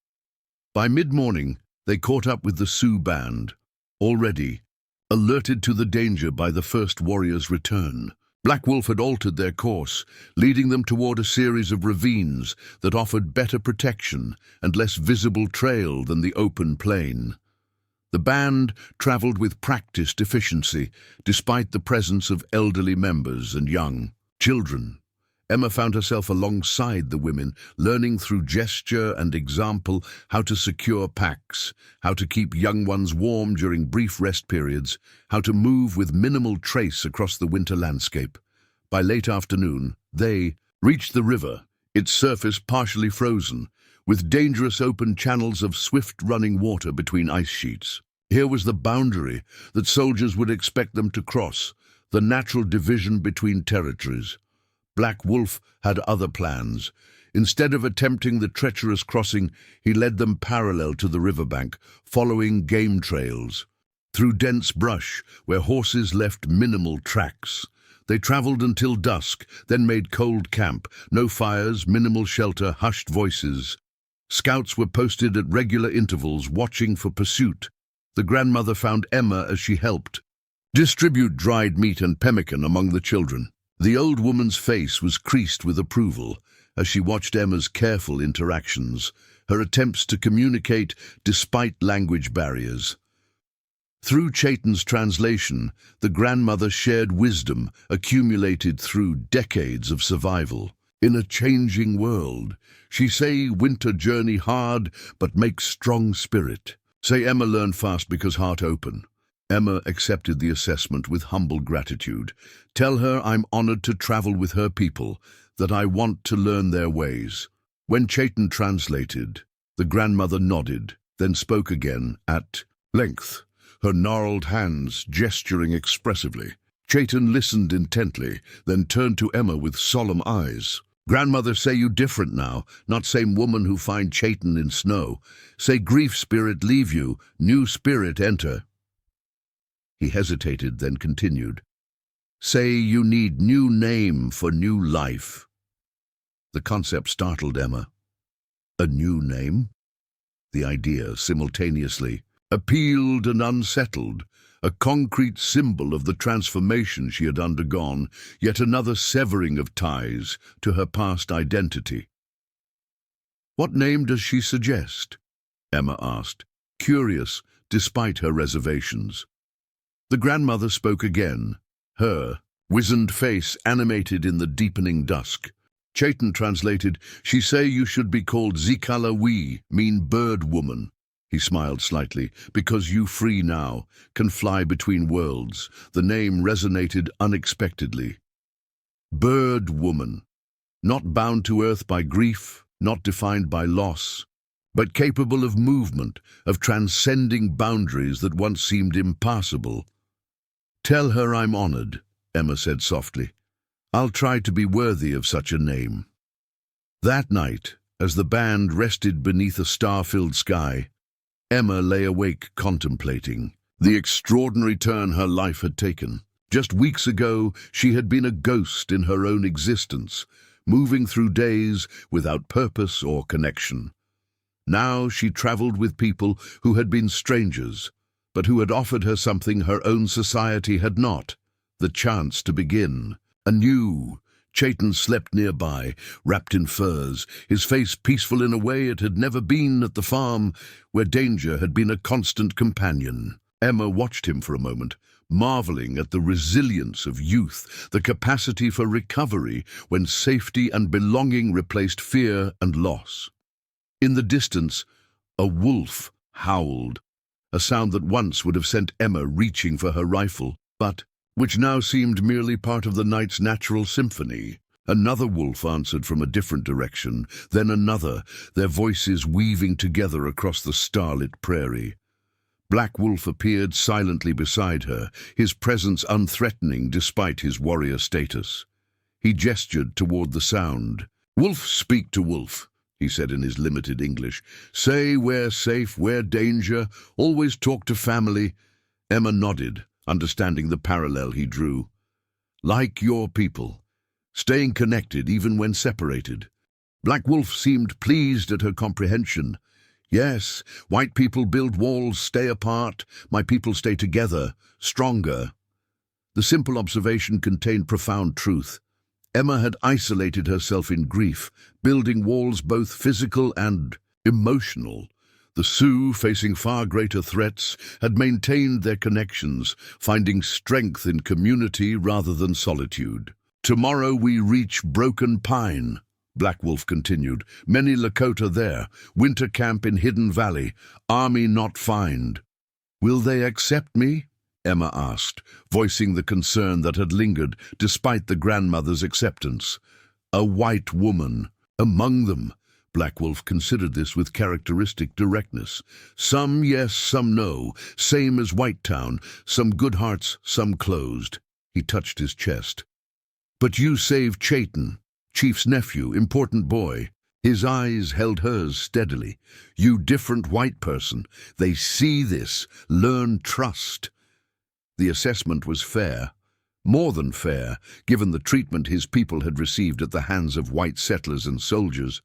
By mid-morning, they caught up with the Sioux band, already alerted to the danger by the first warrior's return. Black Wolf had altered their course, leading them toward a series of ravines that offered better protection and less visible trail than the open plain. The band traveled with practiced efficiency, despite the presence of elderly members and young children. Emma found herself alongside the women, learning through gesture and example how to secure packs, how to keep young ones warm during brief rest periods, how to move with minimal trace across the winter landscape. By late afternoon, they reached the river, its surface partially frozen, with dangerous open channels of swift-running water between ice sheets. Here was the boundary that soldiers would expect them to cross, the natural division between territories. Black Wolf had other plans. Instead of attempting the treacherous crossing, he led them parallel to the riverbank, following game trails. Through dense brush, where horses left minimal tracks. They traveled until dusk, then made cold camp. No fires, minimal shelter, hushed voices. Scouts were posted at regular intervals, watching for pursuit. The grandmother found Emma as she helped. Distribute dried meat and pemmican among the children. The old woman's face was creased with approval as she watched Emma's careful interactions, her attempts to communicate despite language barriers. Through Chayton's translation, the grandmother shared wisdom accumulated through decades of survival. In a changing world, she say winter journey hard, but make strong spirit. Say Emma learn fast because heart open. Emma accepted the assessment with humble gratitude. Tell her I'm honored to travel with her people, that I want to learn their ways. When Chayton translated, the grandmother nodded, then spoke again at length, her gnarled hands gesturing expressively. Chayton listened intently, then turned to Emma with solemn eyes. Grandmother say you different now, not same woman who find Chayton in snow. Say grief spirit leave you, new spirit enter. He hesitated, then continued. Say you need new name for new life. The concept startled Emma. A new name? The idea simultaneously appealed and unsettled, a concrete symbol of the transformation she had undergone, yet another severing of ties to her past identity. What name does she suggest? Emma asked, curious despite her reservations. The grandmother spoke again, her wizened face animated in the deepening dusk. Chayton translated, she say you should be called Zikalawi, mean bird woman. He smiled slightly, because you free now, can fly between worlds. The name resonated unexpectedly. Bird woman, not bound to earth by grief, not defined by loss, but capable of movement, of transcending boundaries that once seemed impassable. Tell her I'm honored, Emma said softly. I'll try to be worthy of such a name. That night, as the band rested beneath a star-filled sky, Emma lay awake contemplating the extraordinary turn her life had taken. Just weeks ago, she had been a ghost in her own existence, moving through days without purpose or connection. Now she traveled with people who had been strangers, but who had offered her something her own society had not, the chance to begin anew. Chayton slept nearby, wrapped in furs, his face peaceful in a way it had never been at the farm, where danger had been a constant companion. Emma watched him for a moment, marveling at the resilience of youth, the capacity for recovery when safety and belonging replaced fear and loss. In the distance, a wolf howled, a sound that once would have sent Emma reaching for her rifle, but which now seemed merely part of the night's natural symphony. Another wolf answered from a different direction, then another, their voices weaving together across the starlit prairie. Black Wolf appeared silently beside her, his presence unthreatening despite his warrior status. He gestured toward the sound. Wolf speak to wolf, he said in his limited English. Say where safe, where danger, always talk to family. Emma nodded, understanding the parallel he drew. Like your people, staying connected even when separated. Black Wolf seemed pleased at her comprehension. Yes, white people build walls, stay apart. My people stay together, stronger. The simple observation contained profound truth. Emma had isolated herself in grief, building walls both physical and emotional. The Sioux, facing far greater threats, had maintained their connections, finding strength in community rather than solitude. Tomorrow we reach Broken Pine, Black Wolf continued. Many Lakota there, winter camp in Hidden Valley, army not find. Will they accept me? Emma asked, voicing the concern that had lingered despite the grandmother's acceptance. A white woman among them. Black Wolf considered this with characteristic directness. Some yes, some no, same as White Town, some good hearts, some closed. He touched his chest. But you saved Chayton, Chief's nephew, important boy. His eyes held hers steadily. You different white person. They see this. Learn trust. The assessment was fair. More than fair, given the treatment his people had received at the hands of white settlers and soldiers.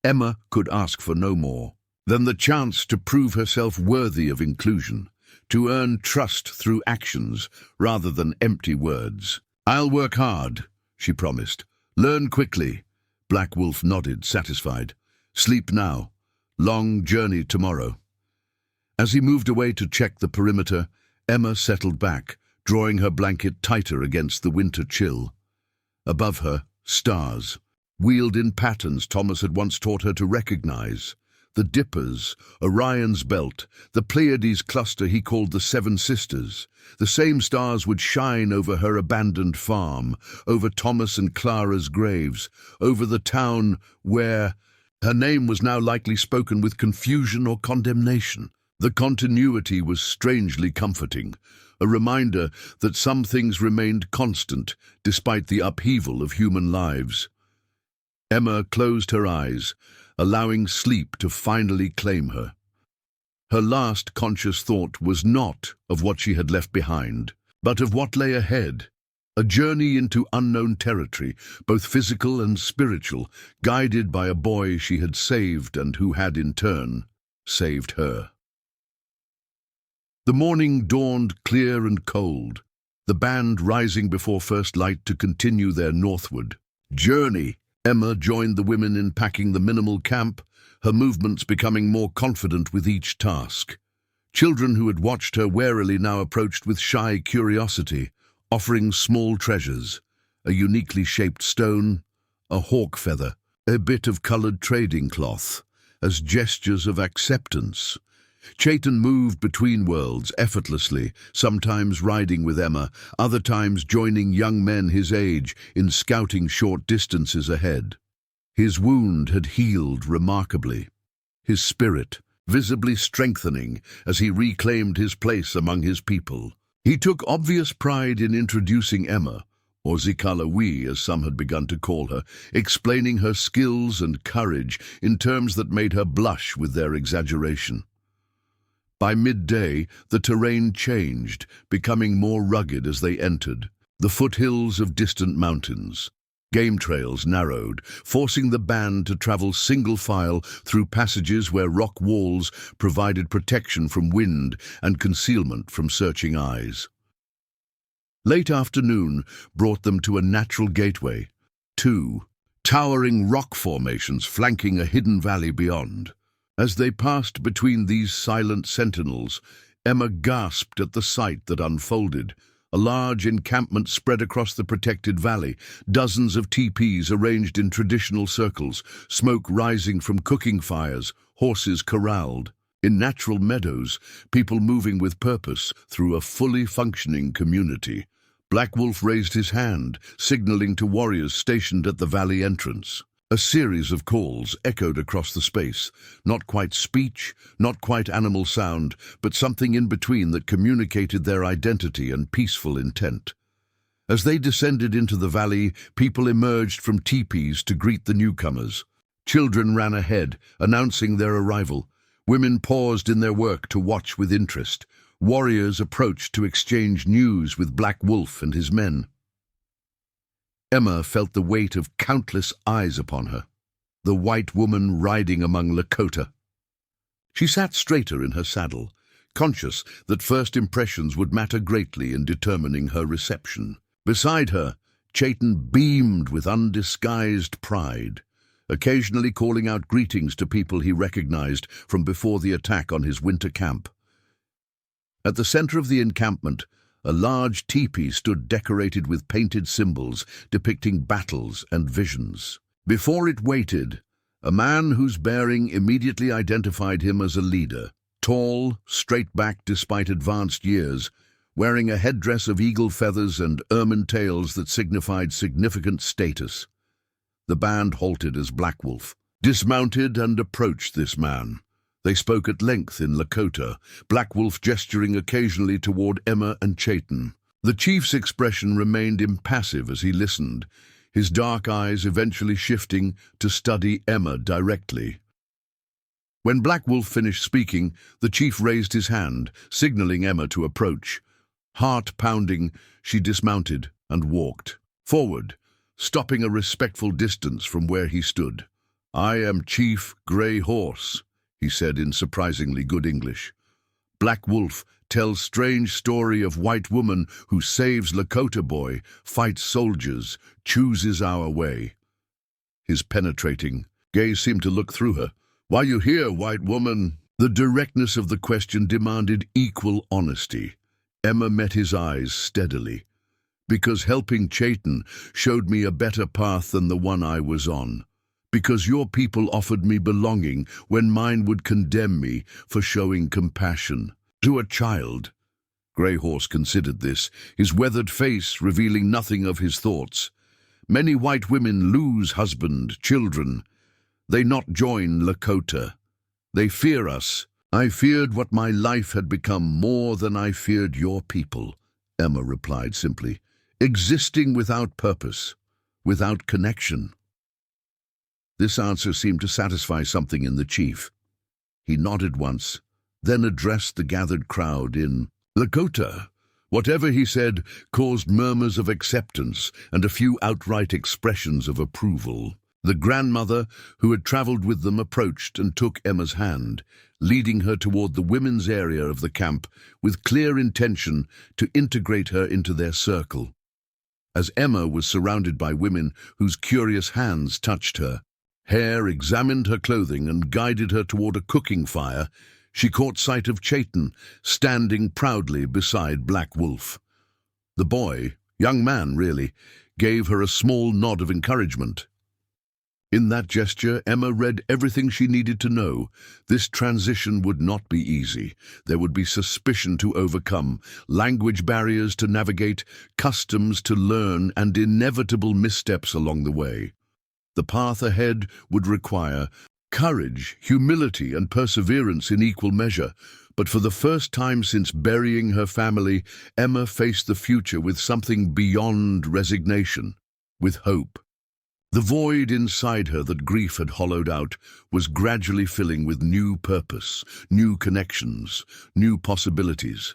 Emma could ask for no more than the chance to prove herself worthy of inclusion, to earn trust through actions rather than empty words. "I'll work hard," she promised. "Learn quickly." Black Wolf nodded, satisfied. "Sleep now. Long journey tomorrow." As he moved away to check the perimeter, Emma settled back, drawing her blanket tighter against the winter chill. Above her, stars, wheeled in patterns Thomas had once taught her to recognize. The Dippers, Orion's belt, the Pleiades cluster he called the Seven Sisters. The same stars would shine over her abandoned farm, over Thomas and Clara's graves, over the town where her name was now likely spoken with confusion or condemnation. The continuity was strangely comforting, a reminder that some things remained constant despite the upheaval of human lives. Emma closed her eyes, allowing sleep to finally claim her. Her last conscious thought was not of what she had left behind, but of what lay ahead, a journey into unknown territory, both physical and spiritual, guided by a boy she had saved and who had, in turn, saved her. The morning dawned clear and cold, the band rising before first light to continue their northward journey. Emma joined the women in packing the minimal camp, her movements becoming more confident with each task. Children who had watched her warily now approached with shy curiosity, offering small treasures, a uniquely shaped stone, a hawk feather, a bit of colored trading cloth, as gestures of acceptance. Chayton moved between worlds effortlessly, sometimes riding with Emma, other times joining young men his age in scouting short distances ahead. His wound had healed remarkably, his spirit visibly strengthening as he reclaimed his place among his people. He took obvious pride in introducing Emma, or Zikalawi as some had begun to call her, explaining her skills and courage in terms that made her blush with their exaggeration. By midday, the terrain changed, becoming more rugged as they entered, the foothills of distant mountains. Game trails narrowed, forcing the band to travel single file through passages where rock walls provided protection from wind and concealment from searching eyes. Late afternoon brought them to a natural gateway, two towering rock formations flanking a hidden valley beyond. As they passed between these silent sentinels, Emma gasped at the sight that unfolded. A large encampment spread across the protected valley, dozens of teepees arranged in traditional circles, smoke rising from cooking fires, horses corralled. In natural meadows, people moving with purpose through a fully functioning community. Black Wolf raised his hand, signaling to warriors stationed at the valley entrance. A series of calls echoed across the space, not quite speech, not quite animal sound, but something in between that communicated their identity and peaceful intent. As they descended into the valley, people emerged from teepees to greet the newcomers. Children ran ahead, announcing their arrival. Women paused in their work to watch with interest. Warriors approached to exchange news with Black Wolf and his men. Emma felt the weight of countless eyes upon her, the white woman riding among Lakota. She sat straighter in her saddle, conscious that first impressions would matter greatly in determining her reception. Beside her, Chayton beamed with undisguised pride, occasionally calling out greetings to people he recognized from before the attack on his winter camp. At the center of the encampment, a large teepee stood decorated with painted symbols depicting battles and visions. Before it waited, a man whose bearing immediately identified him as a leader, tall, straight-backed despite advanced years, wearing a headdress of eagle feathers and ermine tails that signified significant status. The band halted as Black Wolf dismounted and approached this man. They spoke at length in Lakota, Black Wolf gesturing occasionally toward Emma and Chayton. The chief's expression remained impassive as he listened, his dark eyes eventually shifting to study Emma directly. When Black Wolf finished speaking, the chief raised his hand, signaling Emma to approach. Heart pounding, she dismounted and walked forward, stopping a respectful distance from where he stood. "I am Chief Grey Horse," he said in surprisingly good English. "Black Wolf tells strange story of white woman who saves Lakota boy, fights soldiers, chooses our way." His penetrating gaze seemed to look through her. "Why you here, white woman?" The directness of the question demanded equal honesty. Emma met his eyes steadily. "Because helping Chayton showed me a better path than the one I was on. Because your people offered me belonging when mine would condemn me for showing compassion. To a child." Grey Horse considered this, his weathered face revealing nothing of his thoughts. "Many white women lose husband, children. They not join Lakota. They fear us. I feared what my life had become more than I feared your people," Emma replied simply. "Existing without purpose, without connection." This answer seemed to satisfy something in the chief. He nodded once, then addressed the gathered crowd in Lakota. Whatever he said caused murmurs of acceptance and a few outright expressions of approval. The grandmother, who had traveled with them, approached and took Emma's hand, leading her toward the women's area of the camp with clear intention to integrate her into their circle. As Emma was surrounded by women whose curious hands touched her, Hare examined her clothing and guided her toward a cooking fire, she caught sight of Chayton standing proudly beside Black Wolf. The boy, young man really, gave her a small nod of encouragement. In that gesture, Emma read everything she needed to know. This transition would not be easy. There would be suspicion to overcome, language barriers to navigate, customs to learn, and inevitable missteps along the way. The path ahead would require courage, humility, and perseverance in equal measure. But for the first time since burying her family, Emma faced the future with something beyond resignation, with hope. The void inside her that grief had hollowed out was gradually filling with new purpose, new connections, new possibilities.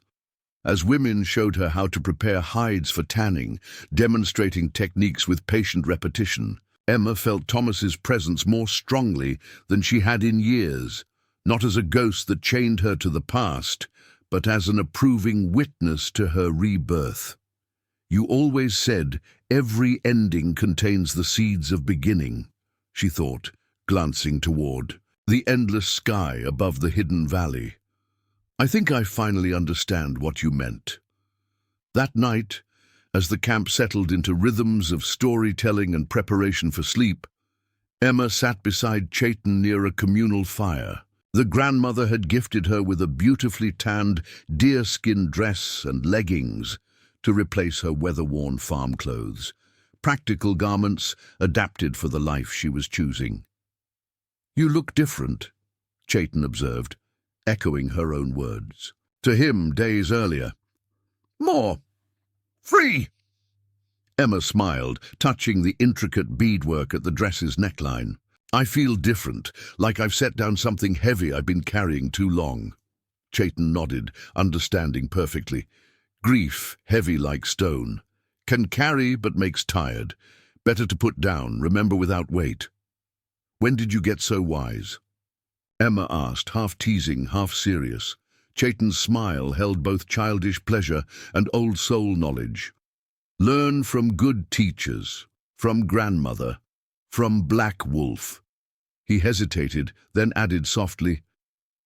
As women showed her how to prepare hides for tanning, demonstrating techniques with patient repetition, Emma felt Thomas's presence more strongly than she had in years, not as a ghost that chained her to the past, but as an approving witness to her rebirth. "You always said every ending contains the seeds of beginning," she thought, glancing toward the endless sky above the hidden valley. "I think I finally understand what you meant." That night, as the camp settled into rhythms of storytelling and preparation for sleep, Emma sat beside Chayton near a communal fire. The grandmother had gifted her with a beautifully tanned deerskin dress and leggings to replace her weather-worn farm clothes, practical garments adapted for the life she was choosing. "You look different," Chayton observed, echoing her own words. To him days earlier. "More free!" Emma smiled, touching the intricate beadwork at the dress's neckline. "I feel different, like I've set down something heavy I've been carrying too long." Chayton nodded, understanding perfectly. Grief, heavy like stone, can carry but makes tired. Better to put down, remember without weight. "When did you get so wise?" Emma asked, half teasing, half serious. Chayton's smile held both childish pleasure and old soul knowledge. "Learn from good teachers, from grandmother, from Black Wolf." He hesitated, then added softly,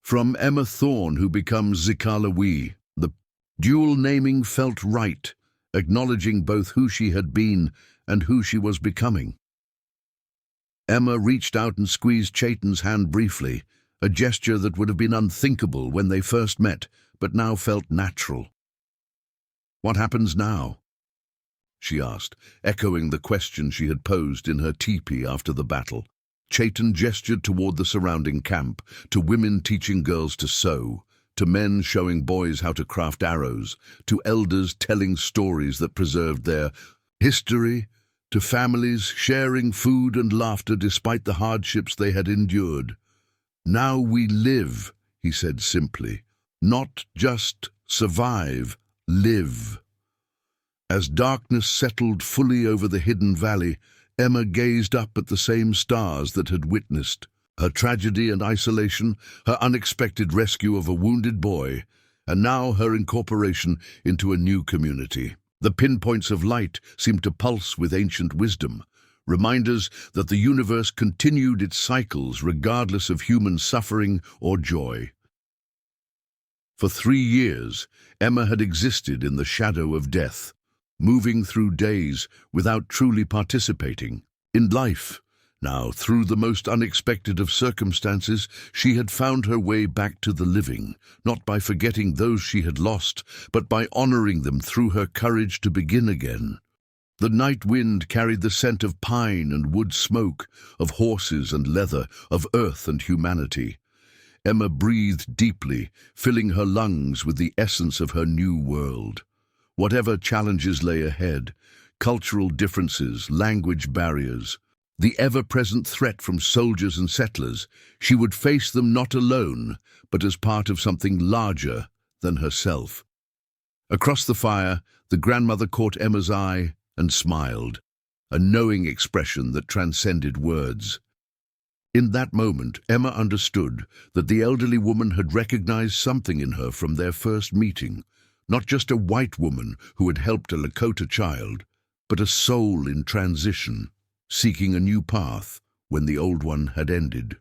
"From Emma Thorne, who becomes Zikalawi." The dual naming felt right, acknowledging both who she had been and who she was becoming. Emma reached out and squeezed Chayton's hand briefly, a gesture that would have been unthinkable when they first met, but now felt natural. "What happens now?" she asked, echoing the question she had posed in her teepee after the battle. Chayton gestured toward the surrounding camp, to women teaching girls to sew, to men showing boys how to craft arrows, to elders telling stories that preserved their history, to families sharing food and laughter despite the hardships they had endured. "Now we live," he said simply. "Not just survive, live." As darkness settled fully over the hidden valley, Emma gazed up at the same stars that had witnessed her tragedy and isolation, her unexpected rescue of a wounded boy, and now her incorporation into a new community. The pinpoints of light seemed to pulse with ancient wisdom, reminders that the universe continued its cycles regardless of human suffering or joy. For 3 years, Emma had existed in the shadow of death, moving through days without truly participating in life. Now, through the most unexpected of circumstances, she had found her way back to the living, not by forgetting those she had lost, but by honoring them through her courage to begin again. The night wind carried the scent of pine and wood smoke, of horses and leather, of earth and humanity. Emma breathed deeply, filling her lungs with the essence of her new world. Whatever challenges lay ahead, cultural differences, language barriers, the ever-present threat from soldiers and settlers, she would face them not alone, but as part of something larger than herself. Across the fire, the grandmother caught Emma's eye and smiled, a knowing expression that transcended words. In that moment, Emma understood that the elderly woman had recognized something in her from their first meeting, not just a white woman who had helped a Lakota child, but a soul in transition, seeking a new path when the old one had ended.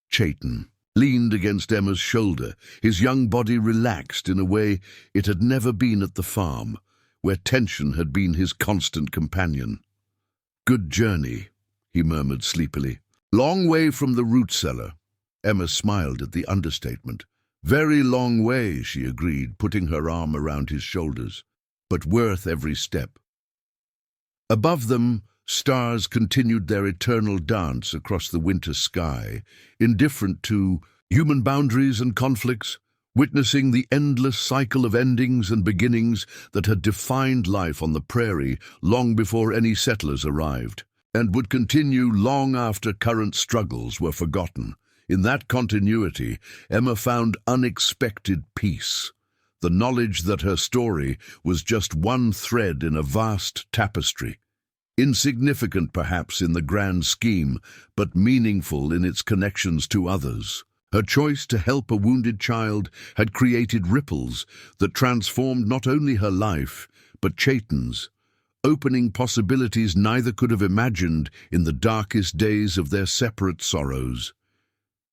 Chayton leaned against Emma's shoulder, his young body relaxed in a way it had never been at the farm, where tension had been his constant companion. "Good journey," he murmured sleepily. "Long way from the root cellar." Emma smiled at the understatement. "Very long way," she agreed, putting her arm around his shoulders, "but worth every step." Above them, stars continued their eternal dance across the winter sky, indifferent to human boundaries and conflicts, witnessing the endless cycle of endings and beginnings that had defined life on the prairie long before any settlers arrived, and would continue long after current struggles were forgotten. In that continuity, Emma found unexpected peace, the knowledge that her story was just one thread in a vast tapestry, insignificant perhaps in the grand scheme, but meaningful in its connections to others. Her choice to help a wounded child had created ripples that transformed not only her life, but Chayton's, opening possibilities neither could have imagined in the darkest days of their separate sorrows.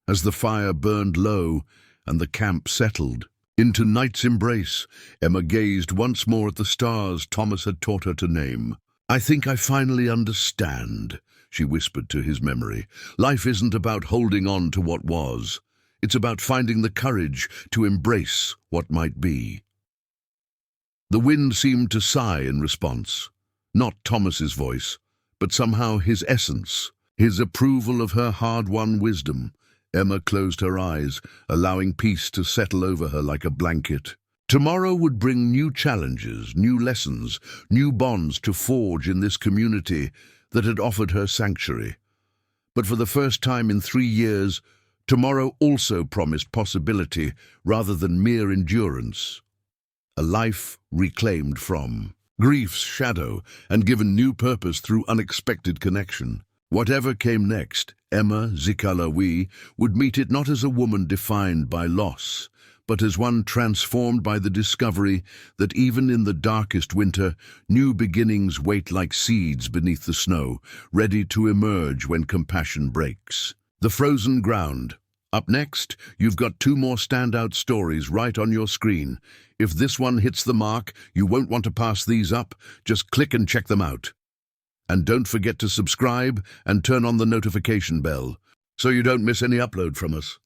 As the fire burned low and the camp settled into night's embrace, Emma gazed once more at the stars Thomas had taught her to name. "I think I finally understand," she whispered to his memory. "Life isn't about holding on to what was. It's about finding the courage to embrace what might be." The wind seemed to sigh in response. Not Thomas's voice, but somehow his essence, his approval of her hard-won wisdom. Emma closed her eyes, allowing peace to settle over her like a blanket. Tomorrow would bring new challenges, new lessons, new bonds to forge in this community that had offered her sanctuary. But for the first time in 3 years, tomorrow also promised possibility rather than mere endurance. A life reclaimed from grief's shadow and given new purpose through unexpected connection. Whatever came next, Emma Zikalawi would meet it not as a woman defined by loss, but as one transformed by the discovery that even in the darkest winter, new beginnings wait like seeds beneath the snow, ready to emerge when compassion breaks. The Frozen Ground. Up next, you've got 2 more standout stories right on your screen. If this one hits the mark, you won't want to pass these up. Just click and check them out. And don't forget to subscribe and turn on the notification bell so you don't miss any upload from us.